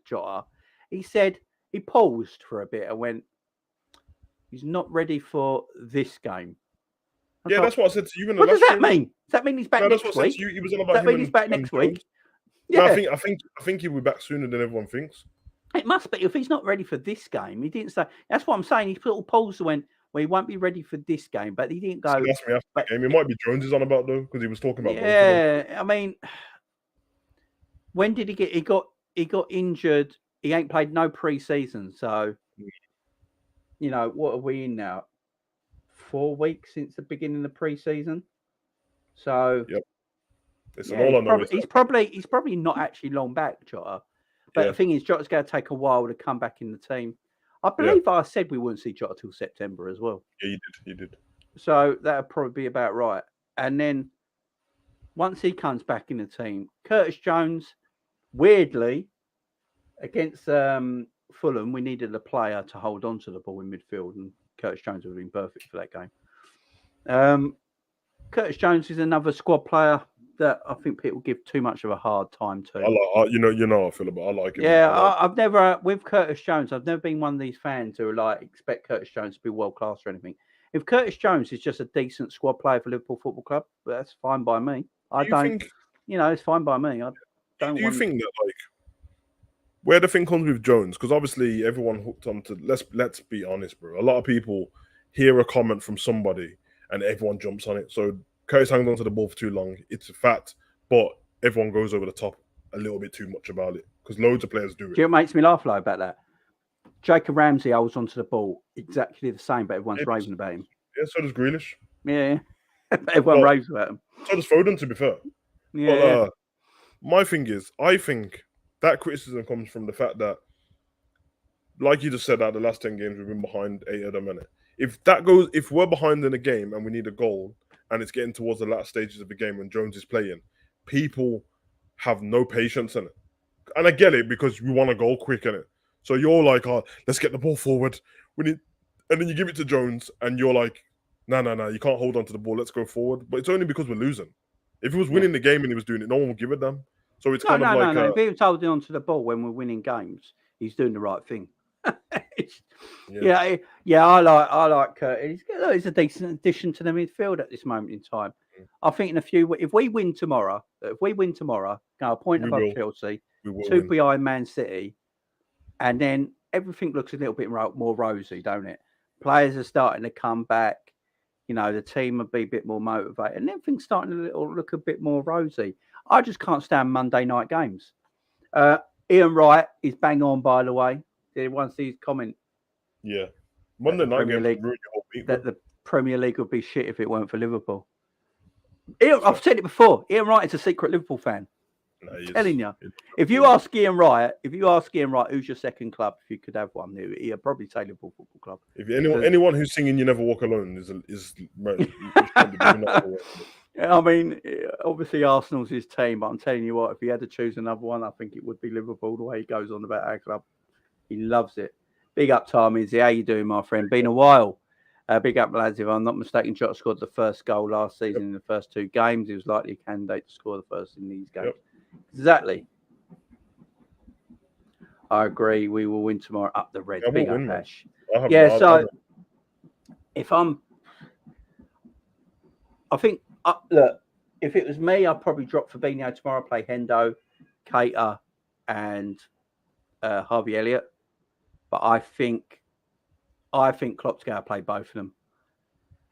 Jota, he said, he paused for a bit and went, he's not ready for this game. Yeah, that's what I said to you. What does that mean? Does that mean he's back next week? He was on about does that mean he's back next week? Yeah, no, I think he'll be back sooner than everyone thinks. It must be. If he's not ready for this game, he didn't say. That's what I'm saying. He put a pause and went, well, he won't be ready for this game, but he didn't go. So that's me after the game. It might be Jones is on about though, because he was talking about. Yeah, I mean, when did he get? He got injured. He ain't played no pre-season, so you know what are we in now? 4 weeks since the beginning of the pre-season. So yep, it's all I know. He's probably not actually long back, Jota. But the thing is, Jota's going to take a while to come back in the team. I believe I said we wouldn't see Jota till September as well. Yeah, you did. So that would probably be about right. And then once he comes back in the team, Curtis Jones, weirdly, against Fulham, we needed a player to hold on to the ball in midfield, and Curtis Jones would have been perfect for that game. Curtis Jones is another squad player that I think people give too much of a hard time to. You know how I feel about. I like him. Yeah, I've never with Curtis Jones. I've never been one of these fans who expect Curtis Jones to be world class or anything. If Curtis Jones is just a decent squad player for Liverpool Football Club, that's fine by me. It's fine by me. I don't. Do you think that where the thing comes with Jones? Because obviously everyone hooked on to. Let's be honest, bro. A lot of people hear a comment from somebody and everyone jumps on it. So Curtis hangs onto the ball for too long. It's a fact, but everyone goes over the top a little bit too much about it because loads of players do it. Do you know what makes me laugh about that? Jacob Ramsey holds onto the ball exactly the same, but everyone's raving about him. Yeah, so does Grealish. Yeah, everyone raves about him. So does Foden, to be fair. Yeah. But my thing is, I think that criticism comes from the fact that, like you just said, that the last 10 games we've been behind 8 of them, innit? If we're behind in a game and we need a goal and it's getting towards the last stages of the game when Jones is playing, people have no patience in it. And I get it because we want a goal quick in it. So you're like, oh, let's get the ball forward. And then you give it to Jones and you're like, no, you can't hold on to the ball. Let's go forward. But it's only because we're losing. If he was winning the game and he was doing it, no one would give it them. So it's kind of like... No. If he was holding on to the ball when we're winning games, he's doing the right thing. I like Curtis. He's a decent addition to the midfield at this moment in time. I think if we win tomorrow, go a point above Chelsea, 2 behind Man City, and then everything looks a little bit more rosy, don't it? Players are starting to come back. You know, the team will be a bit more motivated, and everything's starting to look a bit more rosy. I just can't stand Monday night games. Ian Wright is bang on, by the way. Did anyone see his comment? Yeah. Monday night games League, that the Premier League would be shit if it weren't for Liverpool. I've said it before. Ian Wright is a secret Liverpool fan. No, I'm telling you. If you ask Ian Wright, who's your second club, if you could have one, he'll probably say Liverpool Football Club. If anyone who's singing "You Never Walk Alone" is I mean, obviously Arsenal's his team, but I'm telling you what, if he had to choose another one, I think it would be Liverpool. The way he goes on about our club, he loves it. Big up, Tarmizi. How you doing, my friend? Been a while. Big up, lads. If I'm not mistaken, Jota scored the first goal last season in the first 2 games. He was likely a candidate to score the first in these games. Yep. Exactly. I agree. We will win tomorrow. Up the Reds. Big up, Ash. Look, if it was me, I'd probably drop Fabinho tomorrow, play Hendo, Keita, and Harvey Elliott. But I think Klopp's going to play both of them.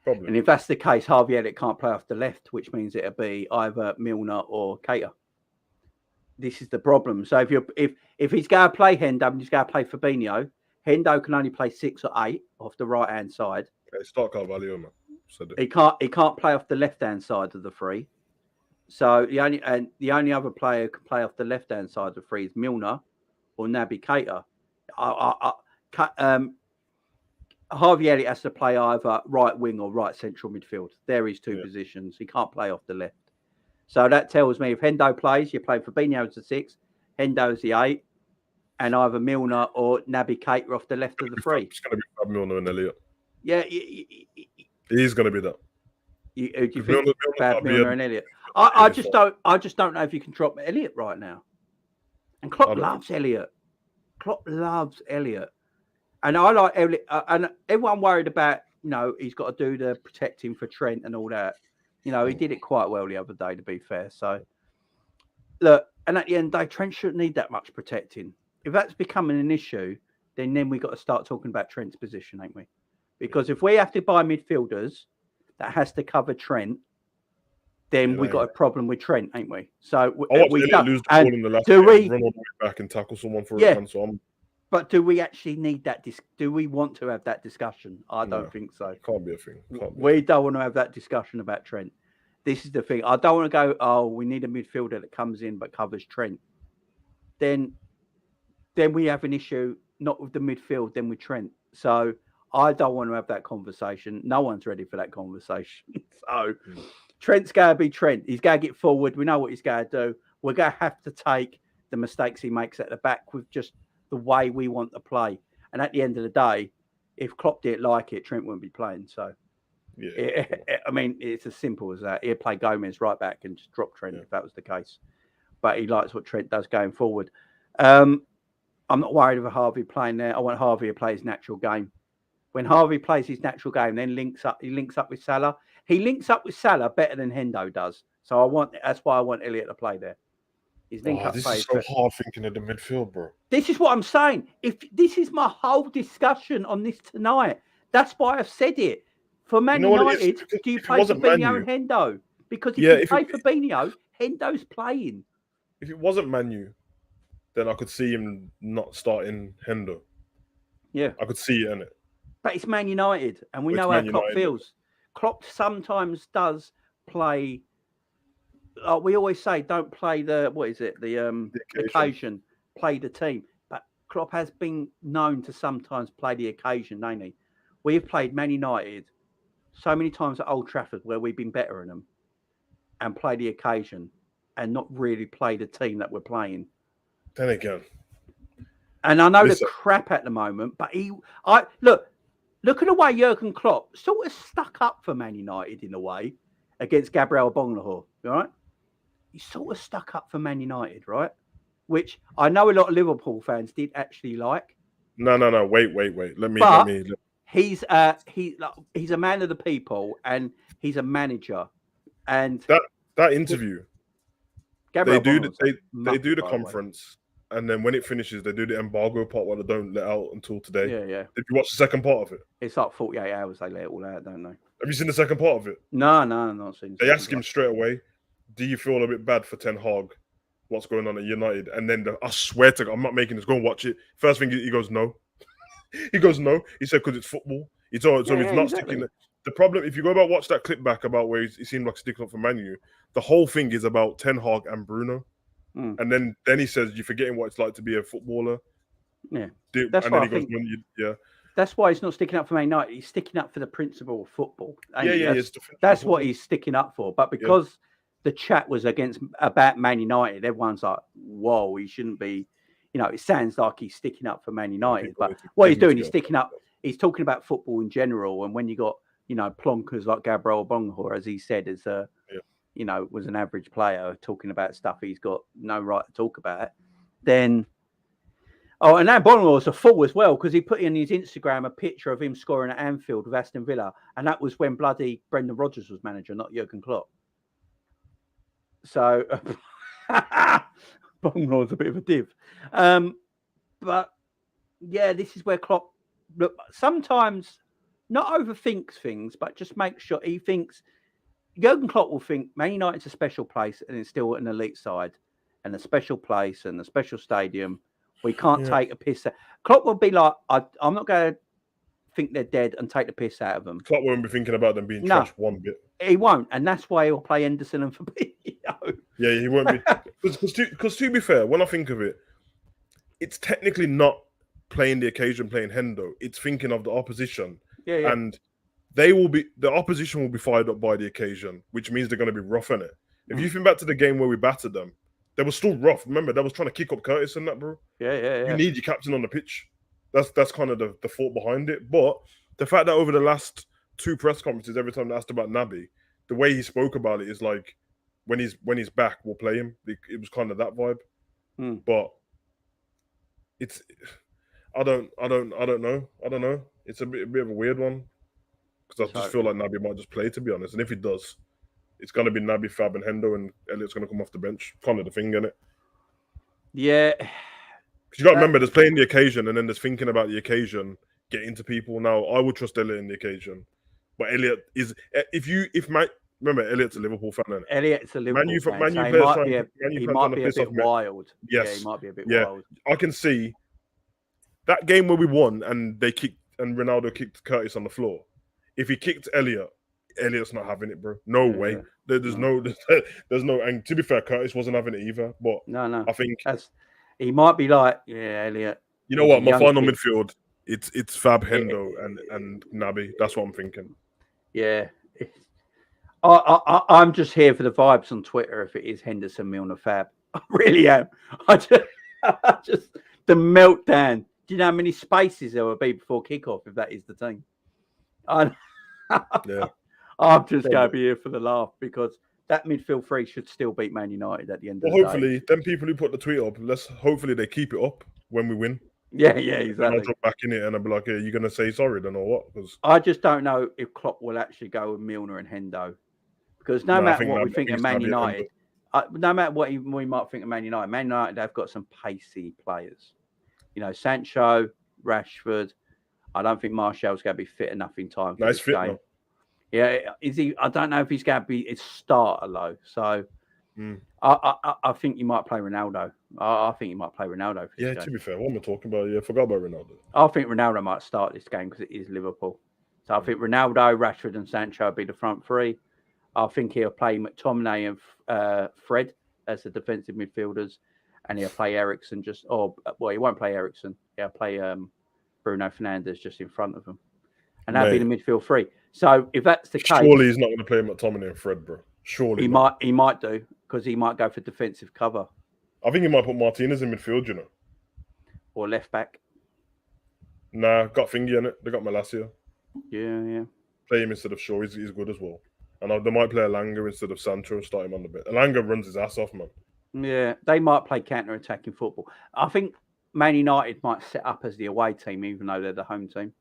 Probably. And if that's the case, Harvey Elliott can't play off the left, which means it'll be either Milner or Keita. This is the problem. So if he's going to play Hendo and he's going to play Fabinho, Hendo can only play 6 or 8 off the right hand side. Okay, start Carvalho, man. He can't play off the left hand side of the 3. So the only other player who can play off the left hand side of the 3 is Milner or Naby Keita. Harvey Elliott has to play either right wing or right central midfield. There is 2 positions. He can't play off the left. So that tells me if Hendo plays, you're playing Fabinho as the 6, Hendo as the 8, and either Milner or Naby Keita off the left of the 3. It's going to be Fab Milner and Elliott. Yeah. He's going to be that. Do you think Fab Milner and Elliott? I just don't know if you can drop Elliott right now. And Klopp loves Elliott. Klopp loves Elliott. And I like Elliott. And everyone worried about, he's got to do the protecting for Trent and all that. He did it quite well the other day, to be fair. So, look, and at the end of the day, Trent shouldn't need that much protecting. If that's becoming an issue, then we got to start talking about Trent's position, ain't we? Because if we have to buy midfielders that has to cover Trent, then we got a problem with Trent, ain't we? So we don't lose the ball in the last game, run all the way back and tackle someone for a run. So but do we actually need that? Do we want to have that discussion? I don't think so. It can't be a thing. We don't want to have that discussion about Trent. This is the thing. I don't want to go, we need a midfielder that comes in but covers Trent. Then we have an issue, not with the midfield, then with Trent. So I don't want to have that conversation. No one's ready for that conversation. So Trent's going to be Trent. He's going to get forward. We know what he's going to do. We're going to have to take the mistakes he makes at the back with just the way we want to play. And at the end of the day, if Klopp didn't like it, Trent wouldn't be playing. So, it's as simple as that. He'd play Gomez right back and just drop Trent if that was the case. But he likes what Trent does going forward. I'm not worried about Harvey playing there. I want Harvey to play his natural game. When Harvey plays his natural game, then he links up with Salah. He links up with Salah better than Hendo does. So that's why I want Elliott to play there. This is so hard thinking of the midfield, bro. This is what I'm saying. If this is my whole discussion on this tonight, that's why I've said it. For Man United, do you play Fabinho and Hendo? Because if you play Fabinho, Hendo's playing. If it wasn't Manu, then I could see him not starting Hendo. Yeah. I could see it in it. But it's Man United, and we know how Klopp feels. Klopp sometimes does play. We always say, don't play the occasion. Play the team. But Klopp has been known to sometimes play the occasion, ain't he? We've played Man United so many times at Old Trafford where we've been better than them and play the occasion and not really play the team that we're playing. Then again. And I know the crap at the moment, but look at the way Jurgen Klopp sort of stuck up for Man United in a way against Gabriel Bonglahor, right? He sort of stuck up for Man United, right? Which I know a lot of Liverpool fans did actually like. No. Wait. Let me. He's a man of the people and he's a manager. And that interview, Gabriel they do the conference, and then when it finishes, they do the embargo part where they don't let out until today. Yeah. Did you watch the second part of it? It's like 48 hours they let it all out, don't they? Have you seen the second part of it? No, I'm not seen. They ask him straight away, do you feel a bit bad for Ten Hag? What's going on at United? And then I swear to God, I'm not making this. Go and watch it. First thing he goes, no. He goes, no. He said, because it's football. He's not sticking. The problem, if you go about watch that clip back about where he seemed like sticking up for Man U, the whole thing is about Ten Hag and Bruno. And then he says, you're forgetting what it's like to be a footballer. Yeah. That's why he's not sticking up for Man United. He's sticking up for the principle of football. That's what he's sticking up for. But because the chat was about Man United, everyone's like, whoa, he shouldn't be. It sounds like he's sticking up for Man United. But what he's doing, he's sticking up. He's talking about football in general. And when you got, plonkers like Gabriel Bonglahor, as he said, was an average player talking about stuff he's got no right to talk about, then... Oh, and that Bonglahor's a fool as well, because he put in his Instagram a picture of him scoring at Anfield with Aston Villa, and that was when bloody Brendan Rodgers was manager, not Jurgen Klopp. So, Bonglahor's a bit of a div. But, yeah, this is where Klopp... Look, sometimes not overthinks things, but just make sure he thinks... Jurgen Klopp will think Man United's a special place and it's still an elite side and a special place and a special stadium We can't take a piss. Klopp will be like, I'm not going to think they're dead and take the piss out of them. Klopp won't be thinking about them being trashed one bit. He won't, and that's why he'll play Henderson and Fabinho. Yeah, he won't be. Because to be fair, when I think of it, it's technically not playing the occasion, playing Hendo. It's thinking of the opposition. Yeah. And the opposition will be fired up by the occasion, which means they're going to be rough in it. If you think back to the game where we battered them, they were still rough. Remember, they was trying to kick up Curtis and that, bro. Yeah. You need your captain on the pitch. That's kind of the thought behind it. But the fact that over the last 2 press conferences, every time they asked about Naby, the way he spoke about it is like, when he's back, we'll play him. It was kind of that vibe. But it's I don't know. It's a bit of a weird one because I just feel like Naby might just play, to be honest. And if he does, it's going to be Naby, Fab, and Hendo, and Elliot's going to come off the bench. Kind of the thing, isn't it? Yeah. Because you got to remember, there's playing the occasion, and then there's thinking about the occasion, getting to people. Now, I would trust Elliot in the occasion, but Elliot is remember, Elliot's a Liverpool fan, isn't it? Elliot's a Liverpool fan. He might be a bit wild. Yes. Yeah, he might be a bit wild. I can see that game where we won and they kicked and Ronaldo kicked Curtis on the floor. If he kicked Elliot's not having it, bro. No way. There's no. And to be fair, Curtis wasn't having it either. But no, I think he might be like, Elliot. You know what? My final midfield, it's Fab, Hendo, and Naby. That's what I'm thinking. Yeah. I'm just here for the vibes on Twitter. If it is Henderson, Milner, Fab, I really am. I just the meltdown. Do you know how many spaces there will be before kickoff if that is the thing? I'm just going to be here for the laugh because that midfield three should still beat Man United at the end of the day. Hopefully, them people who put the tweet up, hopefully they keep it up when we win. Yeah, exactly. And I'll drop back in it and I'll be like, you're going to say sorry then or what? Because I just don't know if Klopp will actually go with Milner and Hendo. Because no matter what we think of Man United, no matter what we might think of Man United have got some pacey players. You know, Sancho, Rashford. I don't think Martial's going to be fit enough in time for this game. Now. Yeah, is he? I don't know if he's going to be a starter though. So I think you might play Ronaldo. I think you might play Ronaldo. For this game. To be fair, what am I talking about? Yeah, I forgot about Ronaldo. I think Ronaldo might start this game because it is Liverpool. So I think Ronaldo, Rashford, and Sancho will be the front three. I think he'll play McTominay and Fred as the defensive midfielders, and he'll play Eriksen he won't play Eriksen. He'll play Bruno Fernandes just in front of him, and that'll be the midfield three. So if that's the case, surely he's not going to play McTominay and Fred, bro. Surely he might do because he might go for defensive cover. I think he might put Martinez in midfield, you know, or left back. Nah, got Fingy in it. They got Malacia. Yeah. Play him instead of Shaw. He's good as well. And they might play Elanga instead of Sancho and start him on the bit. Elanga runs his ass off, man. Yeah, they might play counter-attacking football. I think Man United might set up as the away team, even though they're the home team.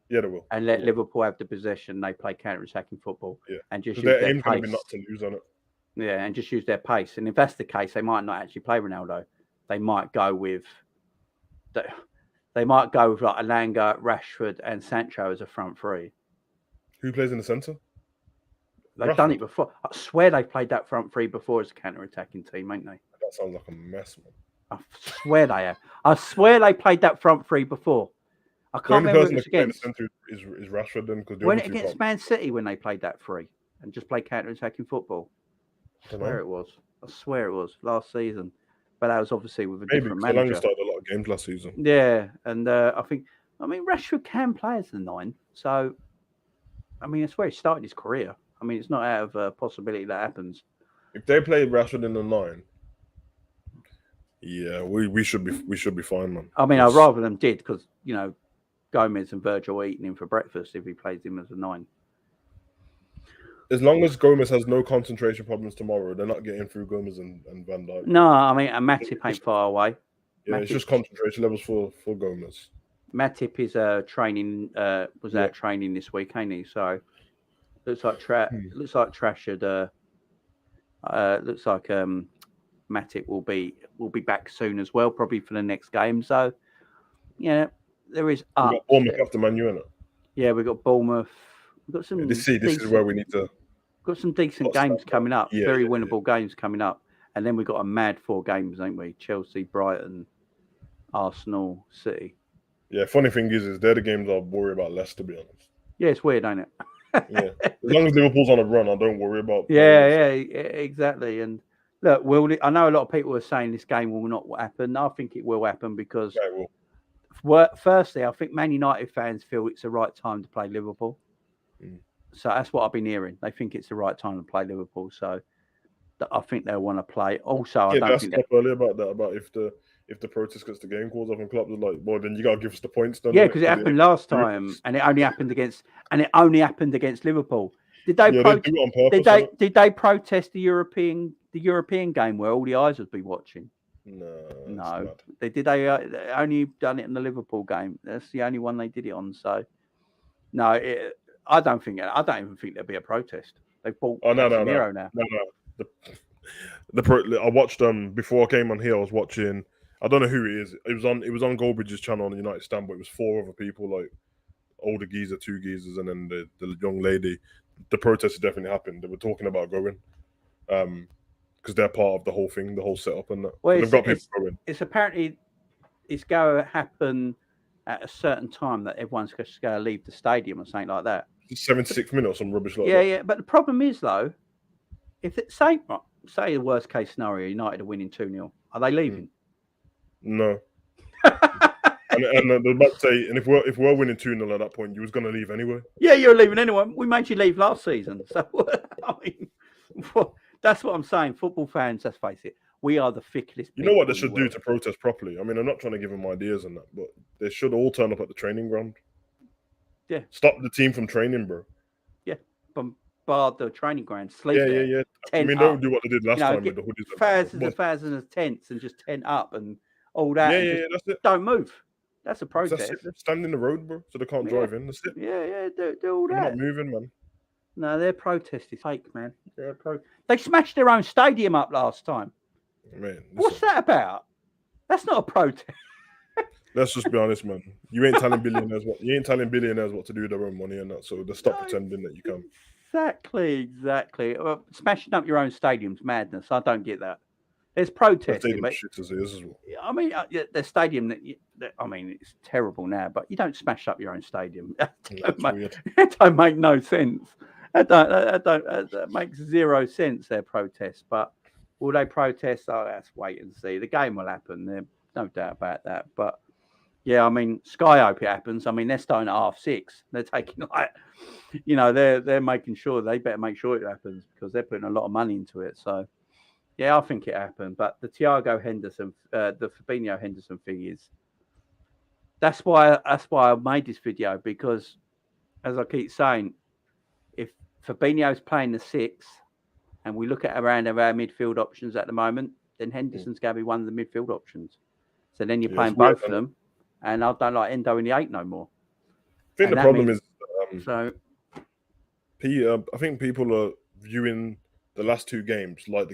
Yeah, they will. And let Liverpool have the possession. They play counter-attacking football. Yeah. And just use their aim's pace. going to be not to lose on it. Yeah, and just use their pace. And if that's the case, they might not actually play Ronaldo. They might go with like Elanga, Rashford, and Sancho as a front three. Who plays in the centre? They've done it before. I swear they played that front three before as a counter-attacking team, ain't they? That sounds like a mess, man. I swear they have. I swear they played that front three before. I can't remember who it was against. The centre is Rashford then, because when it against Man City when they played that three and just played counter-attacking football. I swear it was last season, but that was obviously with a different manager. Elanga started a lot of games last season. Yeah, and I mean Rashford can play as the 9, so I mean it's where he started his career. I mean, it's not out of possibility that happens. If they play Rashford in the 9, yeah, we should be fine, man. I mean, I'd rather them did because Gomez and Virgil are eating him for breakfast if he plays him as a 9. As long as Gomez has no concentration problems tomorrow, they're not getting through Gomez and Van Dijk. No, I mean, and Matip ain't far away. Yeah, it's just concentration levels for Gomez. Matip is training. Was out training this week, ain't he? So. Looks like Trash had. Looks like Matip will be back soon as well, probably for the next game. So, yeah, there is. We've got Bournemouth after Man U, innit? Yeah, we've got Bournemouth. We've got some. This is where we need to. Got some decent games coming up. Very winnable games coming up, and then we've got a mad 4 games, ain't we? Chelsea, Brighton. Arsenal, City. Yeah, funny thing is they're the games I worry about less, to be honest. Yeah, it's weird, ain't it? Yeah, as long as Liverpool's on a run, I don't worry about. Yeah, exactly. And look, I know a lot of people are saying this game will not happen. I think it will happen because, firstly, I think Man United fans feel it's the right time to play Liverpool. So that's what I've been hearing. They think it's the right time to play Liverpool. So I think they'll want to play. Also, I don't think earlier about that, about if the protest gets the game calls off and Klopp was like, well, then you gotta give us the points. Yeah, because it happened last time, and it only happened against Liverpool. Did they protest? Did they protest the European game where all the eyes would be watching? No. They only done it in the Liverpool game. That's the only one they did it on. So no, I don't even think there'll be a protest. They bought Casemiro now. No. I watched before I came on here. I was watching. I don't know who it is. It was on Goldbridge's channel on the United Stand, but it was 4 other people, like older geezer, 2 geezers, and then the young lady. The protest definitely happened. They were talking about going, because they're part of the whole thing, the whole setup, and that. Well, they've got people going. It's apparently going to happen at a certain time that everyone's just going to leave the stadium or something like that. 76th minute or some rubbish like that. Yeah. But the problem is though, if it say the worst case scenario, United are winning 2-0, are they leaving? No. and I was about to say, and if we're winning 2-0 at that point, you was going to leave anyway. Yeah, you're leaving anyway. We made you leave last season, so I mean, that's what I'm saying. Football fans, let's face it, we are the ficklest. You know what they should do to protest properly? I mean, I'm not trying to give them ideas on that, but they should all turn up at the training ground. Yeah. Stop the team from training, bro. Yeah. Bombard the training ground. Sleep there. Yeah. I mean, don't do what they did last time with the hoodies. Thousands of tents and just tent up and all that. Yeah, that's it. Don't move. That's a protest. That's it. Stand in the road, bro, so they can't drive in. That's it. Yeah, do all that. They're not moving, man. No, their protest is fake, man. They smashed their own stadium up last time. Man, what's that about? That's not a protest. Let's just be honest, man. You ain't telling billionaires what to do with their own money and that. So they stop pretending that you can. Exactly. Well, smashing up your own stadium's madness. I don't get that. There's protesting, but I mean, the stadium. I mean, it's terrible now, but you don't smash up your own stadium. That don't make no sense. That makes zero sense. Their protest, but will they protest? Oh, let's wait and see. The game will happen. There's no doubt about that. But yeah, I mean, Sky hope it happens. I mean, they're starting at 6:30. They're taking they're making sure they better make sure it happens because they're putting a lot of money into it. So. Yeah, I think it happened, but the Thiago Henderson, the Fabinho Henderson thing is. That's why I made this video because, as I keep saying, if Fabinho's playing the 6, and we look at around our midfield options at the moment, then Henderson's going to be one of the midfield options. So then you're playing both of them, and I don't like Endo in the 8 no more. I think the problem is, I think people are viewing the last 2 games like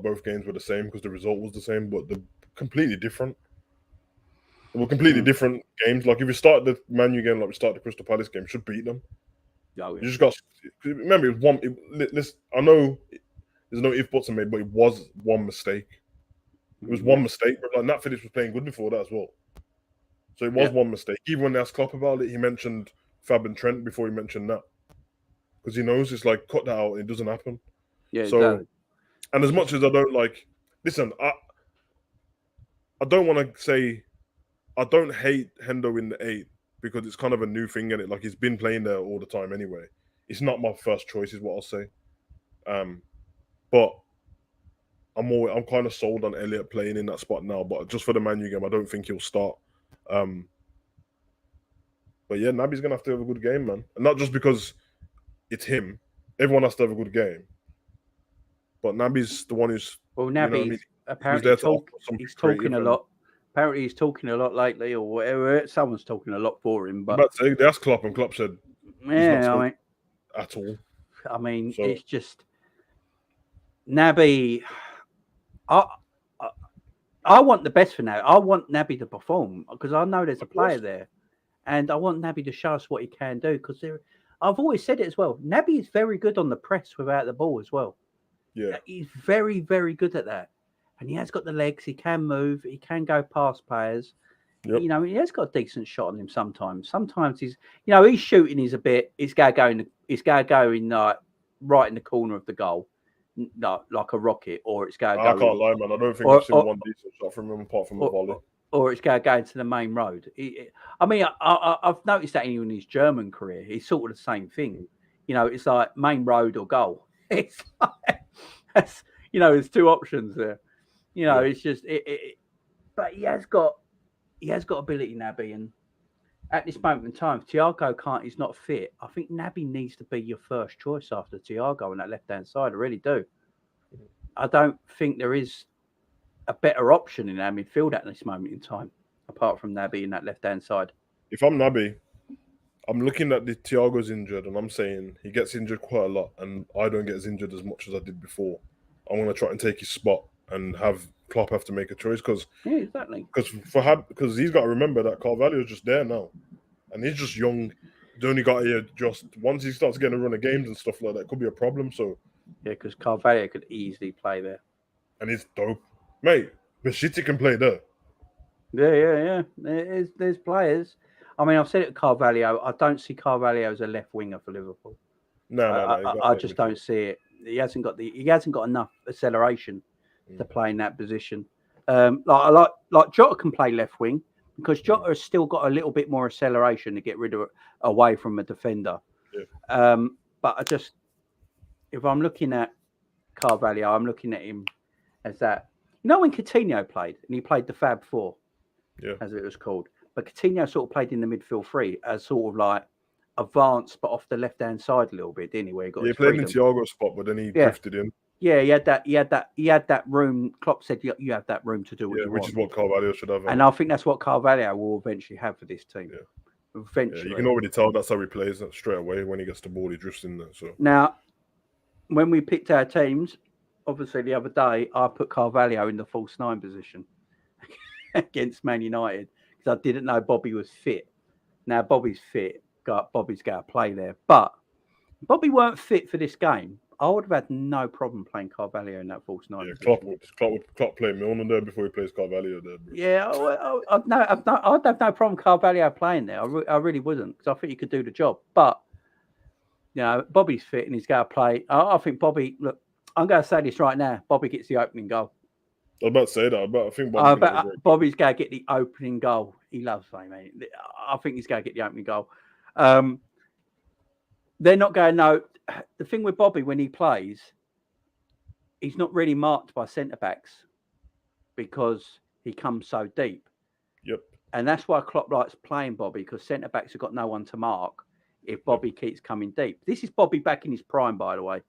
both games were the same because the result was the same, but they're completely different. They were completely different games. Like if you start the Man U game like we started the Crystal Palace game, you should beat them. Oh, yeah. You just got remember it was one. I know there's no if buts are made, but it was one mistake. It was one mistake. But like Nat Phillips was playing good before that as well, so it was one mistake. Even when they asked Klopp about it, he mentioned Fab and Trent before he mentioned that because he knows it's like cut that out. It doesn't happen. Yeah. So. And as much as I don't listen, I don't want to say I don't hate Hendo in the 8 because it's kind of a new thing in it. Like he's been playing there all the time anyway. It's not my first choice, is what I'll say. But I'm kind of sold on Elliott playing in that spot now. But just for the Man U game, I don't think he'll start. But yeah, Naby's gonna have to have a good game, man, and not just because it's him. Everyone has to have a good game. But Naby's the one who's Naby apparently he's talking a lot. Apparently he's talking a lot lately, or whatever. Someone's talking a lot for him. But they asked Klopp, and Klopp said, "Yeah, I mean, at all." I mean, it's just Naby. I want the best for Naby. I want Naby to perform because I know there's a player there, and I want Naby to show us what he can do. Because I've always said it as well. Naby is very good on the press without the ball as well. Yeah, he's very, very good at that, and he has got the legs. He can move. He can go past players. Yep. You know, he has got a decent shot on him sometimes. Sometimes his shooting is a bit. It's got to go in like right in the corner of the goal, like a rocket, or it's got to go. I can't lie, man. I don't think I've seen one decent shot from him apart from a volley. Or it's got to go into the main road. I mean, I've noticed that in his German career, he's sort of the same thing. You know, it's like main road or goal. It's like, there's two options there. You know, it's just but he has got ability, Naby, and at this moment in time, Thiago he's not fit. I think Naby needs to be your first choice after Thiago on that left-hand side. I really do. I don't think there is a better option in our midfield at this moment in time, apart from Naby in that left-hand side. If I'm Naby, I'm looking at the Thiago's injured, and I'm saying he gets injured quite a lot, and I don't get as injured as much as I did before. I'm going to try and take his spot and have Klopp have to make a choice because exactly. Because he's got to remember that Carvalho's just there now, and he's just young. He's only got to just once he starts getting a run of games and stuff like that, it could be a problem. So because Carvalho could easily play there, and he's dope, mate. Bashiti can play there. Yeah. There's players. I mean, I've said it to Carvalho. I don't see Carvalho as a left winger for Liverpool. No. I just don't see it. He hasn't got enough acceleration to play in that position. Like Jota can play left wing because Jota has still got a little bit more acceleration to get rid of away from a defender. Yeah. But if I'm looking at Carvalho, I'm looking at him as that. You know when Coutinho played and he played the Fab Four, as it was called. But Coutinho sort of played in the midfield three as sort of like advanced, but off the left-hand side a little bit, didn't he? Where he got he played in Thiago's spot, but then he drifted in. Yeah, he had that room. Klopp said you have that room to do what you want. Which is what Carvalho should have. And I think that's what Carvalho will eventually have for this team. Yeah. Eventually. You can already tell that's how he plays straight away. When he gets the ball, he drifts in there. So now, when we picked our teams, obviously the other day, I put Carvalho in the false nine position against Man United because I didn't know Bobby was fit. Now Bobby's fit. Bobby's got to play there. But Bobby weren't fit for this game. I would have had no problem playing Carvalho in that false nine. Yeah, Klopp play Milner there before he plays Carvalho there. Bro. Yeah, I'd have no problem Carvalho playing there. I really wouldn't because I think he could do the job. But, Bobby's fit and he's got to play. I think Bobby, look, I'm going to say this right now. Bobby gets the opening goal. I was about to say that. I think Bobby's going to get the opening goal. He loves playing, mate. I think he's going to get the opening goal. They're not going to know. The thing with Bobby when he plays, he's not really marked by centre-backs because he comes so deep. Yep. And that's why Klopp likes playing Bobby because centre-backs have got no one to mark if Bobby keeps coming deep. This is Bobby back in his prime, by the way.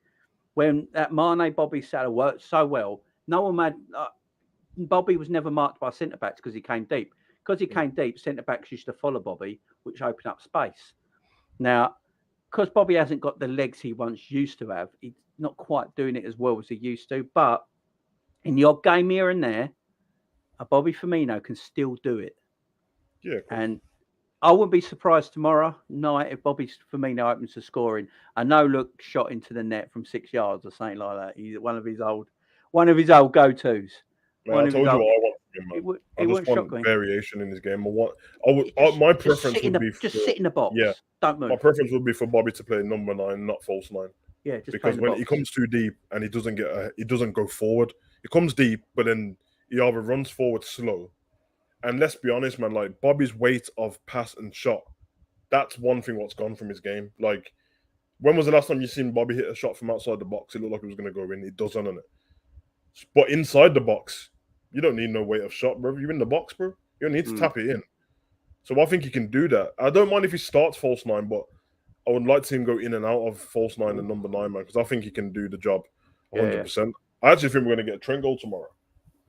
When that Mane-Bobby saddle worked so well, no one had... Bobby was never marked by centre-backs because he came deep. Because he came deep, centre-backs used to follow Bobby, which opened up space. Now, because Bobby hasn't got the legs he once used to have, he's not quite doing it as well as he used to. But in the odd game here and there, a Bobby Firmino can still do it. Yeah. And I wouldn't be surprised tomorrow night if Bobby Firmino opens to scoring. I know, look, shot into the net from 6 yards or something like that. He's one of his old go-tos. Man, I told you what I want from him, man. I just want variation in his game. My preference would be just sit in the box. Yeah, don't move. My preference would be for Bobby to play number 9, not false 9. Yeah, just because when he comes too deep and he doesn't go forward. He comes deep, but then he either runs forward slow. And let's be honest, man. Like Bobby's weight of pass and shot, that's one thing what's gone from his game. Like, when was the last time you seen Bobby hit a shot from outside the box? It looked like it was going to go in. It doesn't, on it. But inside the box, you don't need no weight of shot, bro. You're in the box, bro. You don't need to tap it in. So I think he can do that. I don't mind if he starts false 9, but I would like to see him go in and out of false 9 and number 9, man, because I think he can do the job 100%. Yeah. I actually think we're going to get a Trent goal tomorrow.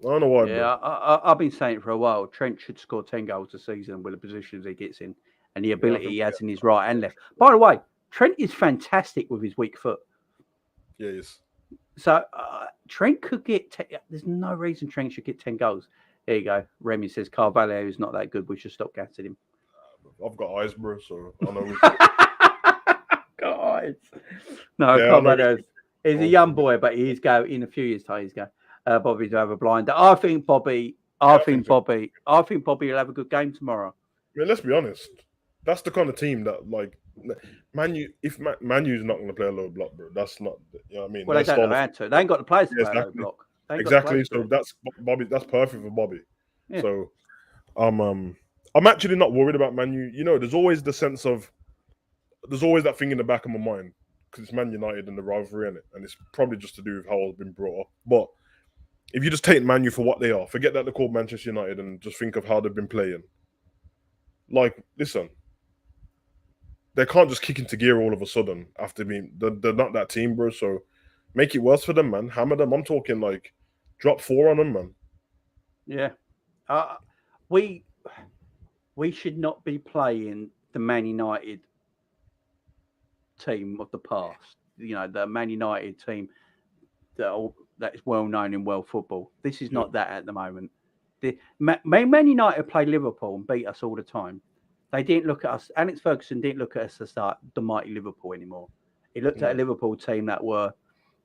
I don't know why. Yeah, I've been saying it for a while. Trent should score 10 goals a season with the positions he gets in and the ability he has in his right and left. By the way, Trent is fantastic with his weak foot. Yeah, he is. So Trent could get... There's no reason Trent should get 10 goals. There you go. Remy says Carvalho is not that good. We should stop gassing him. I've got eyes, bro, so I know. Got eyes. No, yeah, Carvalho is a young boy, but he's going in a few years' time. He's going. Bobby's over blind. I think Bobby I think Bobby will have a good game tomorrow. I mean, let's be honest. That's the kind of team that, like, if Man U's not going to play a low block, bro, that's not, you know what I mean? Well, they don't know how to. They ain't got the players to play a low block. Exactly. So that's Bobby. That's perfect for Bobby. Yeah. So, I'm actually not worried about Man U. You know, there's always the sense of, there's always that thing in the back of my mind because it's Man United and the rivalry in it, and it's probably just to do with how I've been brought up. But if you just take Man U for what they are, forget that they're called Manchester United, and just think of how they've been playing. Like, listen, they can't just kick into gear all of a sudden after being. They're not that team, bro. So make it worse for them, man. Hammer them. I'm talking like drop 4 on them, man. Yeah, we should not be playing the Man United team of the past. You know, the Man United team that is well known in world football. This is not that at the moment. Man United play Liverpool and beat us all the time. They didn't look at us. Alex Ferguson didn't look at us as the mighty Liverpool anymore. He looked at a Liverpool team that were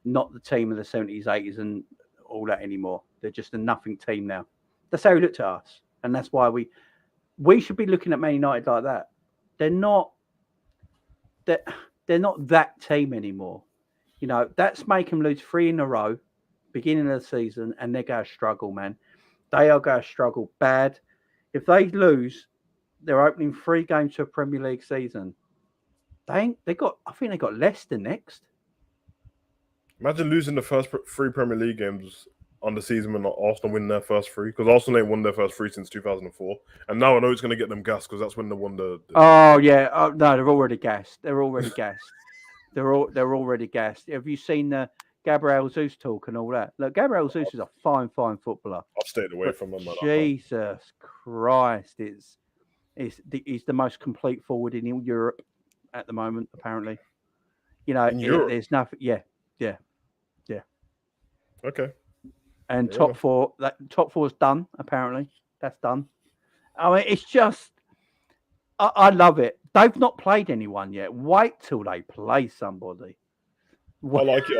not the team of the 70s, 80s and all that anymore. They're just a nothing team now. That's how he looked at us. And that's why we should be looking at Man United like that. They're not that team anymore. You know, that's make them lose 3 in a row, beginning of the season, and they're going to struggle, man. They are going to struggle bad. If they lose, they're opening 3 games to a Premier League season. I think they got Leicester next. Imagine losing the first 3 Premier League games on the season when Arsenal win their first 3, because Arsenal ain't won their first 3 since 2004. And now I know it's going to get them gassed because that's when they won the... Oh, yeah. Oh, no, they're already gassed. They're already gassed. They're already gassed. Have you seen the Gabriel Jesus talk and all that? Look, Gabriel Jesus is a fine footballer. I've stayed away from him. Jesus Christ. He's the most complete forward in Europe at the moment, apparently. You know, there's nothing... Yeah. Okay. And top 4's done, apparently. That's done. I mean, it's just... I love it. They've not played anyone yet. Wait till they play somebody. I like it.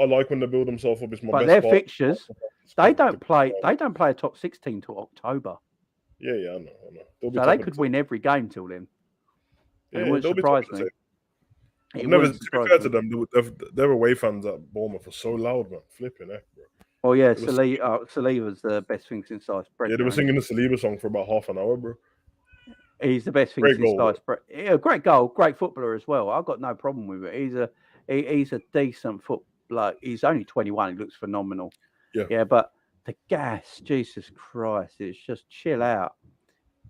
I like when they build themselves up. It's my but best their part. fixtures, they don't play a top 16 till October. Yeah, I know. So they could win every game till then. Yeah, it wouldn't surprise me. To be fair to them, their away fans at Bournemouth are so loud, man. Flipping heck, bro. Oh yeah, Saliba's the best thing since sliced bread. Yeah, they were singing the Saliba song for about half an hour, bro. He's the best thing since sliced bread. Yeah, great goal, great footballer as well. I've got no problem with it. He's a decent footballer. He's only 21. He looks phenomenal. Yeah, but the gas, Jesus Christ, it's just chill out.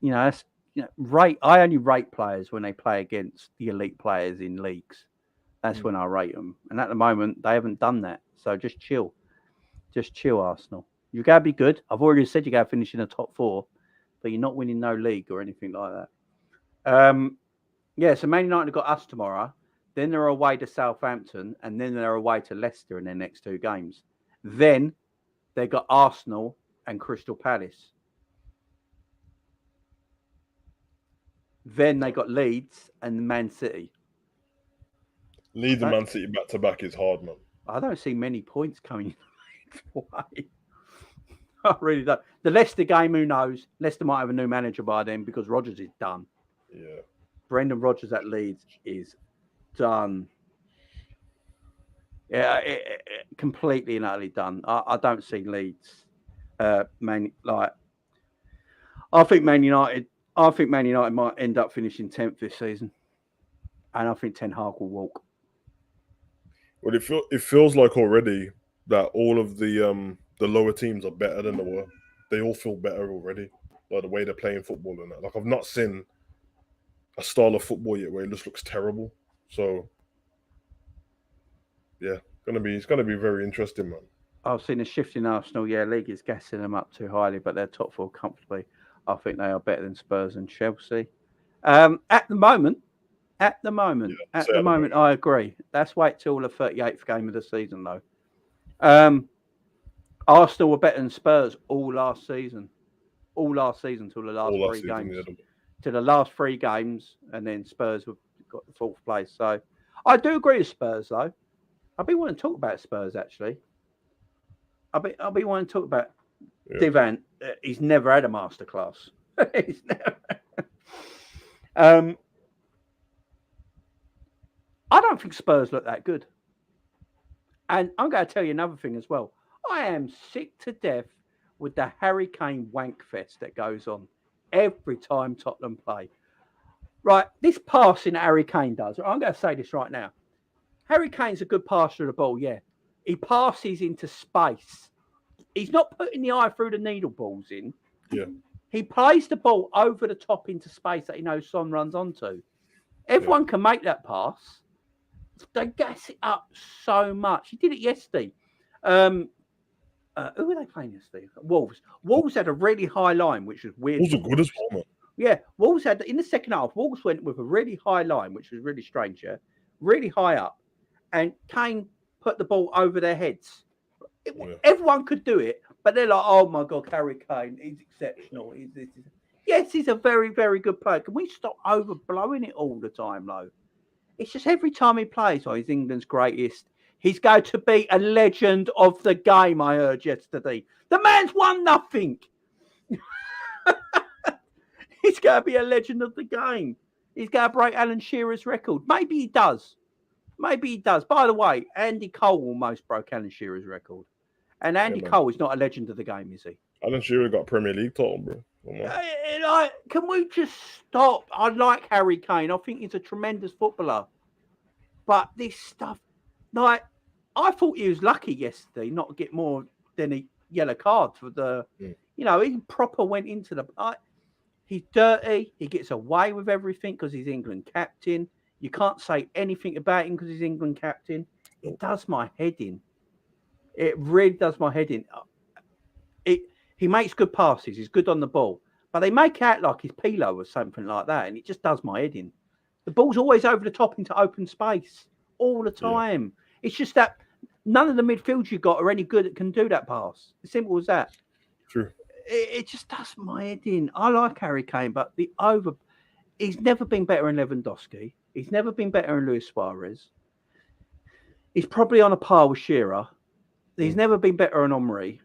You know, I only rate players when they play against the elite players in leagues. That's when I rate them. And at the moment, they haven't done that. So just chill. Just chill, Arsenal. You got to be good. I've already said you got to finish in the top 4, but you're not winning no league or anything like that. So Man United have got us tomorrow. Then they're away to Southampton, and then they're away to Leicester in their next 2 games. Then they got Arsenal and Crystal Palace. Then they got Leeds and Man City. Leeds and Man City back to back is hard, man. I don't see many points coming away. I really don't. The Leicester game, who knows? Leicester might have a new manager by then because Rodgers is done. Yeah. Brendan Rodgers at Leeds is done. Yeah, completely and utterly done. I don't see Leeds. I think Man United might end up finishing 10th this season, and I think Ten Hag will walk. Well, it feels like already that all of the lower teams are better than they were. They all feel better already, like the way they're playing football and that. Like, I've not seen a style of football yet where it just looks terrible. So, yeah, it's gonna be very interesting, man. I've seen a shift in Arsenal. Yeah, league is gassing them up too highly, but they're top 4 comfortably. I think they are better than Spurs and Chelsea. At the moment, I agree. Let's wait till the 38th game of the season, though. Arsenal were better than Spurs all last season till the last 3 games. Yeah. To the last 3 games, and then Spurs got the 4th place. So I do agree with Spurs, though. I've been wanting to talk about Spurs, actually. I've been wanting to talk about Yeah. Divan, he's never had a masterclass. He's never. I don't think Spurs look that good. And I'm going to tell you another thing as well. I am sick to death with the Harry Kane wank fest that goes on every time Tottenham play. Right, this passing Harry Kane does. I'm going to say this right now. Harry Kane's a good passer of the ball, yeah. He passes into space. He's not putting the eye through the needle balls in. Yeah. He plays the ball over the top into space that he knows Son runs onto. Everyone can make that pass. They gas it up so much. He did it yesterday. Who were they playing yesterday? Wolves. Wolves had a really high line, which was weird. Wolves are good as well, man. Yeah, Wolves had, in the second half, Wolves went with a really high line, which was really strange, yeah? Really high up. And Kane put the ball over their heads. Everyone could do it, but they're like, oh my God, Harry Kane, he's exceptional. Yes, he's a very, very good player. Can we stop overblowing it all the time, though? It's just every time he plays, he's England's greatest. He's going to be a legend of the game, I heard yesterday. The man's won nothing. He's going to be a legend of the game. He's going to break Alan Shearer's record. Maybe he does. Maybe he does. By the way, Andy Cole almost broke Alan Shearer's record. And Andy Cole is not a legend of the game, is he? Alan Shearer got Premier League title, bro. Can we just stop? I like Harry Kane. I think he's a tremendous footballer. But this stuff, I thought he was lucky yesterday not to get more than a yellow card for the, he proper went into the, he's dirty. He gets away with everything because he's England captain. You can't say anything about him because he's England captain. It does my head in. It really does my head in. He makes good passes. He's good on the ball. But they make out like he's Pilo or something like that. And it just does my head in. The ball's always over the top into open space. All the time. Yeah. It's just that none of the midfields you got are any good that can do that pass. As simple as that. True. It just does my head in. I like Harry Kane, but he's never been better than Lewandowski. He's never been better than Luis Suarez. He's probably on a par with Shearer. He's never been better than Omri.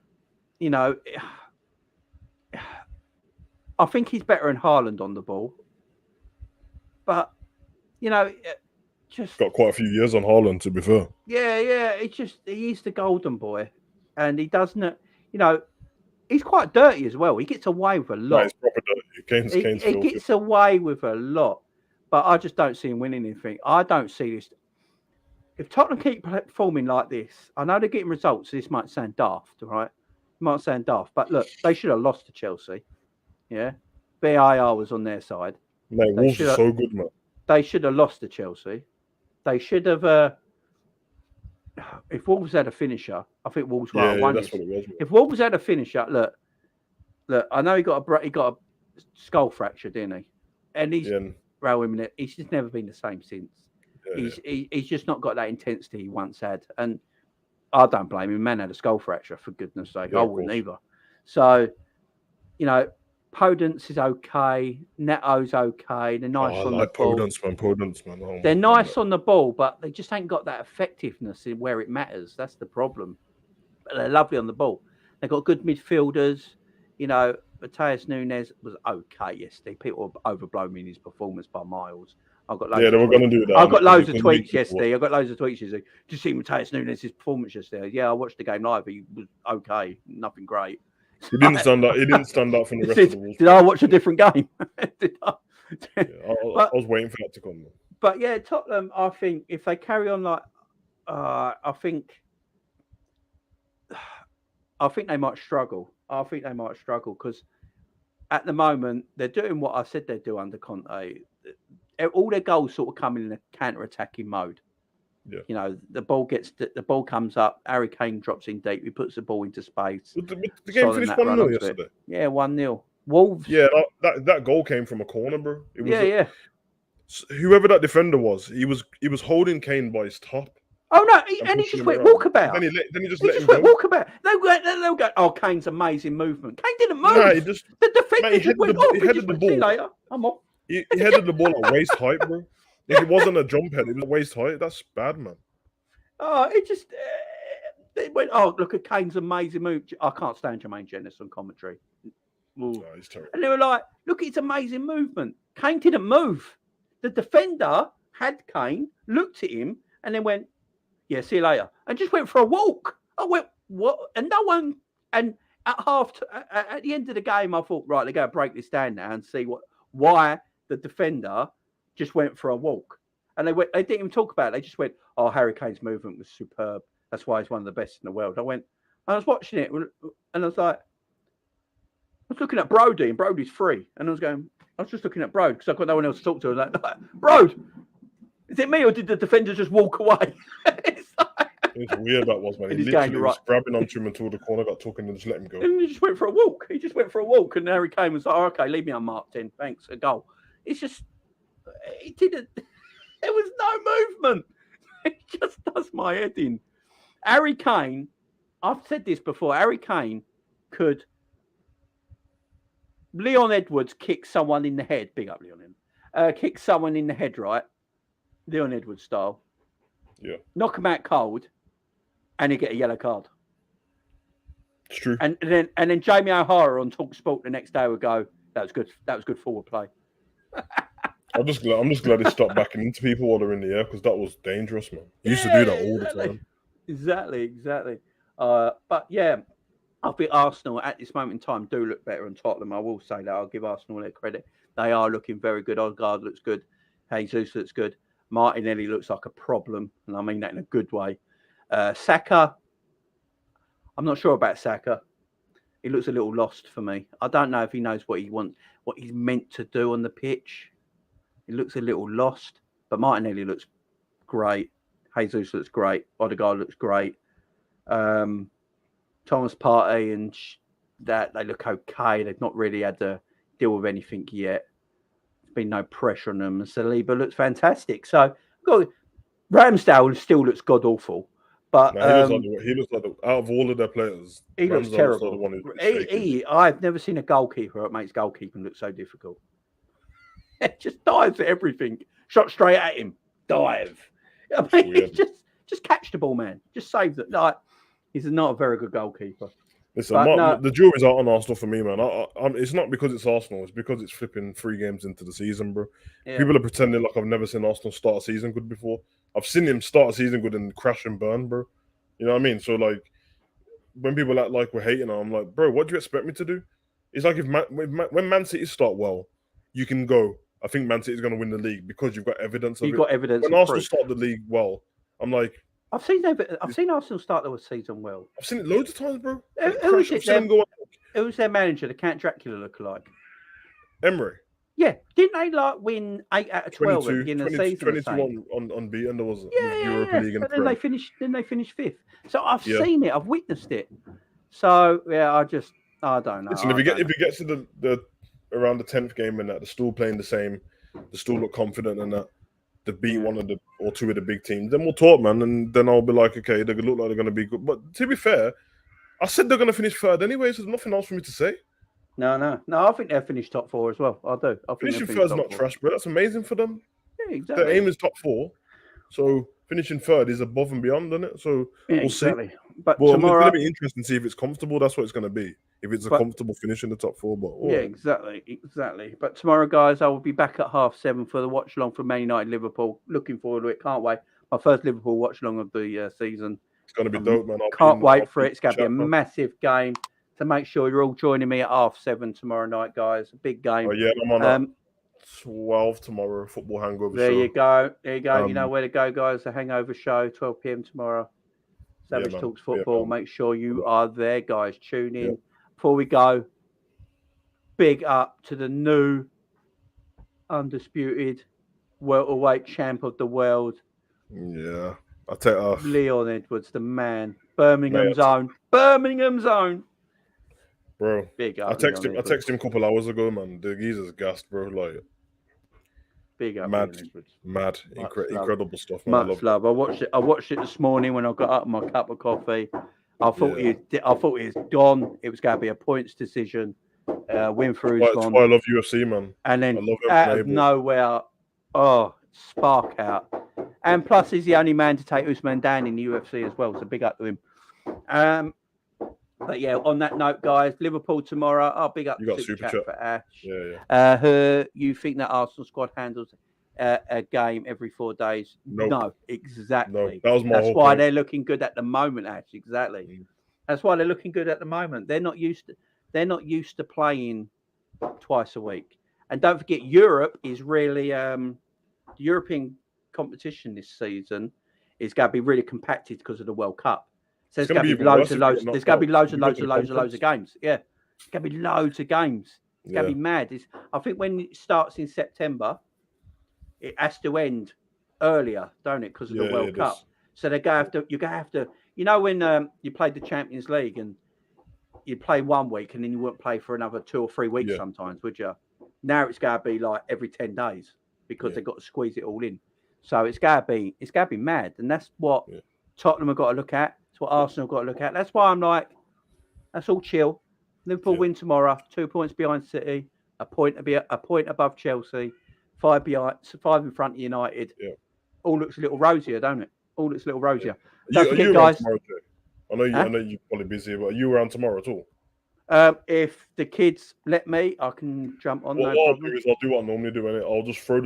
I think he's better than Haaland on the ball. But, just... Got quite a few years on Haaland, to be fair. Yeah. He's the golden boy. And he doesn't, he's quite dirty as well. He gets away with a lot. No, he's proper dirty. Kane's he gets away with a lot. But I just don't see him winning anything. I don't see this. If Tottenham keep performing like this, I know they're getting results, so this might sound daft, right? It might sound daft. But look, they should have lost to Chelsea. Yeah? VAR was on their side. Mate, Wolves are so good, man. They should have lost to Chelsea. They should have... if Wolves had a finisher, I think Wolves would have won. That's what it was. Man. If Wolves had a finisher, look, I know he got a skull fracture, didn't he? And he's he's just never been the same since. He's just not got that intensity he once had, and I don't blame him. Man had a skull fracture, for goodness sake. Yeah, I wouldn't either. So, Podence is okay. Neto's okay. They're nice on the ball. Podence, man. Oh, they're nice on the ball, but they just ain't got that effectiveness in where it matters. That's the problem. But they're lovely on the ball. They've got good midfielders. Matheus Nunes was okay yesterday. People were overblowing his performance by miles. They were going to do that. I got loads of tweets yesterday. Did you see Matheus Nunes' performance yesterday? Yeah, I watched the game live. He was okay. Nothing great. He didn't stand out. He didn't stand out from the rest of the Wolves. Did I watch a different game? I was waiting for that to come. But yeah, Tottenham, I think if they carry on like, I think they might struggle. I think they might struggle because at the moment they're doing what I said they'd do under Conte. All their goals sort of come in a counter-attacking mode. Yeah. The ball comes up. Harry Kane drops in deep. He puts the ball into space. The game finished 1-0 yesterday. Yeah, 1-0. Wolves. Yeah, that goal came from a corner, bro. It was whoever that defender was, he was holding Kane by his top. Oh no, he just went walkabout. Then he just let him go. Walkabout. They'll go. Oh, Kane's amazing movement. Kane didn't move. Nah, the defender just went off. He headed the ball. See you later. I'm off. He headed the ball at waist height, bro. Like it wasn't a jump head; it was waist height. That's bad, man. Oh, it just They went, oh, look at Kane's amazing move. I can't stand Jermaine Jennings on commentary. No, he's terrible. And they were like, look at his amazing movement. Kane didn't move. The defender had Kane, looked at him, and then went, yeah, see you later. And just went for a walk. I went, what? And no one, and at the end of the game, I thought, right, they're going to break this down now and see why the defender just went for a walk. And they didn't even talk about it. They just went, oh, Harry Kane's movement was superb. That's why he's one of the best in the world. I was watching it, and I was like, I was looking at Brody, and Brody's free. And I was just looking at Brody because I've got no one else to talk to. I was like, Brody, is it me or did the defender just walk away? It's weird that was, man. He literally was grabbing onto him until the corner got talking and just let him go. And he just went for a walk. And Harry Kane was like, oh, okay, leave me unmarked then. Thanks, a goal. It's just, it didn't, there was no movement. It just does my head in. Harry Kane, I've said this before, Harry Kane could, Leon Edwards kick someone in the head, big up Leon, kick someone in the head, right? Leon Edwards style. Yeah. Knock him out cold, and he get a yellow card. It's true. And then Jamie O'Hara on Talk Sport the next day would go, that was good forward play. I'm just glad they stopped backing into people while they're in the air because that was dangerous, man. He used to do that all the time. Exactly. But yeah, I think Arsenal at this moment in time do look better than Tottenham. I will say that. I'll give Arsenal their credit. They are looking very good. Odegaard looks good. Jesus looks good. Martinelli looks like a problem, and I mean that in a good way. Saka, I'm not sure about Saka. He looks a little lost for me. I don't know if he knows what he wants, what he's meant to do on the pitch. He looks a little lost, but Martinelli looks great. Jesus looks great. Odegaard looks great. Thomas Partey and that, they look okay. They've not really had to deal with anything yet. There's been no pressure on them. And Saliba looks fantastic. So Ramsdale still looks god awful. But he looks like out of all of their players, he looks terrible. I've never seen a goalkeeper that makes goalkeeping look so difficult. It just dives at everything. Shot straight at him. Dive. I mean, just catch the ball, man. Just save it. Like, he's not a very good goalkeeper. Listen, the jury's out on Arsenal for me, man. It's not because it's Arsenal. It's because it's flipping 3 games into the season, bro. Yeah. People are pretending like I've never seen Arsenal start a season good before. I've seen him start a season good and crash and burn, bro. You know what I mean? So, like, when people act like we're hating, I'm like, bro, what do you expect me to do? It's like when Man City start well, you can go, I think Man City is going to win the league because you've got evidence of it. You've got evidence. When Arsenal start the league well, I'm like, I've seen Arsenal start the season well. I've seen it loads of times, bro. Who was their manager, the Count Dracula lookalike? Emery. Yeah, didn't they win 8 out of 12 at the beginning of the season? 22 unbeaten. There was Europa League. But then they finished 5th. So I've seen it. I've witnessed it. So yeah, I don't know. Listen, if it gets to the around the 10th game and that they're still playing the same, they still look confident and that they beat one of the or 2 of the big teams, then we'll talk, man. And then I'll be like, okay, they look like they're going to be good. But to be fair, I said they're going to finish 3rd anyway, so there's nothing else for me to say. No. I think they'll finish top 4 as well. I do. Finishing 3rd is not trash, bro. That's amazing for them. Yeah, exactly. Their aim is top 4. So finishing 3rd is above and beyond, isn't it? So we'll see. But tomorrow, it's going to be interesting to see if it's comfortable. That's what it's going to be. If it's a comfortable finish in the top 4. But exactly. But tomorrow, guys, I will be back at 7:30 for the watch along for Man United Liverpool. Looking forward to it. Can't wait. My first Liverpool watch along of the season. It's going to be dope, man. Can't wait for it. It's going to be a massive game. To make sure you're all joining me at 7:30 tomorrow night, guys. A big game. Oh yeah, I'm on 12 tomorrow. Football hangover. There you go. You know where to go, guys. The Hangover Show, 12 p.m. tomorrow. Savage Talks Football. Make sure you are there, guys. Tune in. Before we go, big up to the new undisputed welterweight champ of the world. Yeah, I'll take off. Leon Edwards, the man. Birmingham's own. Bro, big up. I texted him a couple hours ago, man. The geezer's gassed, bro. Like, big up. Mad, incredible stuff, man. Much love. I watched it this morning when I got up my cup of coffee. I thought he was gone. It was going to be a points decision. Win for That's why I love UFC, man. And then out of nowhere, spark out. And plus, he's the only man to take Usman down in the UFC as well. So big up to him. But yeah, on that note, guys, Liverpool tomorrow. I'll big up You got Super Super Chat Chat. for Ash. Yeah. You think that Arsenal squad handles a game every 4 days? Nope. No, exactly. No, that was my That's whole why point. they're looking good at the moment, Ash. Exactly. That's why they're looking good at the moment. They're not used to playing twice a week. And don't forget, Europe is really European competition this season is going to be really compacted because of the World Cup. So there's going to be loads and loads. There's going to be loads and loads of games. Yeah, it's going to be loads of games. It's going to be mad. I think when it starts in September, it has to end earlier, don't it? Because of the World Cup. So you're going to have to. You know when you played the Champions League and you'd play 1 week and then you wouldn't play for another 2 or 3 weeks sometimes, would you? Now it's going to be like every 10 days because they've got to squeeze it all in. So it's going to be mad, and that's what Tottenham have got to look at. It's what Arsenal have got to look at. That's why I'm like, that's all chill. Liverpool win tomorrow, 2 points behind City, a point above Chelsea, 5 in front of United. Yeah. All looks a little rosier, don't it? All looks a little rosier. Don't forget, guys. Tomorrow, I know you're probably busy, but are you around tomorrow at all? If the kids let me, I can jump on. What I'll do what I normally do, and I'll throw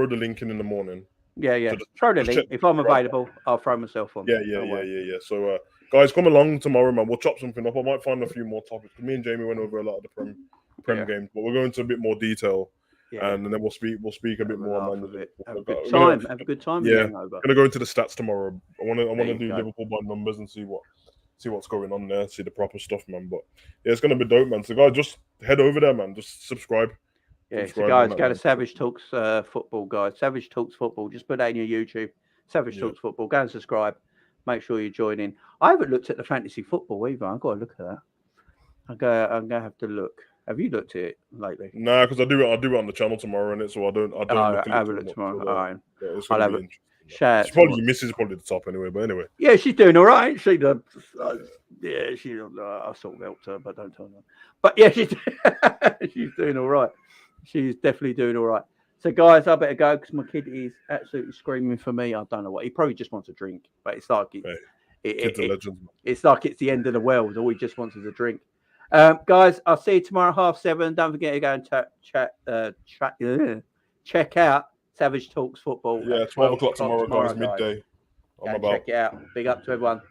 the link in the morning. Yeah. Throw the link. If I'm available, I'll throw myself on. Yeah. So, guys, come along tomorrow, man. We'll chop something up. I might find a few more topics. Me and Jamie went over a lot of the Prem games, but we'll go into a bit more detail, and then we'll speak a bit more. Man, have a good time. Have a good time. Yeah, I'm gonna go into the stats tomorrow. I want to do Liverpool by numbers and see what's going on there. See the proper stuff, man. But yeah, it's gonna be dope, man. So, guys, just head over there, man. Just subscribe. Yeah, so guys, go to Savage Talks Football, guys. Savage Talks Football. Just put that in your YouTube. Savage Talks Football. Go and subscribe. Make sure you join in. I haven't looked at the fantasy football either. I've got to look at that. I'm gonna have to look. Have you looked at it lately? Nah, because I do it on the channel tomorrow, and so I don't look at it. Have a look tomorrow. All right. Yeah, it's gonna be interesting. Probably your missus is probably the top anyway. But anyway. Yeah, she's doing all right. She does. Yeah, she. I sort of helped her, but don't tell her. But yeah, she's doing all right. She's definitely doing all right. So, guys, I better go because my kid is absolutely screaming for me. I don't know what. He probably just wants a drink, but it's like it's like it's the end of the world. All he just wants is a drink. Guys, I'll see you tomorrow 7:30. Don't forget to go and check out Savage Talks Football. Yeah, 12 o'clock tomorrow, guys, midday. Check it out. Big up to everyone.